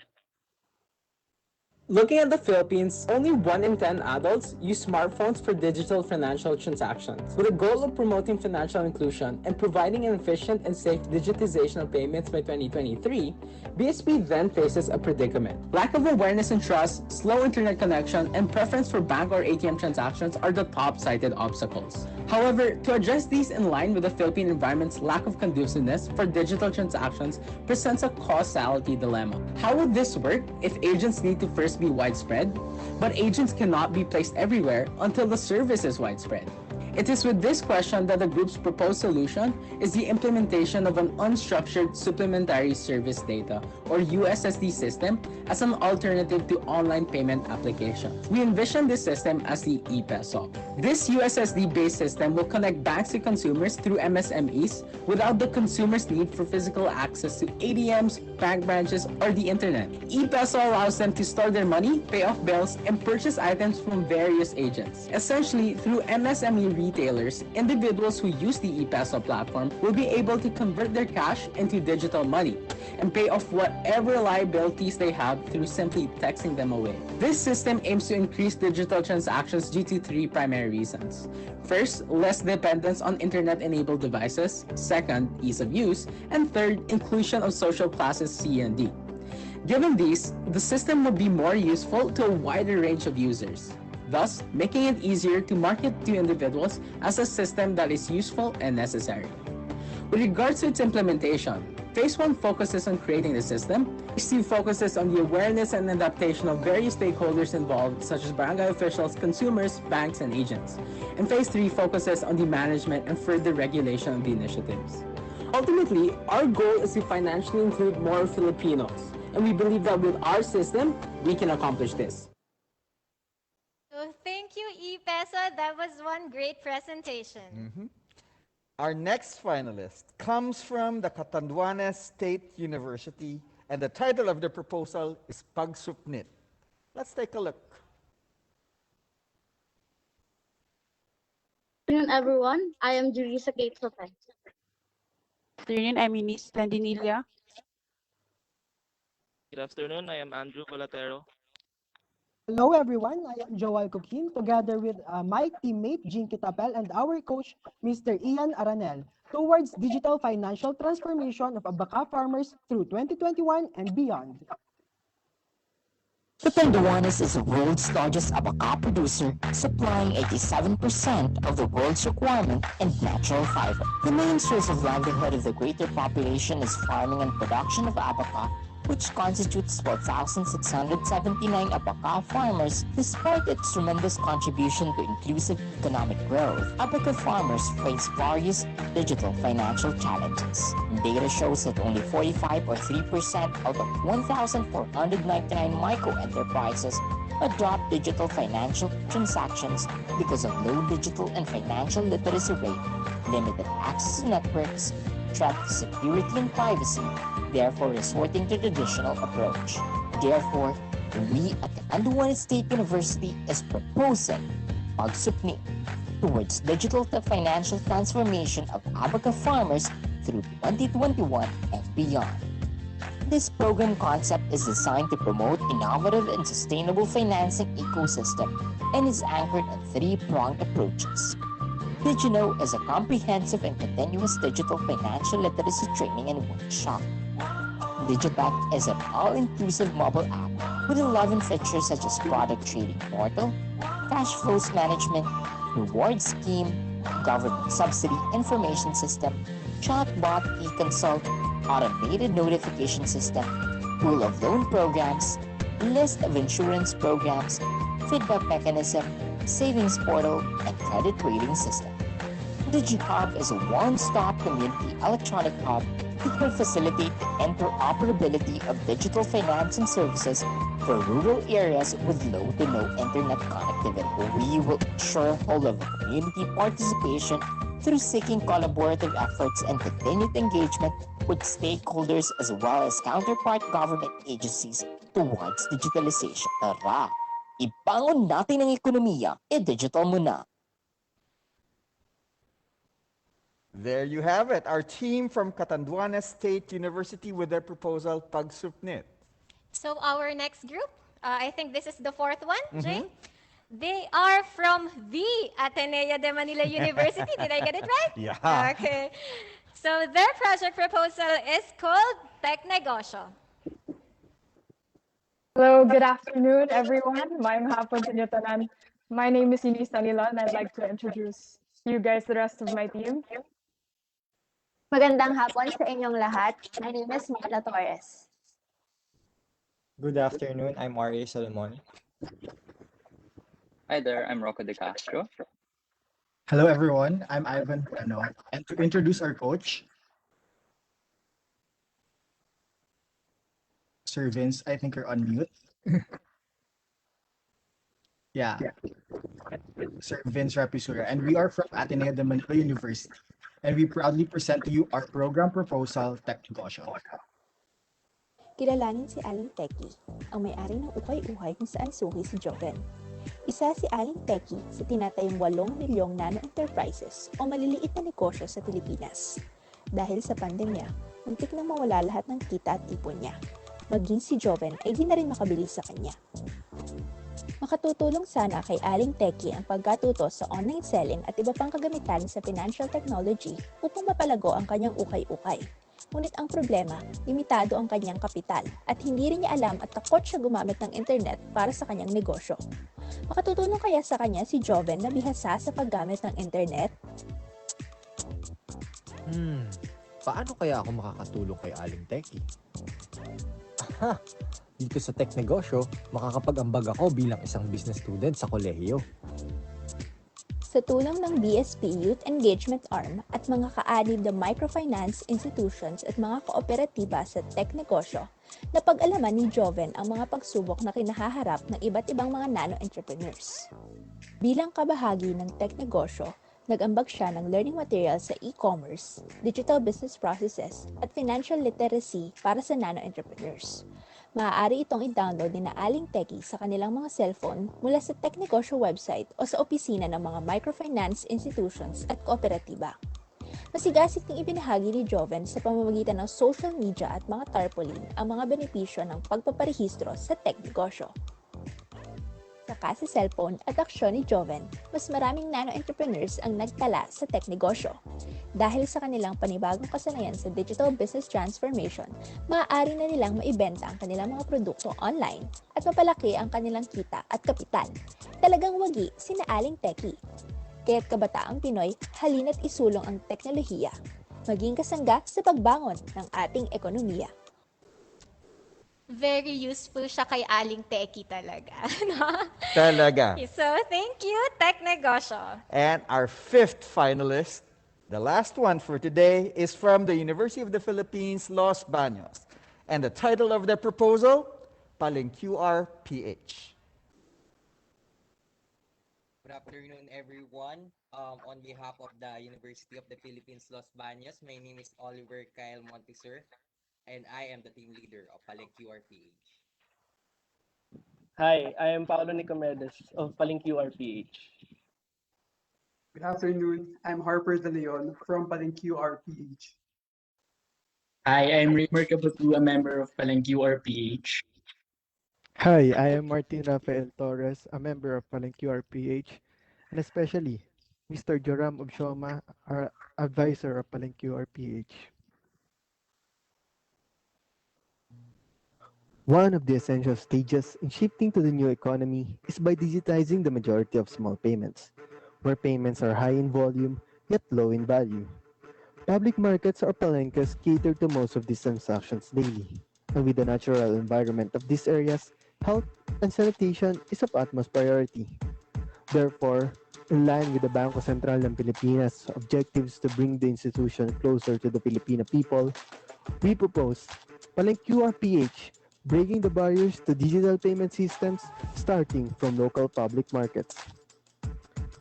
Looking at the Philippines, only 1 in 10 adults use smartphones for digital financial transactions. With the goal of promoting financial inclusion and providing an efficient and safe digitization of payments by 2023, BSP then faces a predicament. Lack of awareness and trust, slow internet connection, and preference for bank or ATM transactions are the top cited obstacles. However, to address these in line with the Philippine environment's lack of conduciveness for digital transactions presents a causality dilemma. How would this work if agents need to first be widespread, but agents cannot be placed everywhere until the service is widespread? It is with this question that the group's proposed solution is the implementation of an unstructured supplementary service data, or USSD system, as an alternative to online payment applications. We envision this system as the e-peso. This USSD-based system will connect banks to consumers through MSMEs without the consumer's need for physical access to ATMs, bank branches, or the internet. E-peso allows them to store their money, pay off bills, and purchase items from various agents. Essentially, through MSME retailers, individuals who use the e-peso platform will be able to convert their cash into digital money and pay off whatever liabilities they have through simply texting them away. This system aims to increase digital transactions due to 3 primary reasons. First, less dependence on internet-enabled devices. Second, ease of use. And third, inclusion of social classes C and D. Given these, the system would be more useful to a wider range of users, thus making it easier to market to individuals as a system that is useful and necessary. With regards to its implementation, Phase 1 focuses on creating the system. Phase 2 focuses on the awareness and adaptation of various stakeholders involved, such as barangay officials, consumers, banks, and agents. And Phase 3 focuses on the management and further regulation of the initiatives. Ultimately, our goal is to financially include more Filipinos, and we believe that with our system, we can accomplish this. So thank you, e-peso. That was one great presentation. Our next finalist comes from the Catanduanes State University, and the title of the proposal is Pagsupnit. Let's take a look. Good afternoon, everyone. I am Jurisa Kate Sopen. Good afternoon, I'm Ines Landinilia. Good afternoon, I am Andrew Volatero. Hello everyone, I am Joel Coquin together with my teammate Jinky Tapel and our coach Mr. Ian Aranel towards digital financial transformation of Abaca farmers through 2021 and beyond. Catanduanes is the world's largest abaca producer, supplying 87% of the world's requirement in natural fiber. The main source of livelihood of the greater population is farming and production of abaca, which constitutes 12,679 abaca farmers. Despite its tremendous contribution to inclusive economic growth, abaca farmers face various digital financial challenges. Data shows that only 45 or 3% out of 1,499 micro-enterprises adopt digital financial transactions because of low digital and financial literacy rate, limited access to networks, threat to security and privacy, therefore resorting to traditional approach. Therefore, we at the Catanduanes State University is proposing pagsupni towards digital financial transformation of abaca farmers through 2021 and beyond. This program concept is designed to promote innovative and sustainable financing ecosystem and is anchored on three-pronged approaches. DigiKnow is a comprehensive and continuous digital financial literacy training and workshop. DigiBank is an all-inclusive mobile app with 11 features such as product trading portal, cash flows management, reward scheme, government subsidy information system, chatbot e-consult, automated notification system, pool of loan programs, list of insurance programs, feedback mechanism, savings portal, and credit rating system. DigiHub is a one-stop community electronic hub that will facilitate the interoperability of digital financing services for rural areas with low to no internet connectivity. We will ensure whole-level community participation through seeking collaborative efforts and continued engagement with stakeholders as well as counterpart government agencies towards digitalization. Tara, ibangon natin ang ekonomiya, e-digital mo na. There you have it, our team from Catanduanes State University with their proposal, Pagsupnit. So our next group, I think this is the fourth one, Jay? They are from the Ateneo de Manila University. Did I get it right? Yeah. Okay. So their project proposal is called Tecnegosyo. Hello, good afternoon, everyone. Maayong hapon sa inyo tanan. My name is Eunice Tanila, and I'd like to introduce you guys, the rest of my team. Magandang hapon sa inyong lahat. My name is Marla Torres. Good afternoon, I'm R.A. Solomon. Hi there, I'm Rocco De Castro. Hello everyone, I'm Ivan Bueno, and to introduce our coach, Sir Vince, I think you're on mute. Yeah. Sir Vince Rapisura, and we are from Ateneo de Manila University, and we proudly present to you our program proposal, Tecnegosyo. Kilalanin si Aling Teki, ang may-ari ng ukay-uhay kung saan suki si Joven. Isa si Aling Teki sa tinatayong 8 milyong nano-enterprises o maliliit na negosyo sa Pilipinas. Dahil sa pandemya, muntik nang mawala lahat ng kita at ipon niya. Maging si Joven ay di na rin makabili sa kanya. Makatutulong sana kay Aling Teki ang pagkatuto sa online selling at iba pang kagamitan sa financial technology upang mapalago ang kanyang ukay-ukay. Ngunit ang problema, limitado ang kanyang kapital at hindi rin niya alam at takot siya gumamit ng internet para sa kanyang negosyo. Makatutulong kaya sa kanya si Joven na bihasa sa paggamit ng internet? Paano kaya ako makakatulong kay Aling Teki? Aha! Dito sa Tecnegosyo, makakapag-ambag ako bilang isang business student sa kolehiyo. Sa tulong ng BSP Youth Engagement Arm at mga kaanib na microfinance institutions at mga kooperatiba sa Tecnegosyo, napag-alaman ni Joven ang mga pagsubok na kinahaharap ng iba't ibang mga nano-entrepreneurs. Bilang kabahagi ng Tecnegosyo, nag-ambag siya ng learning materials sa e-commerce, digital business processes, at financial literacy para sa nano-entrepreneurs. Maaari itong i-download ni na Aling Teki sa kanilang mga cellphone mula sa Tecnegosyo website o sa opisina ng mga microfinance institutions at kooperatiba. Masigasig ng ibinahagi ni Joven sa pamamagitan ng social media at mga tarpaulin ang mga benepisyo ng pagpaparehistro sa Tecnegosyo. pagkakasa-cellphone at aksyon ni Joven, mas maraming nano-entrepreneurs ang nagtala sa tech-negosyo. Dahil sa kanilang panibagong kasanayan sa digital business transformation, maaari na nilang maibenta ang kanilang mga produkto online at mapalaki ang kanilang kita at kapital. Talagang wagi sina Aling Techie. Kaya't kabataang Pinoy, halina't isulong ang teknolohiya. Maging kasangga sa pagbangon ng ating ekonomiya. Very useful siya kay Aling Techie talaga. Talaga. So, thank you, Tech Negosyo. And our fifth finalist, the last one for today, is from the University of the Philippines, Los Baños. And the title of their proposal, Palengqr PH. Good afternoon, everyone. On behalf of the University of the Philippines, Los Baños, my name is Oliver Kyle Montesur, and I am the team leader of Palengqr PH. Hi, I am Paolo Nicomedes of Palengqr PH. Good afternoon. I'm Harper De Leon from Palengqr PH. Hi, I'm Raymer Cabatu, a member of Palengqr PH. Hi, I am Martin Rafael Torres, a member of Palengqr PH, and especially Mr. Joram Obshoma, our advisor of Palengqr PH. One of the essential stages in shifting to the new economy is by digitizing the majority of small payments, where payments are high in volume yet low in value. Public markets or palenques cater to most of these transactions daily, and with the natural environment of these areas, health and sanitation is of utmost priority. Therefore, in line with the Bangko Sentral ng Pilipinas' objectives to bring the institution closer to the Filipino people, we propose Palengqr PH, breaking the barriers to digital payment systems starting from local public markets.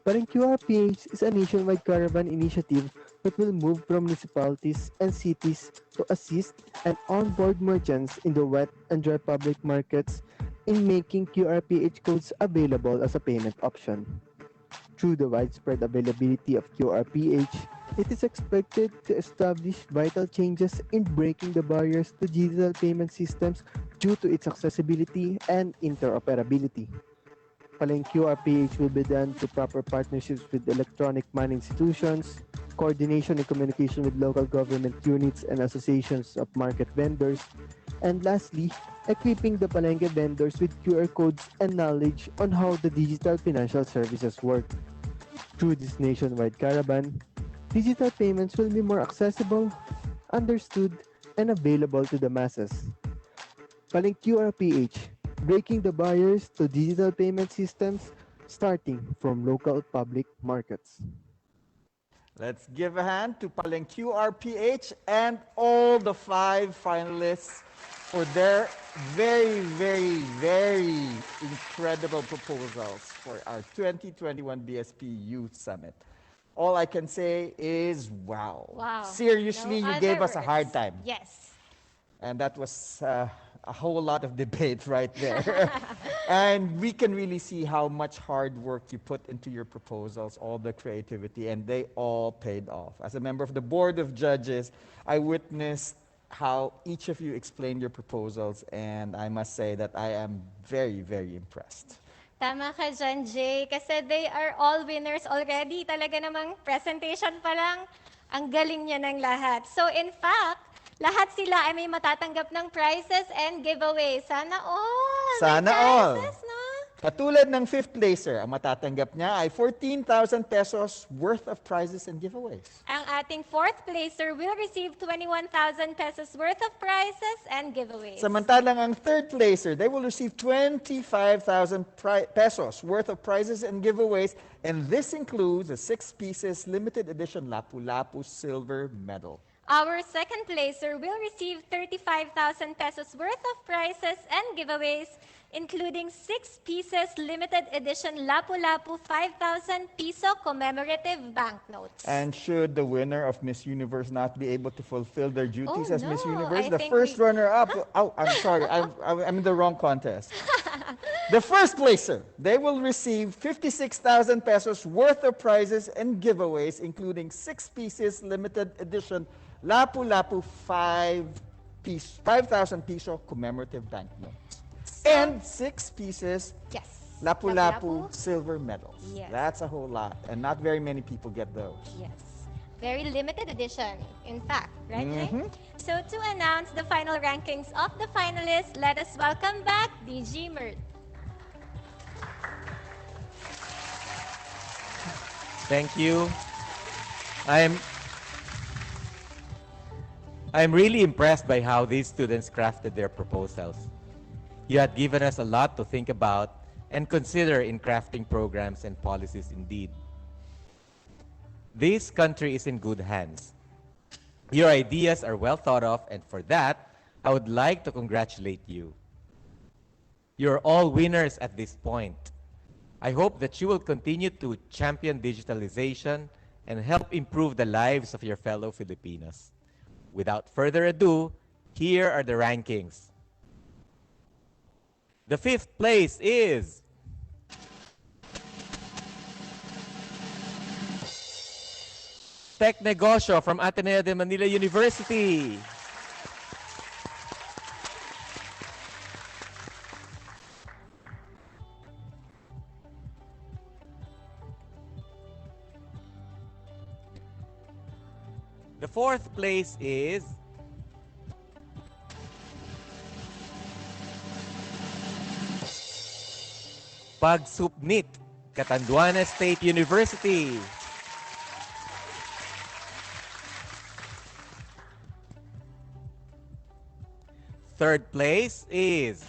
Palengqr PH is a nationwide caravan initiative that will move from municipalities and cities to assist and onboard merchants in the wet and dry public markets in making QRPH codes available as a payment option. Through the widespread availability of QRPH, it is expected to establish vital changes in breaking the barriers to digital payment systems due to its accessibility and interoperability. Palengqr PH will be done through proper partnerships with electronic money institutions, coordination and communication with local government units and associations of market vendors, and lastly, equipping the Palengke vendors with QR codes and knowledge on how the digital financial services work. Through this nationwide caravan, digital payments will be more accessible, understood, and available to the masses. Palengqr PH, breaking the barriers to digital payment systems starting from local public markets. Let's give a hand to Palengqr PH and all the 5 finalists for their very, very, very incredible proposals for our 2021 BSP Youth Summit. All I can say is wow. Wow. Seriously, No you other gave us a words. hard time. Yes. And that was a whole lot of debate right there. And we can really see how much hard work you put into your proposals, all the creativity, and they all paid off. As a member of the Board of Judges, I witnessed how each of you explained your proposals, and I must say that I am very, very impressed. Tama ka dyan, Jay. Kasi they are all winners already. Talaga namang presentation pa lang, ang galing niya ng lahat. So in fact, lahat sila ay may matatanggap ng prizes and giveaways. Sana all! Sana may all! prizes, no? Katulad ng 5th placer, ang matatanggap niya ay 14,000 pesos worth of prizes and giveaways. Ang ating 4th placer will receive 21,000 pesos worth of prizes and giveaways. Samantalang ang 3rd placer, they will receive 25,000 pesos worth of prizes and giveaways, and this includes a 6 pieces limited edition Lapu-Lapu silver medal. Our 2nd placer will receive 35,000 pesos worth of prizes and giveaways, including 6 pieces limited edition Lapu-Lapu 5,000 piso commemorative banknotes. And should the winner of Miss Universe not be able to fulfill their duties as Miss Universe, I the think first runner-up, oh, I'm sorry, I'm in the wrong contest. The 1st placer, they will receive 56,000 pesos worth of prizes and giveaways, including 6 pieces limited edition Lapu-Lapu 5,000 piso commemorative banknotes. And 6 pieces Lapu-Lapu silver medals. Yes. That's a whole lot, and not very many people get those. Yes. Very limited edition, in fact, right, Jay? Mhm. So to announce the final rankings of the finalists, let us welcome back DG Mert. Thank you. I'm I'm really impressed by how these students crafted their proposals. You had given us a lot to think about and consider in crafting programs and policies indeed. This country is in good hands. Your ideas are well thought of, and for that, I would like to congratulate you. You're all winners at this point. I hope that you will continue to champion digitalization and help improve the lives of your fellow Filipinos. Without further ado, here are the rankings. The fifth place is Tech Negosyo from Ateneo de Manila University. The fourth place is Pagsupnit, Catanduanes State University. Third place is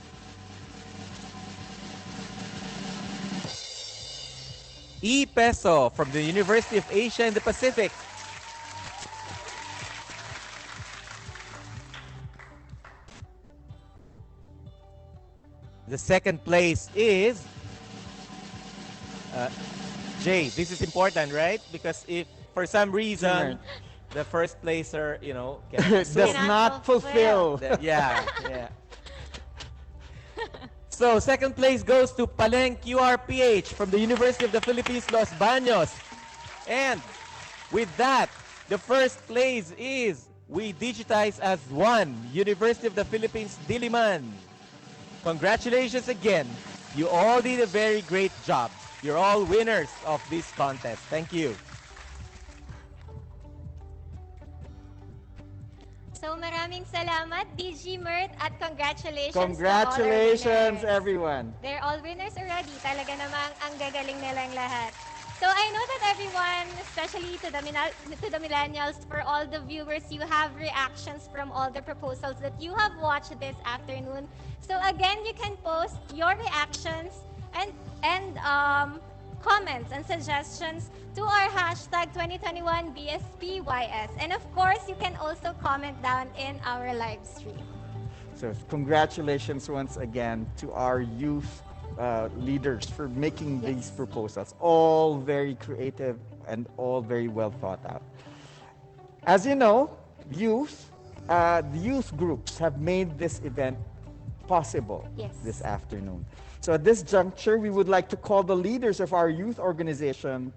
E-Peso from the University of Asia and the Pacific. The second place is Jay. This is important, right? Because if for some reason the first placer, Does not fulfill. Yeah, yeah. So second place goes to Paleng QRPH from the University of the Philippines, Los Baños. And with that, the first place is We Digitize as One, University of the Philippines, Diliman. Congratulations again. You all did a very great job. You're all winners of this contest. Thank you. So maraming salamat, DG Mert, at congratulations Congratulations, to all our winners. everyone. They're all winners already. Talaga namang ang gagaling nilang lahat. So I know that everyone, especially to the millennials, for all the viewers, you have reactions from all the proposals that you have watched this afternoon. So again, you can post your reactions and comments and suggestions to our hashtag 2021 BSPYS. And of course, you can also comment down in our live stream. So congratulations once again to our youth leaders for making these proposals. All very creative and all very well thought out. As you know, the youth groups have made this event possible this afternoon. So at this juncture, we would like to call the leaders of our youth organizations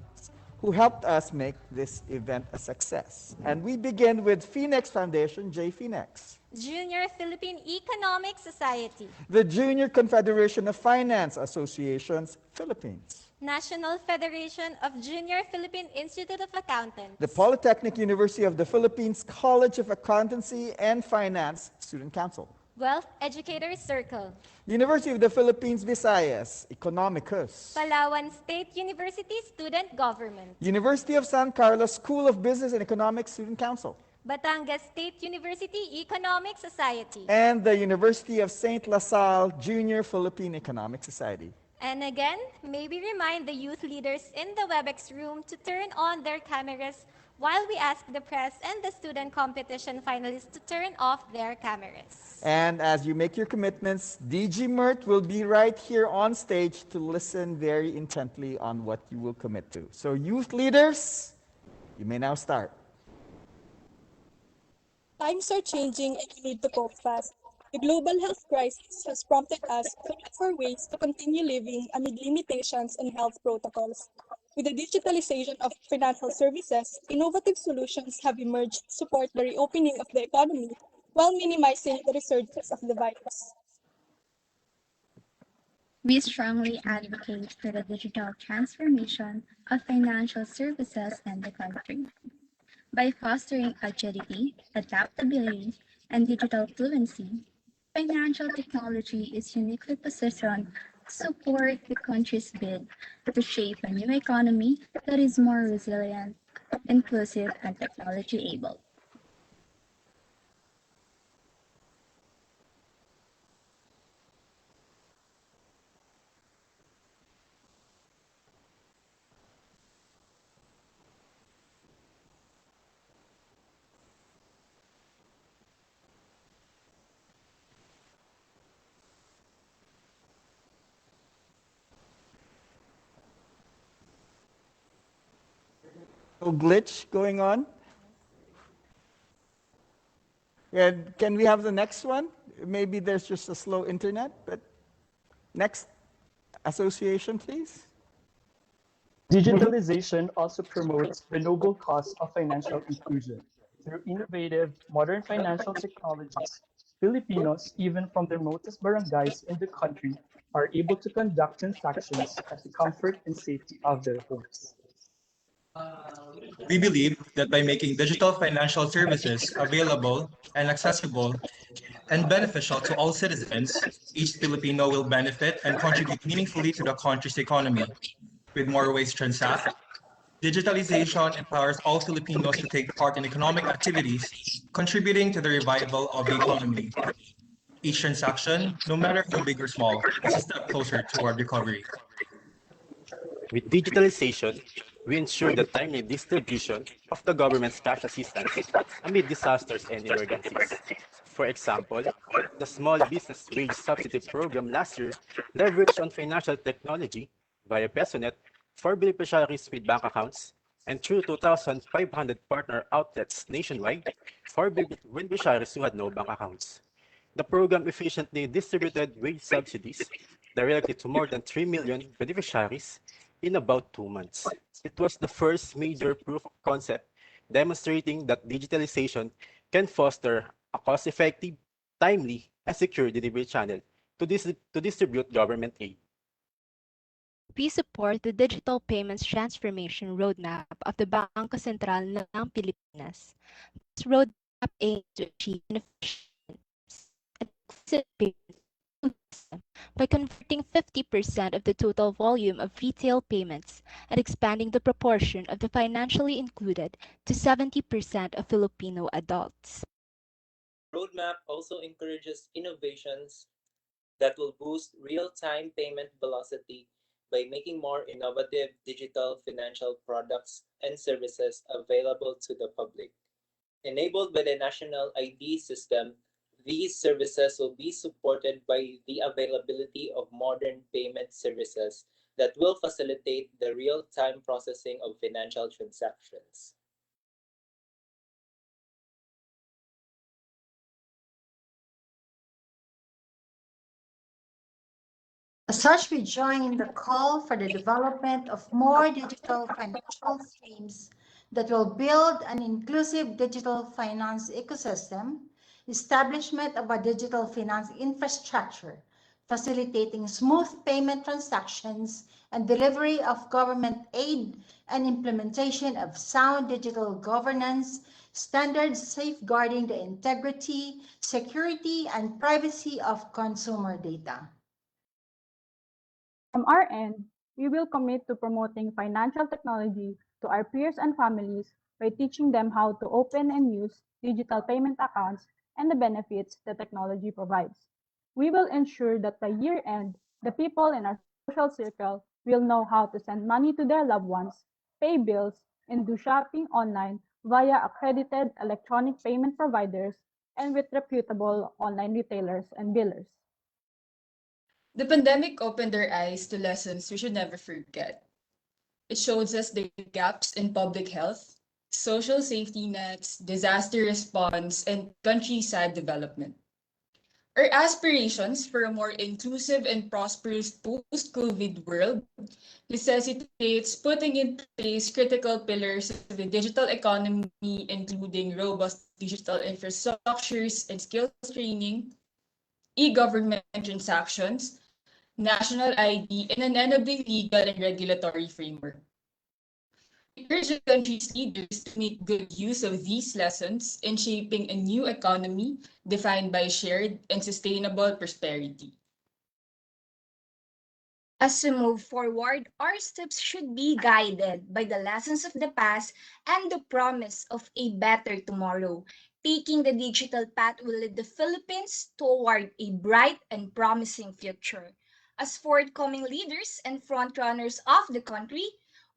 who helped us make this event a success. And we begin with Phoenix Foundation, J. Phoenix. Junior Philippine Economic Society. The Junior Confederation of Finance Associations, Philippines. National Federation of Junior Philippine Institute of Accountants. The Polytechnic University of the Philippines College of Accountancy and Finance Student Council. Wealth Educators Circle. University of the Philippines, Visayas, Economicus. Palawan State University Student Government. University of San Carlos School of Business and Economics Student Council. Batangas State University Economic Society. And the University of St. La Salle Junior Philippine Economic Society. And again, may we remind the youth leaders in the WebEx room to turn on their cameras while we ask the press and the student competition finalists to turn off their cameras. And as you make your commitments, DG Mert will be right here on stage to listen very intently on what you will commit to. So youth leaders, you may now start. Times are changing and we need to cope fast. The global health crisis has prompted us to look for ways to continue living amid limitations and health protocols. With the digitalization of financial services, innovative solutions have emerged to support the reopening of the economy while minimizing the resurgence of the virus. We strongly advocate for the digital transformation of financial services in the country. By fostering agility, adaptability, and digital fluency, financial technology is uniquely positioned to support the country's bid to shape a new economy that is more resilient, inclusive, and technology-able. No glitch going on? Yeah, can we have the next one? Maybe there's just a slow internet, but next association, please. Digitalization also promotes the noble cause of financial inclusion. Through innovative, modern financial technologies, Filipinos, even from the remotest barangays in the country, are able to conduct transactions at the comfort and safety of their homes. We believe that by making digital financial services available and accessible and beneficial to all citizens, each Filipino will benefit and contribute meaningfully to the country's economy. With more ways to transact, digitalization empowers all Filipinos to take part in economic activities, contributing to the revival of the economy. Each transaction, no matter how big or small, is a step closer toward recovery. With digitalization, we ensure the timely distribution of the government's cash assistance amid disasters and emergencies. For example, the Small Business Wage Subsidy Program last year leveraged on financial technology via PesoNet for beneficiaries with bank accounts and through 2,500 partner outlets nationwide for beneficiaries who had no bank accounts. The program efficiently distributed wage subsidies directly to more than 3 million beneficiaries in about 2 months. It was the first major proof of concept demonstrating that digitalization can foster a cost-effective, timely, and secure delivery channel to distribute government aid. We support the digital payments transformation roadmap of the Bangko Sentral ng Pilipinas. This roadmap aims to achieve an efficient and inclusive payment system by converting 50% of the total volume of retail payments and expanding the proportion of the financially included to 70% of Filipino adults. Roadmap also encourages innovations that will boost real-time payment velocity by making more innovative digital financial products and services available to the public. Enabled by the National ID system, these services will be supported by the availability of modern payment services that will facilitate the real-time processing of financial transactions. As such, we join in the call for the development of more digital financial streams that will build an inclusive digital finance ecosystem, establishment of a digital finance infrastructure, facilitating smooth payment transactions and delivery of government aid, and implementation of sound digital governance standards safeguarding the integrity, security, and privacy of consumer data. From our end, we will commit to promoting financial technology to our peers and families by teaching them how to open and use digital payment accounts and the benefits the technology provides. We will ensure that by year end, the people in our social circle will know how to send money to their loved ones, pay bills, and do shopping online via accredited electronic payment providers and with reputable online retailers and billers. The pandemic opened our eyes to lessons we should never forget. It shows us the gaps in public health, social safety nets, disaster response, and countryside development. Our aspirations for a more inclusive and prosperous post-COVID world necessitates putting in place critical pillars of the digital economy, including robust digital infrastructures and skills training, e-government transactions, national ID, and an enabling legal and regulatory framework. We urge the country's leaders to make good use of these lessons in shaping a new economy defined by shared and sustainable prosperity. As we move forward, our steps should be guided by the lessons of the past and the promise of a better tomorrow. Taking the digital path will lead the Philippines toward a bright and promising future. As forthcoming leaders and frontrunners of the country,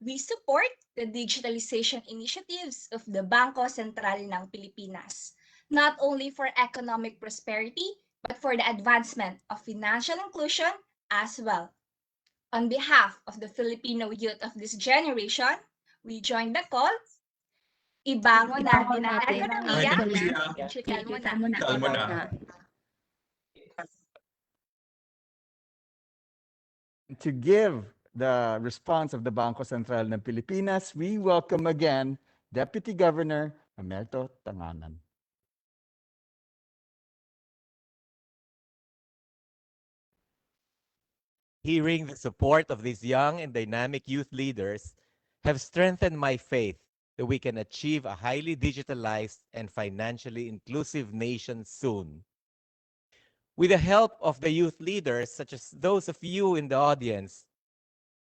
we support the digitalization initiatives of the Bangko Sentral ng Pilipinas, not only for economic prosperity, but for the advancement of financial inclusion as well. On behalf of the Filipino youth of this generation, we join the call. Ibangon natin ang ekonomiya, digital mo na. Digital mo na. To give the response of the Bangko Sentral ng Pilipinas, we welcome again Deputy Governor Amelto Tanganan. Hearing the support of these young and dynamic youth leaders have strengthened my faith that we can achieve a highly digitalized and financially inclusive nation soon. With the help of the youth leaders, such as those of you in the audience,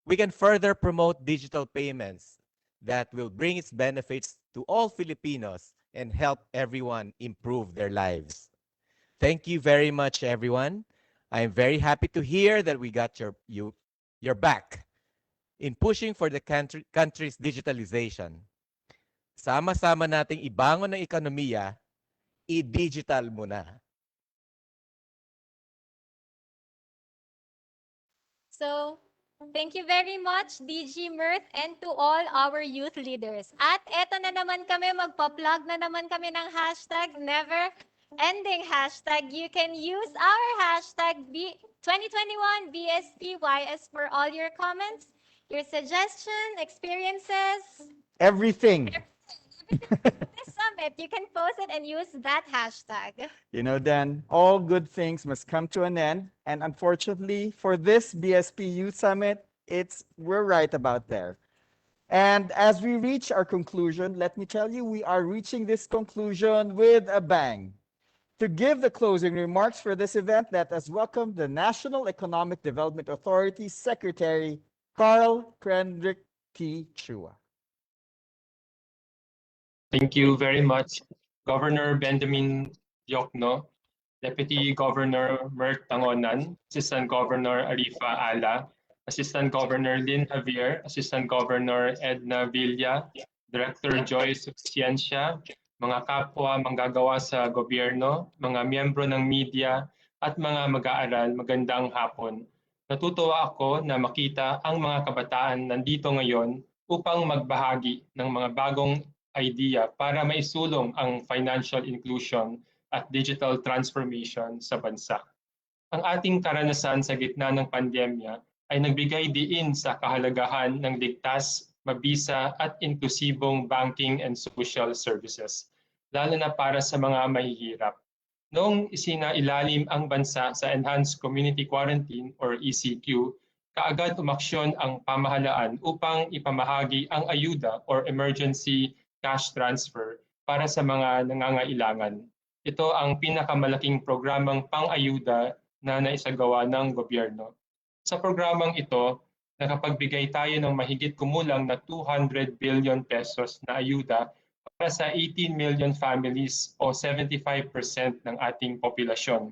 we can further promote digital payments that will bring its benefits to all Filipinos and help everyone improve their lives. Thank you very much, everyone. I am very happy to hear that we got your back in pushing for the country's digitalization. Sama-sama nating ibangon ang ekonomiya, i-digital mo na. So, thank you very much, DG Mirth, and to all our youth leaders. At eto na naman kami, magpa-plug na naman kami ng hashtag never-ending hashtag. You can use our hashtag 2021 BSPYS for all your comments, your suggestions, experiences. Everything. This summit, you can post it and use that hashtag. You know, Dan, all good things must come to an end. And unfortunately, for this BSP Youth Summit, we're right about there. And as we reach our conclusion, let me tell you, we are reaching this conclusion with a bang. To give the closing remarks for this event, let us welcome the National Economic Development Authority Secretary, Carl Kendrick T. Chua. Thank you very much, Governor Benjamin Diokno, Deputy Governor Mert Tangonan, Assistant Governor Arifa Ala, Assistant Governor Lynn Javier, Assistant Governor Edna Villa, Director Joyce Ciencia, mga kapwa manggagawa sa gobyerno, mga miyembro ng media, at mga mag-aaral, magandang hapon. Natutuwa ako na makita ang mga kabataan nandito ngayon upang magbahagi ng mga bagong idea para maisulong ang financial inclusion at digital transformation sa bansa. Ang ating karanasan sa gitna ng pandemya ay nagbigay diin sa kahalagahan ng ligtas, mabisa at inklusibong banking and social services, lalo na para sa mga mahihirap. Noong isinailalim ang bansa sa Enhanced Community Quarantine or ECQ, kaagad umaksyon ang pamahalaan upang ipamahagi ang ayuda or emergency cash transfer para sa mga nangangailangan. Ito ang pinakamalaking programang pang-ayuda na naisagawa ng gobyerno. Sa programang ito, nakapagbigay tayo ng mahigit kumulang na 200 billion pesos na ayuda para sa 18 million families o 75% ng ating populasyon.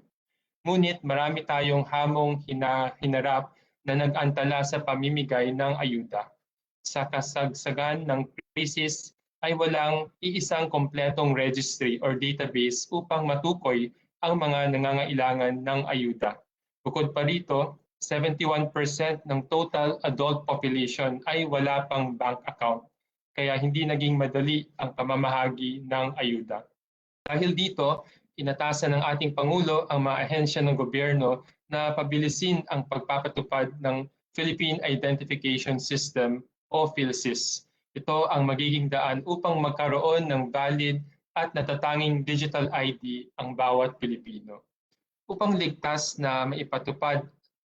Ngunit marami tayong hamong hinarap na nag-antala sa pamimigay ng ayuda. Sa kasagsagan ng krisis, ay walang iisang kompletong registry or database upang matukoy ang mga nangangailangan ng ayuda. Bukod pa rito, 71% ng total adult population ay wala pang bank account, kaya hindi naging madali ang pamamahagi ng ayuda. Dahil dito, inatasan ng ating Pangulo ang mga ahensya ng gobyerno na pabilisin ang pagpapatupad ng Philippine Identification System o PhilSys. Ito ang magiging daan upang magkaroon ng valid at natatanging digital ID ang bawat Pilipino. Upang ligtas na maipatupad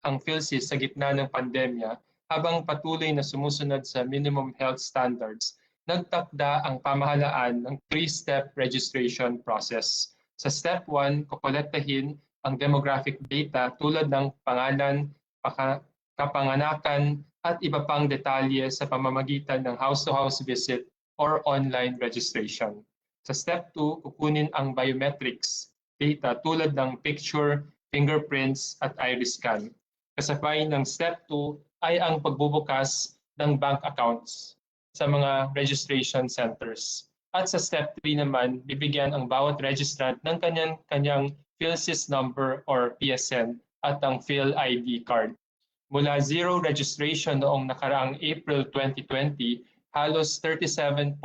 ang PhilSys sa gitna ng pandemya habang patuloy na sumusunod sa minimum health standards, nagtakda ang pamahalaan ng 3-step registration process. Sa step 1, kokolektahin ang demographic data tulad ng pangalan, kapanganakan, at iba pang detalye sa pamamagitan ng house-to-house visit or online registration. Sa step 2, kukunin ang biometrics data tulad ng picture, fingerprints, at iris scan. Kasabay ng step 2 ay ang pagbubukas ng bank accounts sa mga registration centers. At sa step 3 naman, bibigyan ang bawat registrant ng kanyang PhilSys number or PSN at ang PhilID card. Mula zero registration noong nakaraang April 2020, halos 37.2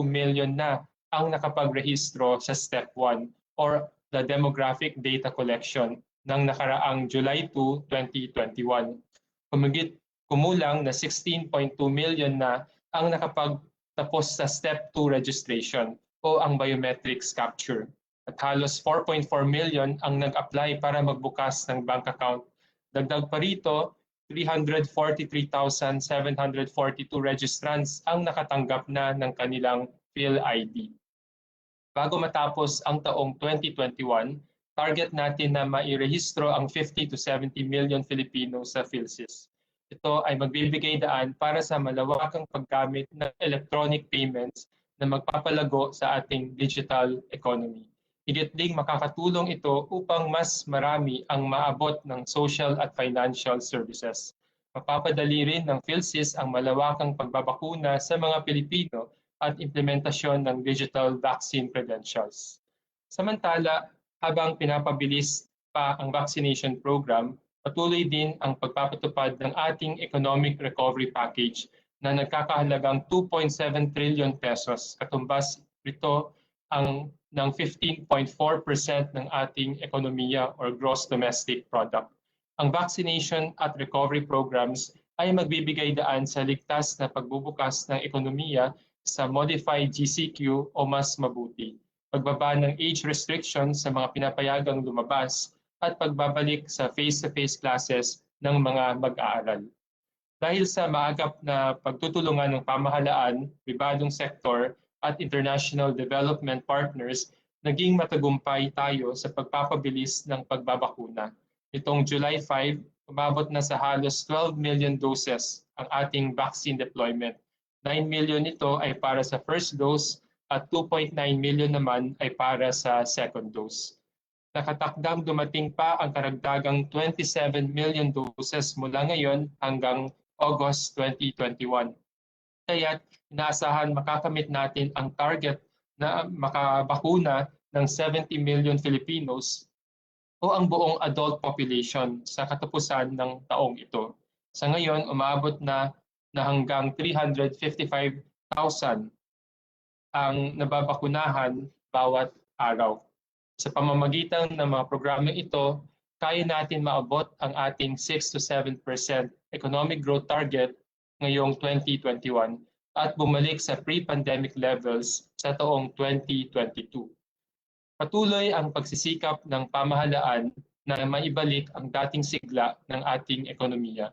million na ang nakapagrehistro sa step 1 or the demographic data collection ng nakaraang July 2, 2021. Kumulang na 16.2 million na ang nakapagtapos sa step 2 registration o ang biometrics capture. At halos 4.4 million ang nag-apply para magbukas ng bank account. Dagdag pa rito, 343,742 registrants ang nakatanggap na ng kanilang PhilID. Bago matapos ang taong 2021, target natin na mairehistro ang 50 to 70 million Filipinos sa PhilSys. Ito ay magbibigay daan para sa malawakang paggamit ng electronic payments na magpapalago sa ating digital economy. Higit ding makakatulong ito upang mas marami ang maabot ng social at financial services. Mapapadali rin ng PhilSys ang malawakang pagbabakuna sa mga Pilipino at implementasyon ng digital vaccine credentials. Samantala, habang pinapabilis pa ang vaccination program, patuloy din ang pagpapatupad ng ating economic recovery package na nagkakahalagang 2.7 trillion pesos. Katumbas ito ng 15.4% ng ating ekonomiya or gross domestic product. Ang vaccination at recovery programs ay magbibigay daan sa ligtas na pagbubukas ng ekonomiya sa modified GCQ o mas mabuti, pagbaba ng age restrictions sa mga pinapayagang lumabas, at pagbabalik sa face-to-face classes ng mga mag-aaral. Dahil sa maagap na pagtutulungan ng pamahalaan, pribadong sektor, at international development partners, naging matagumpay tayo sa pagpapabilis ng pagbabakuna. Itong July 5, umabot na sa halos 12 million doses ang ating vaccine deployment. 9 million ito ay para sa first dose at 2.9 million naman ay para sa second dose. Nakatakdang dumating pa ang karagdagang 27 million doses mula ngayon hanggang August 2021. Kaya't inaasahan makakamit natin ang target na makabakuna ng 70 million Filipinos o ang buong adult population sa katapusan ng taong ito. Sa ngayon, umabot na hanggang 355,000 ang nababakunahan bawat araw. Sa pamamagitan ng mga programa ito, kaya natin maabot ang ating 6 to 7% economic growth target ngayong 2021 at bumalik sa pre-pandemic levels sa taong 2022. Patuloy ang pagsisikap ng pamahalaan na maibalik ang dating sigla ng ating ekonomiya.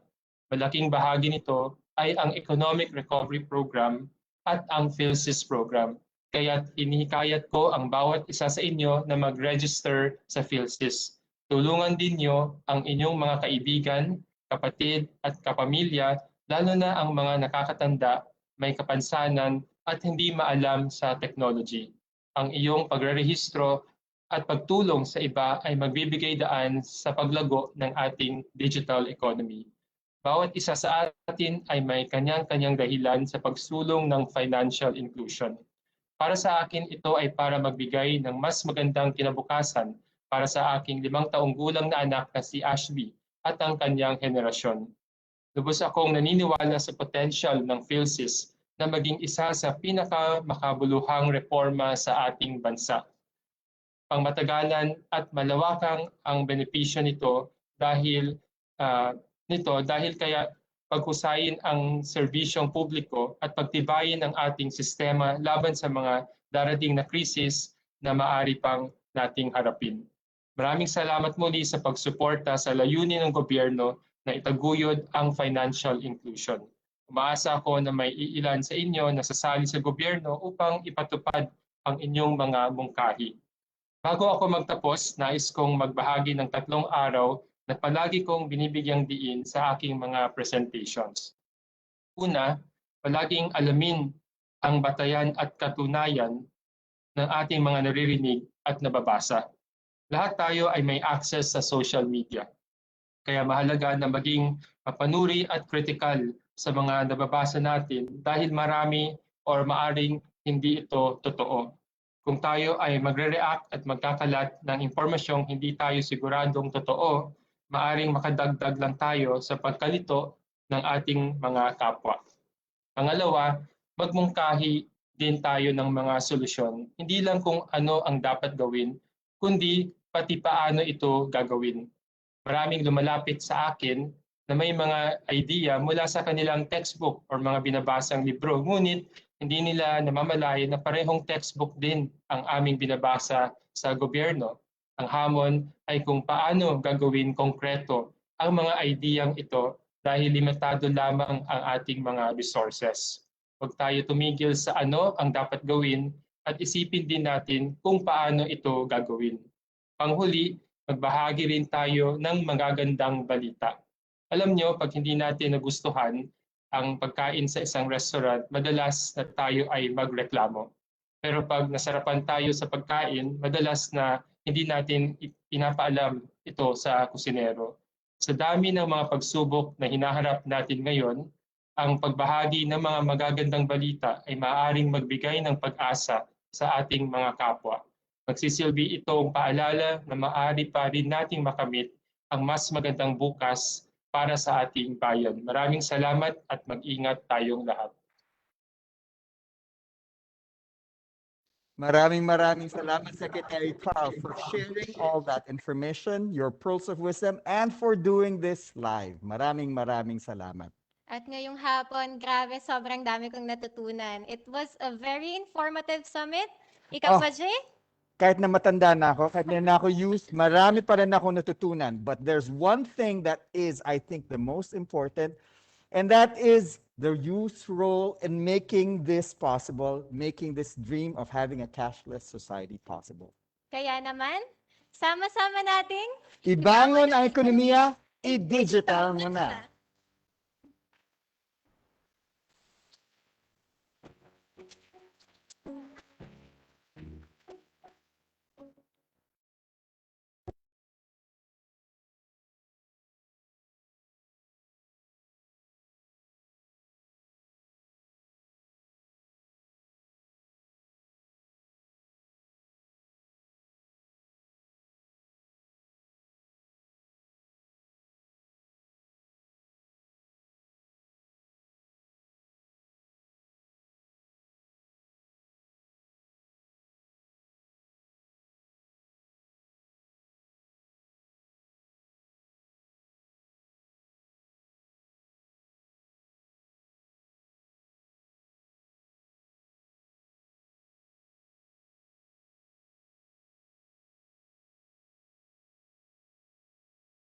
Malaking bahagi nito ay ang Economic Recovery Program at ang PhilSys Program. Kaya't hinihikayat ko ang bawat isa sa inyo na mag-register sa PhilSys. Tulungan din niyo ang inyong mga kaibigan, kapatid at kapamilya, lalo na ang mga nakakatanda, may kapansanan at hindi maalam sa technology. Ang iyong pagrerehistro at pagtulong sa iba ay magbibigay daan sa paglago ng ating digital economy. Bawat isa sa atin ay may kanyang-kanyang dahilan sa pagsulong ng financial inclusion. Para sa akin, ito ay para magbigay ng mas magandang kinabukasan para sa aking 5 taong gulang na anak na si Ashby at ang kanyang henerasyon. Lubos akong naniniwala sa potential ng PhilSys na maging isa sa pinakamakabuluhang reforma sa ating bansa. Pangmatagalan at malawakang ang benepisyo nito dahil kaya paghusayin ang serbisyong publiko at pagtibayin ang ating sistema laban sa mga darating na krisis na maaari pang nating harapin. Maraming salamat muli sa pagsuporta sa layunin ng gobyerno na itaguyod ang financial inclusion. Umaasa ako na may iilan sa inyo na sasali sa gobyerno upang ipatupad ang inyong mga mungkahi. Bago ako magtapos, nais kong magbahagi ng 3 araw na palagi kong binibigyang diin sa aking mga presentations. Una, palaging alamin ang batayan at katunayan ng ating mga naririnig at nababasa. Lahat tayo ay may access sa social media. Kaya mahalaga na maging mapanuri at kritikal sa mga nababasa natin dahil marami or maaring hindi ito totoo. Kung tayo ay magre-react at magkakalat ng impormasyong hindi tayo siguradong totoo, maaring makadagdag lang tayo sa pagkalito ng ating mga kapwa. Pangalawa, magmungkahi din tayo ng mga solusyon, hindi lang kung ano ang dapat gawin, kundi pati paano ito gagawin. Maraming lumalapit sa akin na may mga idea mula sa kanilang textbook or mga binabasang libro, ngunit hindi nila namamalayan na parehong textbook din ang aming binabasa sa gobyerno. Ang hamon ay kung paano gagawin konkreto ang mga ideyang ito dahil limitado lamang ang ating mga resources. Huwag tayo tumigil sa ano ang dapat gawin at isipin din natin kung paano ito gagawin. Panghuli, magbahagi rin tayo ng magagandang balita. Alam nyo, pag hindi natin nagustuhan ang pagkain sa isang restaurant, madalas na tayo ay magreklamo. Pero pag nasarapan tayo sa pagkain, madalas na hindi natin pinapaalam ito sa kusinero. Sa dami ng mga pagsubok na hinaharap natin ngayon, ang pagbahagi ng mga magagandang balita ay maaaring magbigay ng pag-asa sa ating mga kapwa. Magsisilbi itong paalala na maaari pa rin nating makamit ang mas magandang bukas para sa ating bayan. Maraming salamat at mag-ingat tayong lahat. Maraming salamat, Secretary Carl, for sharing all that information, your pearls of wisdom, and for doing this live. Maraming salamat. At ngayong hapon, grabe, sobrang dami kong natutunan. It was a very informative summit. Ikaw Oh. ba, Jay? Kahit na matanda na ako, kahit na ako youth, marami pa rin ako natutunan. But there's one thing that is, I think, the most important, and that is the youth's role in making this possible, making this dream of having a cashless society possible. Kaya naman, sama-sama nating Ibangon ang ekonomiya, i-digital mo na.